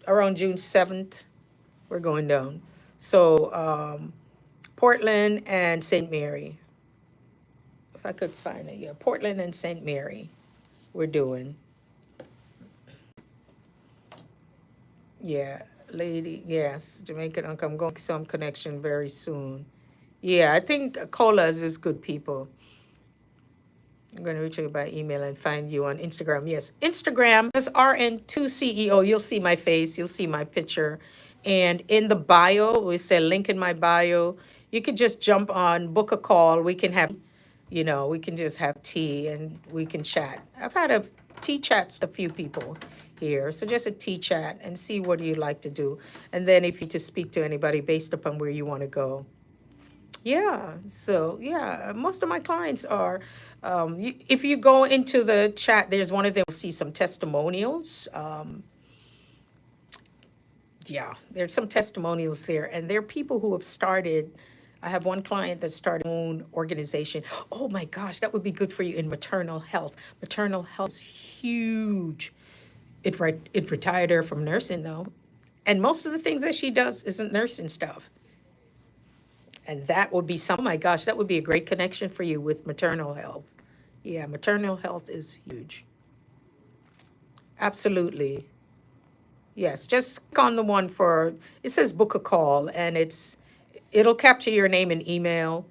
around June 7th, we're going down. So, Portland and St. Mary. If I could find it, yeah, Portland and St. Mary, we're doing. Yeah, lady, yes, Jamaican uncle. I'm going to some connection very soon. Yeah, I think Colas is good people. I'm going to reach you by email and find you on Instagram. Yes, Instagram is RN2CEO. You'll see my face, you'll see my picture. And in the bio, we say link in my bio. You could just jump on, book a call. We can have, we can just have tea and we can chat. I've had a tea chats with a few people here. So just a tea chat and see what you like to do. And then if you to speak to anybody based upon where you want to go. Yeah, so yeah, most of my clients are. If you go into the chat, there's one of them. You'll see some testimonials. Yeah, there's some testimonials there, and there are people who have started. I have one client that started their own organization. Oh my gosh, that would be good for you in maternal health. Maternal health is huge. It retired her from nursing though, and most of the things that she does isn't nursing stuff. And that would be some, oh my gosh, that would be a great connection for you with maternal health. Yeah, maternal health is huge. Absolutely. Yes, just click on the one for, it says book a call, and it'll capture your name and email,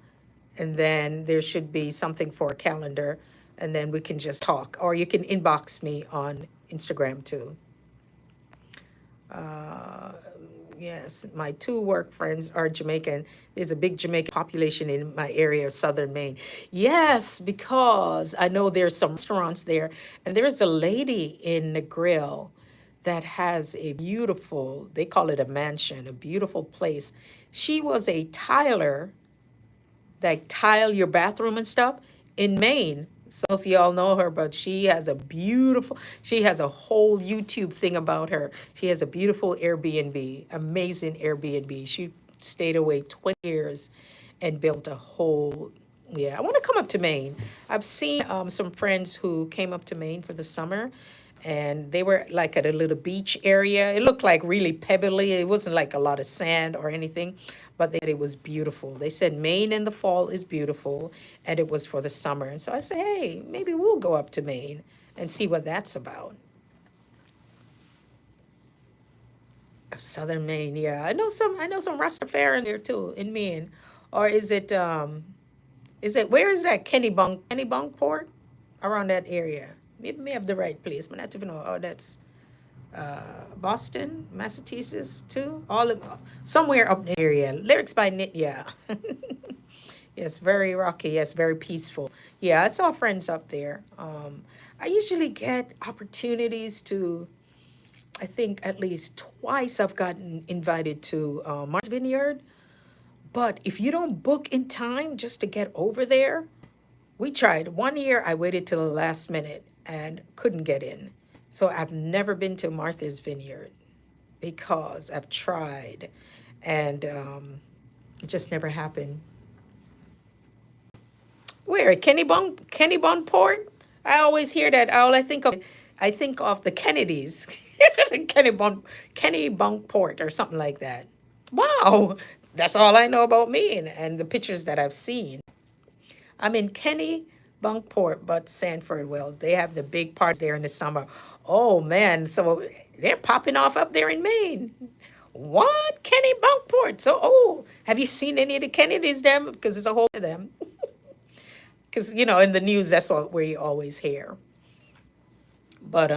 and then there should be something for a calendar, and then we can just talk. Or you can inbox me on Instagram too. Yes, my two work friends are Jamaican. There's a big Jamaican population in my area of southern Maine. Yes, because I know there's some restaurants there, and there's a lady in the grill that has a beautiful, they call it a mansion, a beautiful place. She was a tiler, like tile your bathroom and stuff in Maine. So if y'all know her, but she has a whole YouTube thing about her. She has a beautiful Airbnb, amazing Airbnb. She stayed away 20 years and built a whole, yeah, I want to come up to Maine. I've seen some friends who came up to Maine for the summer, and they were like at a little beach area. It looked like really pebbly. It wasn't like a lot of sand or anything, but they said it was beautiful. They said Maine in the fall is beautiful, and it was for the summer. And so I said, hey, maybe we'll go up to Maine and see what that's about. Southern Maine, yeah. I know some Rastafarian there too in Maine. Or is it where is that Kennebunkport? Around that area. Maybe may have the right place, but not even know. Oh, that's Boston, Massachusetts too. All of somewhere up the area. Lyrics by Nit, yeah. Yes, very rocky. Yes, very peaceful. Yeah, I saw friends up there. I usually get opportunities to. I think at least twice I've gotten invited to Martha's Vineyard. But if you don't book in time just to get over there, we tried. One year I waited till the last minute and couldn't get in. So I've never been to Martha's Vineyard because I've tried and it just never happened. Where? Kennebunkport? I always hear that. I think of the Kennedys. Kennebunkport or something like that. Wow. That's all I know about Maine and the pictures that I've seen. I'm in Kennebunkport, but Sanford Wells. They have the big party there in the summer. Oh man, so they're popping off up there in Maine. What? Kennebunkport. So, oh, have you seen any of the Kennedys there? Because there's a whole of them. Because, in the news, that's what we always hear. But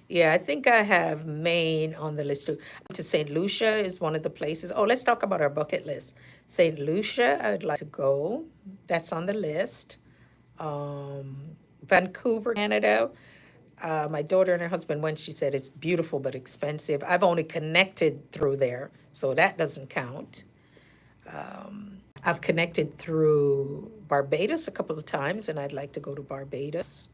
yeah, I think I have Maine on the list too. To St. Lucia is one of the places. Oh, let's talk about our bucket list. St. Lucia, I would like to go. That's on the list. Vancouver, Canada. My daughter and her husband went. She said it's beautiful but expensive. I've only connected through there, so that doesn't count. I've connected through Barbados a couple of times, and I'd like to go to Barbados.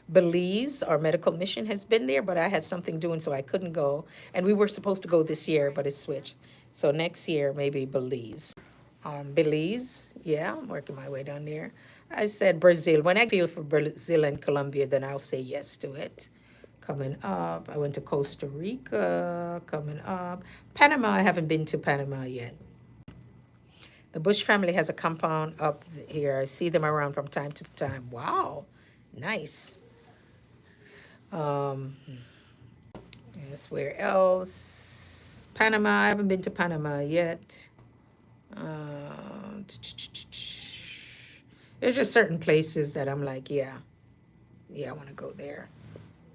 Belize, our medical mission has been there, but I had something doing, so I couldn't go. And we were supposed to go this year, but it switched. So next year, maybe Belize. Belize, yeah, I'm working my way down there. I said Brazil. When I feel for Brazil and Colombia, then I'll say yes to it. Coming up, I went to Costa Rica. Coming up, Panama. I haven't been to Panama yet. The Bush family has a compound up here. I see them around from time to time. Wow, nice. Um, yes, where else? Panama. I haven't been to Panama yet. There's just certain places that I'm like, yeah, I want to go there.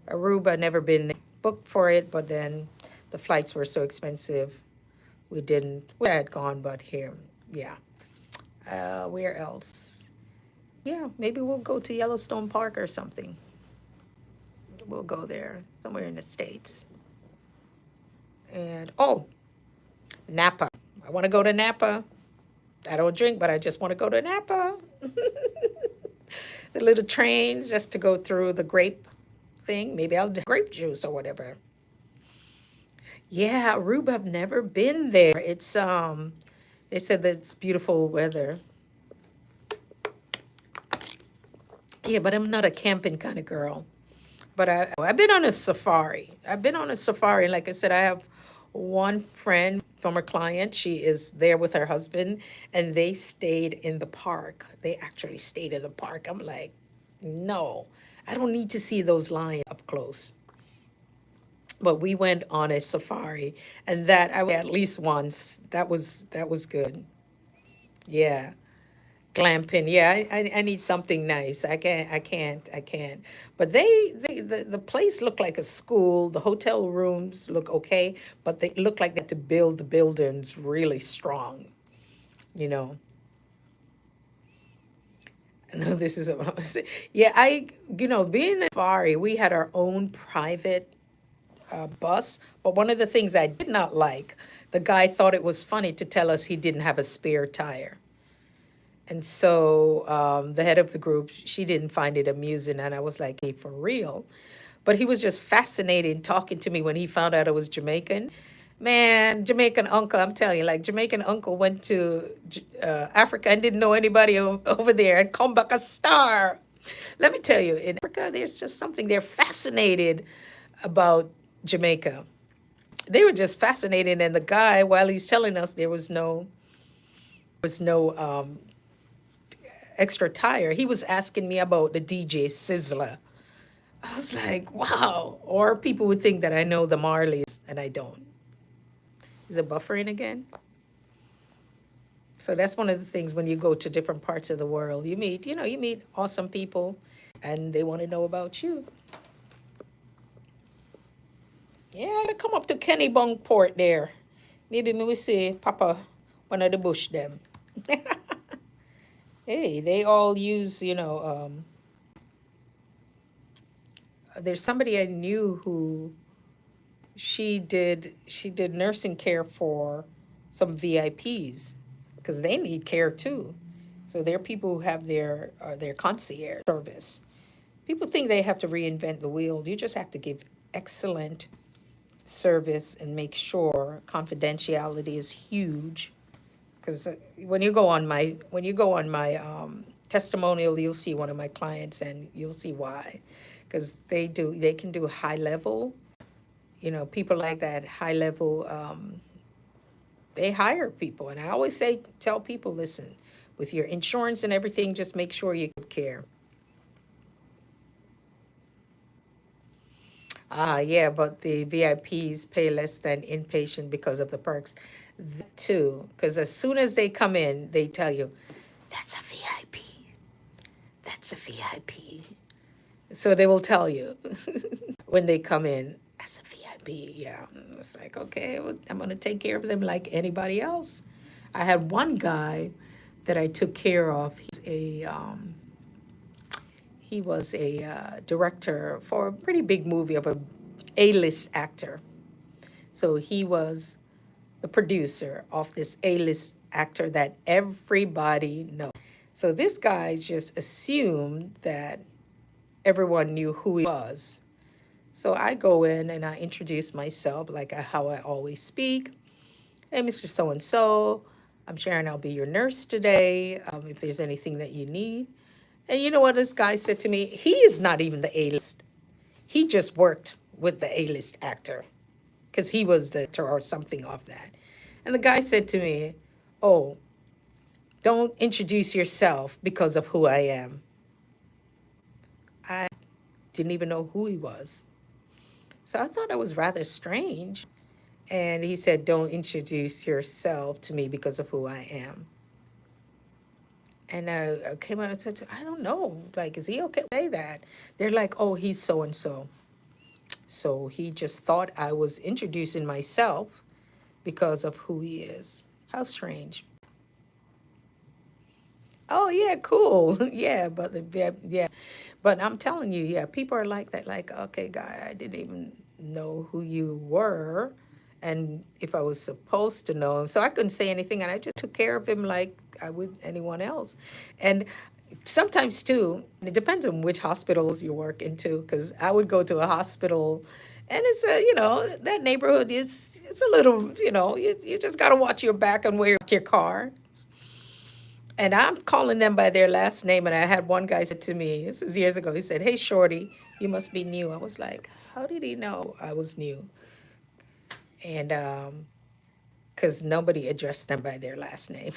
Aruba, never been booked for it, but then the flights were so expensive. We didn't. We had gone, but here, yeah. Where else? Yeah, maybe we'll go to Yellowstone Park or something. We'll go there somewhere in the States. And oh, Napa. I want to go to Napa. I don't drink, but I just want to go to Napa. The little trains just to go through the grape thing. Maybe I'll do grape juice or whatever. Yeah, Aruba, I've never been there. It's they said that it's beautiful weather. Yeah, but I'm not a camping kind of girl. But I've been on a safari. I've been on a safari. Like I said, I have one friend, former client. She is there with her husband, and they stayed in the park. They actually stayed in the park. I'm like, no, I don't need to see those lions up close. But we went on a safari, and that I went at least once. That was good. Yeah. Glamping, yeah, I need something nice. I can't. But the place looked like a school. The hotel rooms look okay, but they look like they had to build the buildings really strong. You know, no, this is about, yeah. Being a safari, we had our own private bus. But one of the things I did not like, the guy thought it was funny to tell us he didn't have a spare tire. And so the head of the group, she didn't find it amusing. And I was like, hey, for real? But he was just fascinated talking to me when he found out I was Jamaican. Man, Jamaican uncle, I'm telling you, like Jamaican uncle went to Africa and didn't know anybody over there and come back a star. Let me tell you, in Africa, there's just something they're fascinated about Jamaica. They were just fascinated. And the guy, while he's telling us there was no extra tire, he was asking me about the DJ Sizzler. I was like, wow. Or people would think that I know the Marleys, and I don't. Is it buffering again? So that's one of the things when you go to different parts of the world, you meet awesome people, and they want to know about you. Yeah, to come up to Kennebunkport there. Maybe me will see Papa, one of the bush them. Hey, they all use, there's somebody I knew who she did nursing care for some VIPs because they need care too. So there are people who have their concierge service. People think they have to reinvent the wheel. You just have to give excellent service and make sure confidentiality is huge. Because when you go on my testimonial, you'll see one of my clients and you'll see why. Because they can do high level, people like that high level, they hire people. And I always tell people, listen, with your insurance and everything, just make sure you get care. Ah, yeah, but the VIPs pay less than inpatient because of the perks. That too, because as soon as they come in, they tell you, that's a VIP. That's a VIP. So they will tell you when they come in, that's a VIP. Yeah. It's like, okay, well, I'm going to take care of them like anybody else. I had one guy that I took care of. He was a director for a pretty big movie of a A-list actor. So he was the producer of this A-list actor that everybody knows. So this guy just assumed that everyone knew who he was. So I go in and I introduce myself like how I always speak. Hey, Mr. So and so, I'm Sharon. I'll be your nurse today. If there's anything that you need. And you know what this guy said to me? He is not even the A-list. He just worked with the A-list actor because he was the actor or something of that. And the guy said to me, oh, don't introduce yourself because of who I am. I didn't even know who he was. So I thought it was rather strange. And he said, don't introduce yourself to me because of who I am. And I came out and said, I don't know. Like, is he okay to say that? They're like, oh, he's so and so. So he just thought I was introducing myself because of who he is. How strange. Oh, yeah, cool. Yeah, but yeah. But I'm telling you, yeah, people are like that. Like, okay, guy, I didn't even know who you were. And if I was supposed to know him. So I couldn't say anything. And I just took care of him like I would anyone else. And sometimes, too, it depends on which hospitals you work into. Because I would go to a hospital and it's that neighborhood it's a little, you just got to watch your back and where your car. And I'm calling them by their last name. And I had one guy said to me, this is years ago, he said, hey, Shorty, you must be new. I was like, how did he know I was new? And because nobody addressed them by their last name.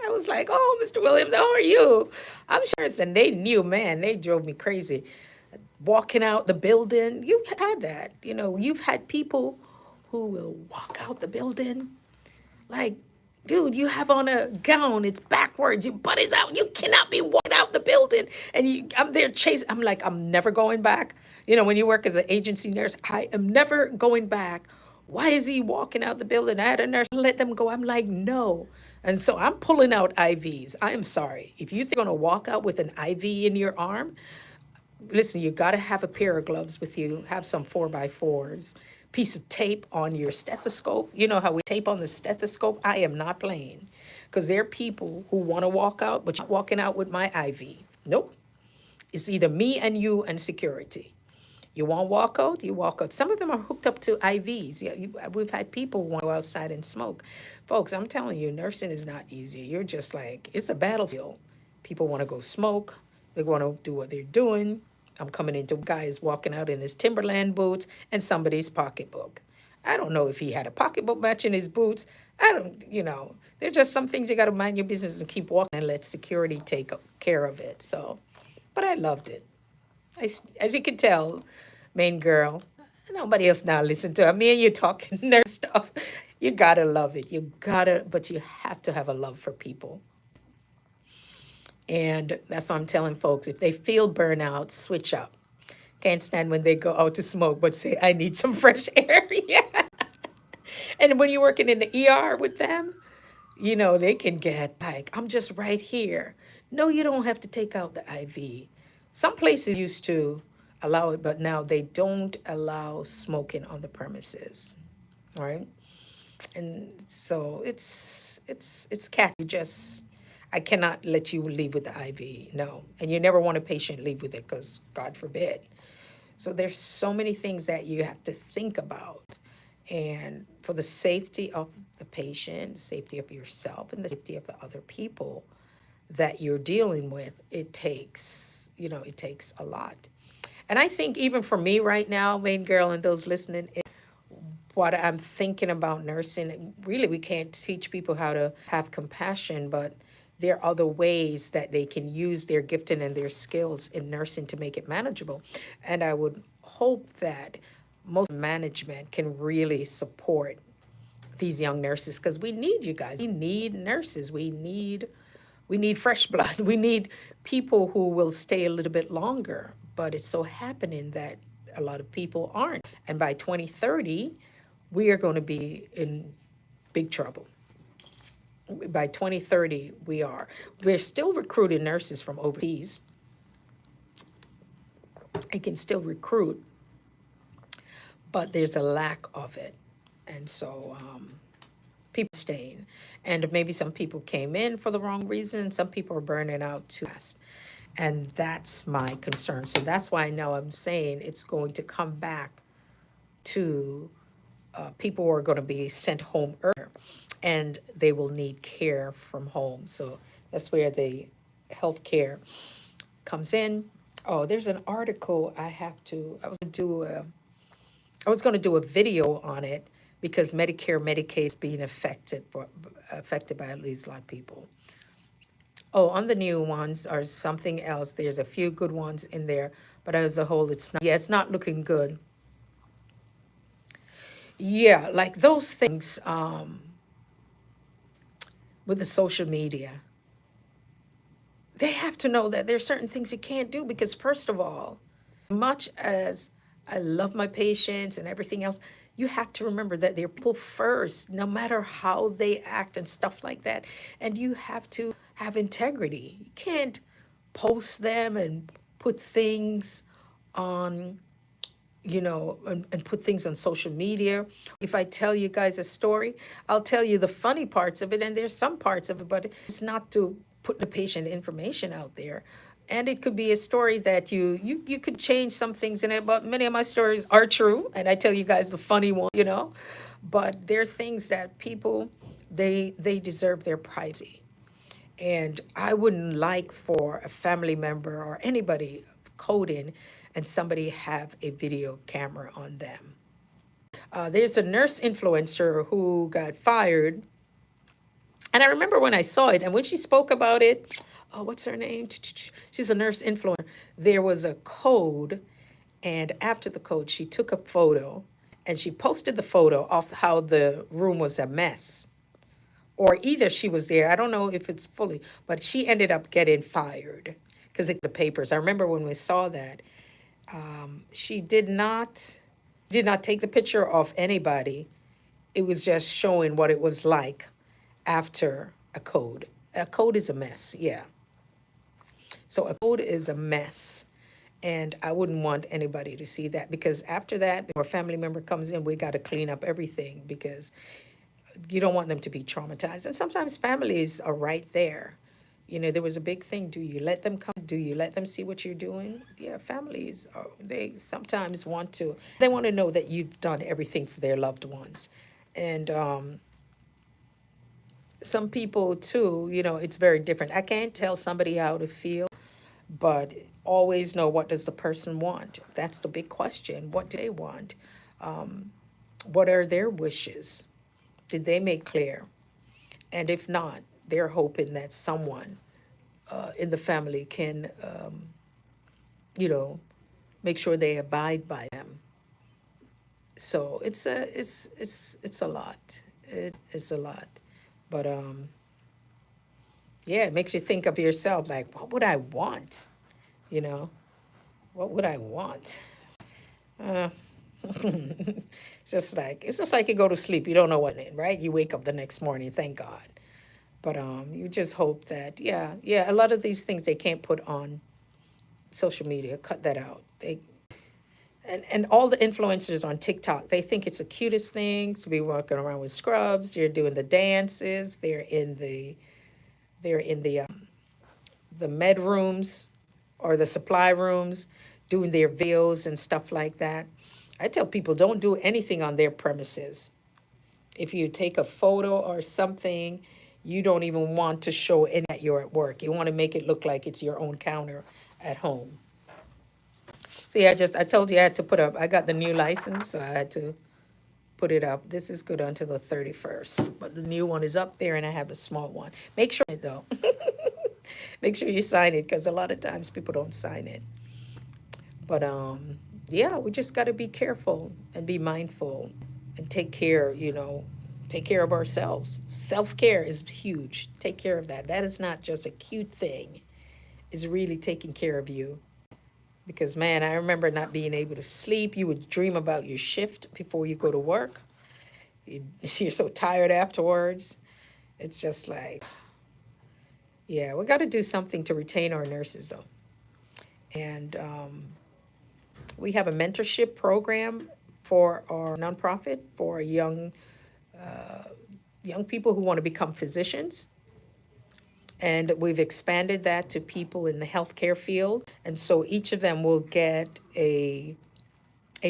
I was like, oh, Mr. Williams, how are you? I'm sure. And they knew, man, they drove me crazy. Walking out the building, you've had that. You've had people who will walk out the building like, dude, you have on a gown. It's backwards. Your butt is out. You cannot be walking out the building. And I'm there chasing. I'm like, I'm never going back. When you work as an agency nurse, I am never going back. Why is he walking out the building? I had a nurse let them go. I'm like, no. And so I'm pulling out IVs. I am sorry. If you think you're going to walk out with an IV in your arm, listen, you got to have a pair of gloves with you, have some 4x4s, piece of tape on your stethoscope. You know how we tape on the stethoscope? I am not playing because there are people who want to walk out, but you're not walking out with my IV. Nope. It's either me and you and security. You want to walk out? You walk out. Some of them are hooked up to IVs. Yeah, we've had people who want to go outside and smoke. Folks, I'm telling you, nursing is not easy. You're just like, it's a battlefield. People want to go smoke. They want to do what they're doing. I'm coming into guys walking out in his Timberland boots and somebody's pocketbook. I don't know if he had a pocketbook matching his boots. I don't, there's just some things you got to mind your business and keep walking and let security take care of it. So, but I loved it. As you can tell, main girl, nobody else now listen to her. Me and you talking nurse stuff. You gotta love it. But you have to have a love for people. And that's why I'm telling folks, if they feel burnout, switch up. Can't stand when they go out to smoke, but say, I need some fresh air. Yeah. And when you're working in the ER with them, they can get like, I'm just right here. No, you don't have to take out the IV. Some places used to allow it, but now they don't allow smoking on the premises. Right? And so it's cat. I cannot let you leave with the IV. No. And you never want a patient leave with it because God forbid. So there's so many things that you have to think about. And for the safety of the patient, the safety of yourself, and the safety of the other people, that you're dealing with, it takes, it takes a lot. And I think even for me right now, main girl, and those listening, what I'm thinking about nursing, really, we can't teach people how to have compassion, but there are other ways that they can use their gifting and their skills in nursing to make it manageable. And I would hope that most management can really support these young nurses, because we need you guys. We need nurses. We need fresh blood. We need people who will stay a little bit longer. But it's so happening that a lot of people aren't. And by 2030, we are going to be in big trouble. By 2030, we are. We're still recruiting nurses from overseas. I can still recruit, but there's a lack of it. And so people are staying. And maybe some people came in for the wrong reason. Some people are burning out too fast. And that's my concern. So that's why now I'm saying it's going to come back to people who are going to be sent home earlier, and they will need care from home. So that's where the health care comes in. Oh, there's an article I was going to do a video on it, because Medicare, Medicaid is being affected by at least a lot of people. Oh, on the new ones or something else. There's a few good ones in there, but as a whole, it's not. Yeah, it's not looking good. Yeah, like those things with the social media. They have to know that there's certain things you can't do, because first of all, much as I love my patients and everything else, you have to remember that they're people first, no matter how they act and stuff like that. And you have to have integrity. You can't post them and put things on, and put things on social media. If I tell you guys a story, I'll tell you the funny parts of it, and there's some parts of it, but it's not to put the patient information out there. And it could be a story that you could change some things in it, but many of my stories are true, and I tell you guys the funny one. But there are things that people, they deserve their privacy. And I wouldn't like for a family member or anybody coding and somebody have a video camera on them. There's a nurse influencer who got fired. And I remember when I saw it, and when she spoke about it, oh, what's her name? She's a nurse influencer. There was a code, and after the code, she took a photo and she posted the photo of how the room was a mess. Or either she was there, I don't know if it's fully, but she ended up getting fired because the papers. I remember when we saw that, she did not take the picture of anybody. It was just showing what it was like after a code. A code is a mess, yeah. So a code is a mess. And I wouldn't want anybody to see that, because after that, before a family member comes in, we got to clean up everything, because you don't want them to be traumatized. And sometimes families are right there. There was a big thing. Do you let them come? Do you let them see what you're doing? Yeah, families, they sometimes they want to know that you've done everything for their loved ones. And some people too, it's very different. I can't tell somebody how to feel, but always know, what does the person want? That's the big question. What do they want? What are their wishes? Did they make clear? And if not, they're hoping that someone in the family can, make sure they abide by them. So it's a lot. It's a lot, but yeah, it makes you think of yourself. Like, what would I want? You know, what would I want? Uh, it's just like you go to sleep. You don't know what in, right? You wake up the next morning. Thank God. But you just hope that, yeah, a lot of these things they can't put on social media. Cut that out. And all the influencers on TikTok, they think it's the cutest thing to be walking around with scrubs. They're doing the dances. They're in the med rooms or the supply rooms, doing their videos and stuff like that. I tell people, don't do anything on their premises. If you take a photo or something, you don't even want to show any that you're at work. You want to make it look like it's your own counter at home. See, I told you I had to put up, I got the new license, so I had to put it up. This is good until the 31st, but the new one is up there and I have the small one. Make sure though, make sure you sign it because a lot of times people don't sign it. But yeah, we just got to be careful and be mindful and take care, take care of ourselves. Self-care is huge. Take care of that. That is not just a cute thing. It's really taking care of you. Because man, I remember not being able to sleep. You would dream about your shift before you go to work. You're so tired afterwards. It's just like, yeah, we got to do something to retain our nurses though. And we have a mentorship program for our nonprofit for young people who want to become physicians. And we've expanded that to people in the healthcare field. And so each of them will get a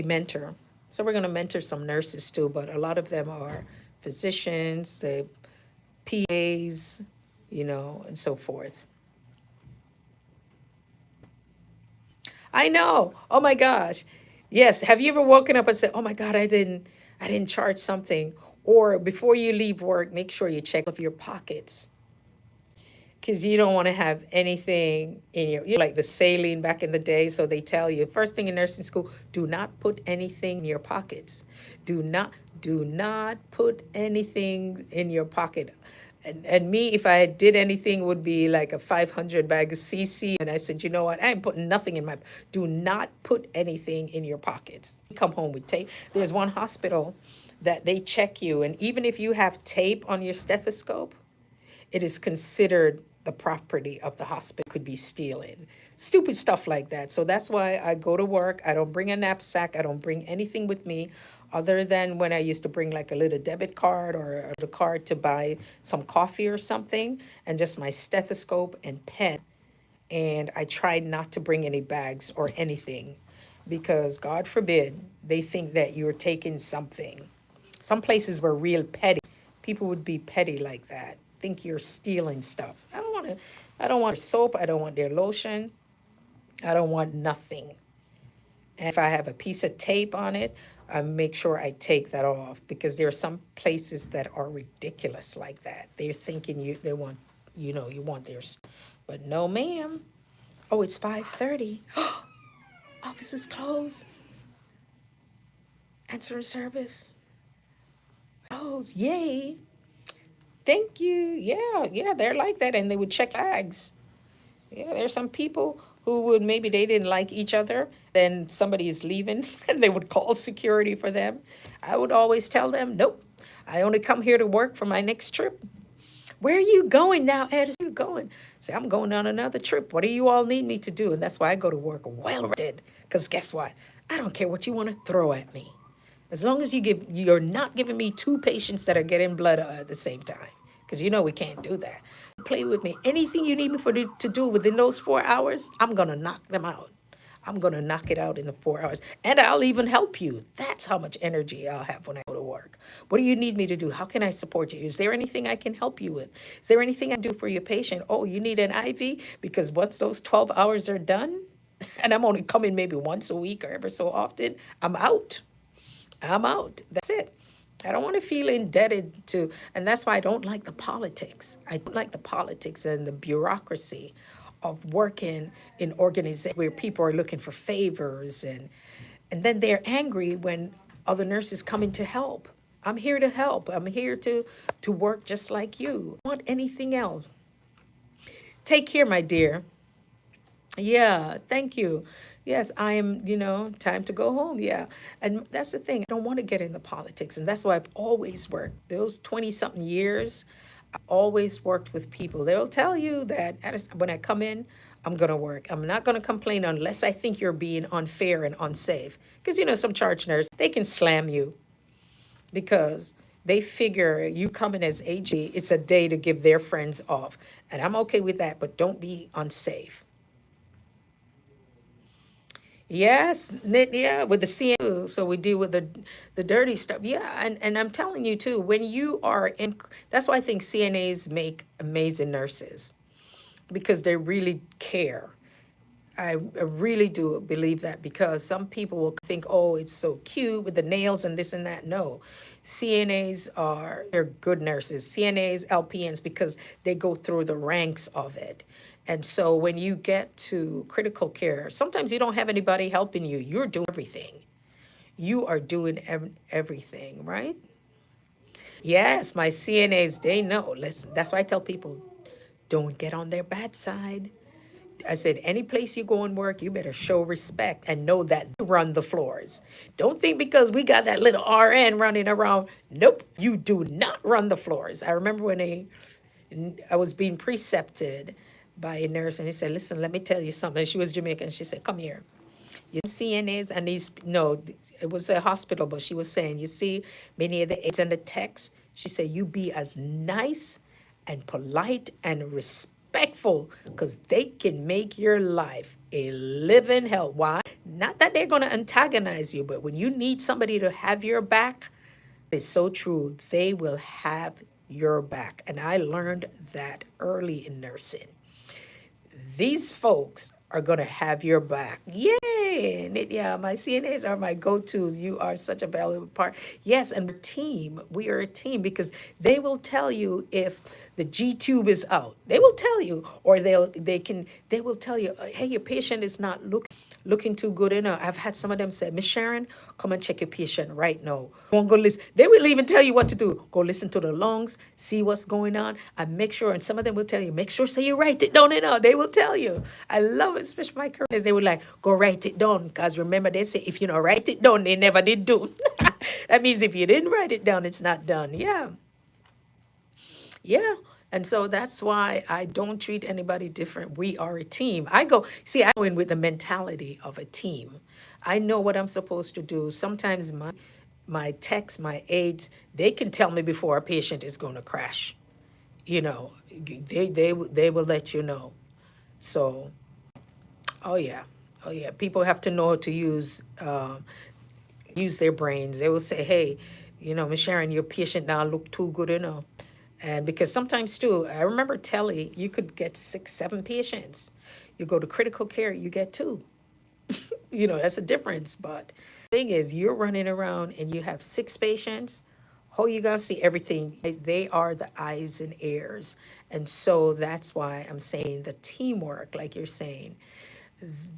mentor. So we're going to mentor some nurses too, but a lot of them are physicians, the PAs, and so forth. I know. Oh my gosh. Yes. Have you ever woken up and said, "Oh my God, I didn't charge something." Or before you leave work, make sure you check of your pockets because you don't want to have anything in like the saline back in the day. So they tell you first thing in nursing school, do not put anything in your pockets. Do not put anything in your pocket. And me, if I did anything, would be like a 500 bag of CC. And I said, you know what? I ain't putting nothing in my. Do not put anything in your pockets. Come home with tape. There's one hospital that they check you, and even if you have tape on your stethoscope, it is considered the property of the hospital. Could be stealing. Stupid stuff like that. So that's why I go to work. I don't bring a knapsack. I don't bring anything with me other than when I used to bring like a little debit card or a card to buy some coffee or something, and just my stethoscope and pen. And I try not to bring any bags or anything because God forbid they think that you're taking something. Some places were real petty. People would be petty like that. Think you're stealing stuff. I don't want their soap. I don't want their lotion. I don't want nothing. And if I have a piece of tape on it, I make sure I take that off because there are some places that are ridiculous like that. They're thinking they want, you want their stuff. But no, ma'am. Oh, it's 5:30. Office is closed. Answering service. Closed. Yay. Thank you. Yeah, they're like that. And they would check bags. Yeah, there's some people who would maybe they didn't like each other. Then somebody is leaving and they would call security for them. I would always tell them, nope, I only come here to work for my next trip. Where are you going now, Ed? Where are you going? Say, I'm going on another trip. What do you all need me to do? And that's why I go to work well rested. Because guess what? I don't care what you want to throw at me. As long as you're not giving me two patients that are getting blood at the same time. Because we can't do that. Play with me. Anything you need me to do within those 4 hours, I'm going to knock them out. I'm going to knock it out in the 4 hours. And I'll even help you. That's how much energy I'll have when I go to work. What do you need me to do? How can I support you? Is there anything I can help you with? Is there anything I can do for your patient? Oh, you need an IV? Because once those 12 hours are done, and I'm only coming maybe once a week or ever so often, I'm out. That's it. I don't want to feel indebted to, and that's why I don't like the politics. I don't like the politics and the bureaucracy of working in organizations where people are looking for favors and then they're angry when other nurses come in to help. I'm here to help. I'm here to work just like you. I don't want anything else. Take care, my dear. Yeah, thank you. Yes, I am, time to go home. Yeah. And that's the thing. I don't want to get into politics. And that's why I've always worked. Those 20 something years, I always worked with people. They'll tell you that when I come in, I'm going to work. I'm not going to complain unless I think you're being unfair and unsafe. Because, some charge nurse, they can slam you because they figure you coming as AG, it's a day to give their friends off. And I'm okay with that, but don't be unsafe. Yes, yeah, with the CNA, so we deal with the dirty stuff. Yeah, and I'm telling you too, when you are in, that's why I think CNAs make amazing nurses because they really care. I really do believe that because some people will think, oh, it's so cute with the nails and this and that. No, CNAs they're good nurses. CNAs, LPNs, because they go through the ranks of it. And so when you get to critical care, sometimes you don't have anybody helping you. You're doing everything. You are doing everything, right? Yes, my CNAs, they know. Listen, that's why I tell people, don't get on their bad side. I said, any place you go and work, you better show respect and know that they run the floors. Don't think because we got that little RN running around. Nope, you do not run the floors. I remember when I was being precepted by a nurse, and he said, listen, let me tell you something. She was Jamaican. She said, come here. You CNAs and these, no, it was a hospital, but she was saying, you see, many of the aides and the techs, she said, you be as nice and polite and respectful because they can make your life a living hell. Why? Not that they're going to antagonize you, but when you need somebody to have your back, it's so true. They will have your back. And I learned that early in nursing. These folks are going to have your back. Yay! And yeah, my CNAs are my go-tos. You are such a valuable part. Yes, and we're a team. We are a team because they will tell you if the G tube is out. They will tell you, or they will tell you, hey, your patient is not looking too good enough. I've had some of them say, Miss Sharon, come and check your patient right now. Won't go listen. They will even tell you what to do. Go listen to the lungs, see what's going on, and make sure. And some of them will tell you, make sure say you write it down. They will tell you. I love it, especially my current. They would like go write it down because remember they say if you don't write it down, they never did do. That means if you didn't write it down, it's not done. Yeah. Yeah. And so that's why I don't treat anybody different. We are a team. I go in with the mentality of a team. I know what I'm supposed to do. Sometimes my techs, my aides, they can tell me before a patient is going to crash. You know, they will let you know. So, oh yeah. Oh yeah. People have to know how to use their brains. They will say, hey, Miss Sharon, your patient now look too good enough. And because sometimes too, I remember Telly, you could get 6, 7 patients. You go to critical care, you get 2. That's a difference. But the thing is, you're running around and you have 6 patients. Oh, you gotta see everything. They are the eyes and ears. And so that's why I'm saying the teamwork, like you're saying,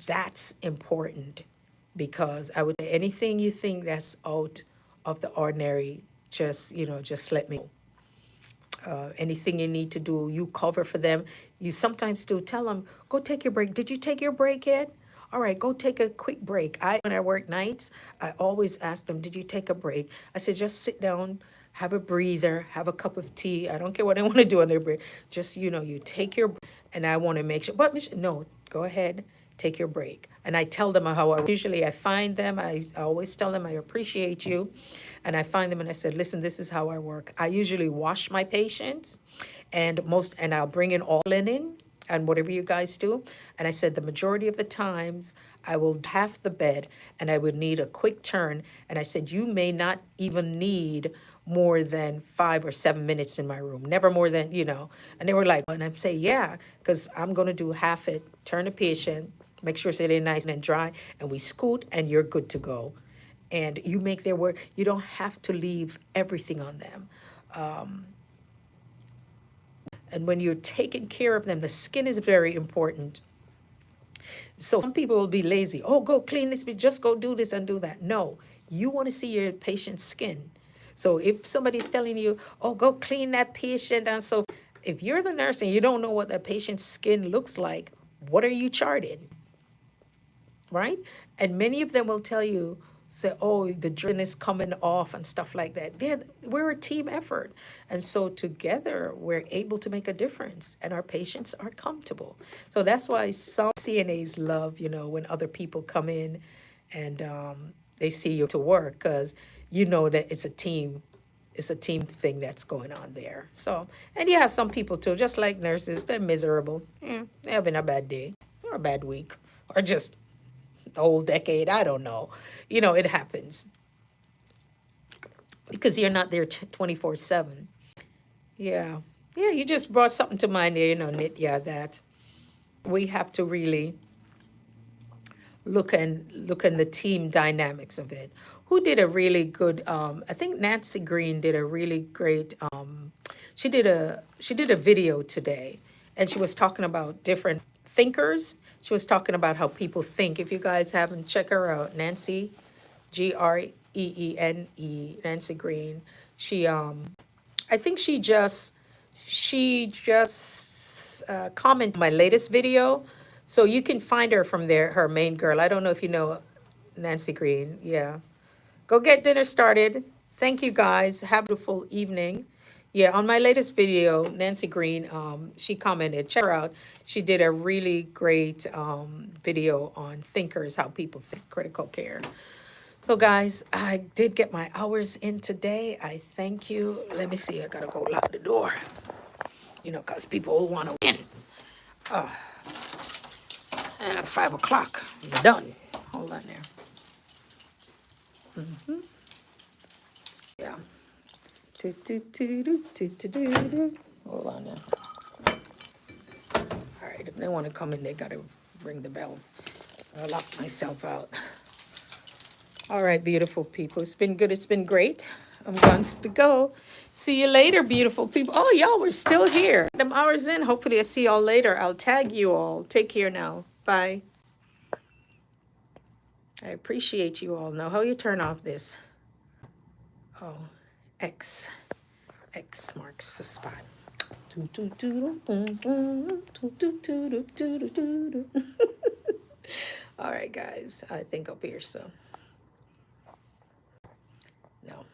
that's important because I would say anything you think that's out of the ordinary, just let me know. Anything you need to do, you cover for them. You sometimes do tell them, go take your break. Did you take your break yet? All right, go take a quick break. When I work nights, I always ask them, did you take a break? I said, just sit down, have a breather, have a cup of tea. I don't care what they want to do on their break. Just, you take your, and I want to make sure, but no, go ahead, take your break. And I tell them how usually I find them. I always tell them I appreciate you. And I find them and I said, listen, this is how I work. I usually wash my patients and I'll bring in all linen and whatever you guys do. And I said, the majority of the times I will half the bed and I would need a quick turn. And I said, you may not even need more than 5 or 7 minutes in my room, never more than. And they were like, and I'm saying, yeah, because I'm going to do half it, turn the patient, make sure so they're nice and dry, and we scoot and you're good to go. And you make their work, you don't have to leave everything on them. And when you're taking care of them, the skin is very important. So some people will be lazy. Oh, go clean this, just go do this and do that. No, you want to see your patient's skin. So if somebody's telling you, oh, go clean that patient, and so if you're the nurse and you don't know what that patient's skin looks like, what are you charting? Right? And many of them will tell you, say, oh, the drain is coming off and stuff like that. We're a team effort. And so together we're able to make a difference and our patients are comfortable. So that's why some CNAs love, when other people come in and they see you to work because you know that it's a team thing that's going on there. So, and you have some people too, just like nurses, they're miserable. They're having a bad day or a bad week or just the whole decade. I don't know. You know, it happens because you're not there 24/7. Yeah. Yeah, you just brought something to mind there, you know, Nit. Yeah, that we have to really look in the team dynamics of it. Who did a really good I think Nancy Green did a really great she did a video today, and she was talking about different thinkers. She was talking about how people think. If you guys haven't, check her out. Nancy, Greene, Nancy Green. She I think she just commented on my latest video, so you can find her from there. Her main girl. I don't know if you know Nancy Green. Yeah, go get dinner started. Thank you guys. Have a beautiful evening. Yeah, on my latest video, Nancy Green, she commented. Check her out. She did a really great video on thinkers, how people think, critical care. So, guys, I did get my hours in today. I thank you. Let me see. I gotta go lock the door. You know, because people want to win. And at 5 o'clock, I'm done. Hold on there. Yeah. Do, do, do, do, do, do, do, do. Hold on there. All right, if they want to come in, they got to ring the bell. I'll lock myself out. All right, beautiful people. It's been good. It's been great. I'm going to go. See you later, beautiful people. Oh, y'all were still here. Them hours in. Hopefully, I see y'all later. I'll tag you all. Take care now. Bye. I appreciate you all. Now, how you turn off this? Oh, X. X marks the spot. All right, guys. I think I'll be here soon. No,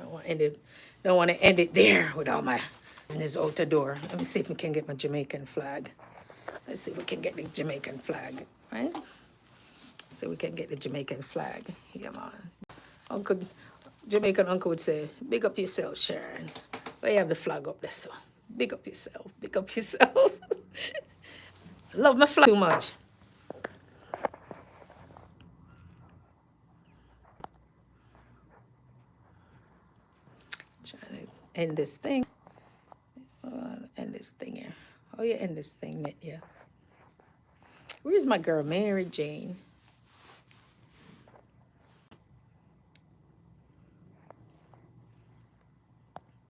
I want to end it. Don't want to end it there with all my business out the door. Let me see if we can get my Jamaican flag. Let's see if we can get the Jamaican flag, right? So we can get the Jamaican flag. Yeah, man. Uncle, Jamaican uncle would say, "Big up yourself, Sharon." But you have the flag up there, so big up yourself. Big up yourself. Love my flag too much. Trying to end this thing. End this thing here. Oh yeah, end this thing. Yeah. Where's my girl, Mary Jane?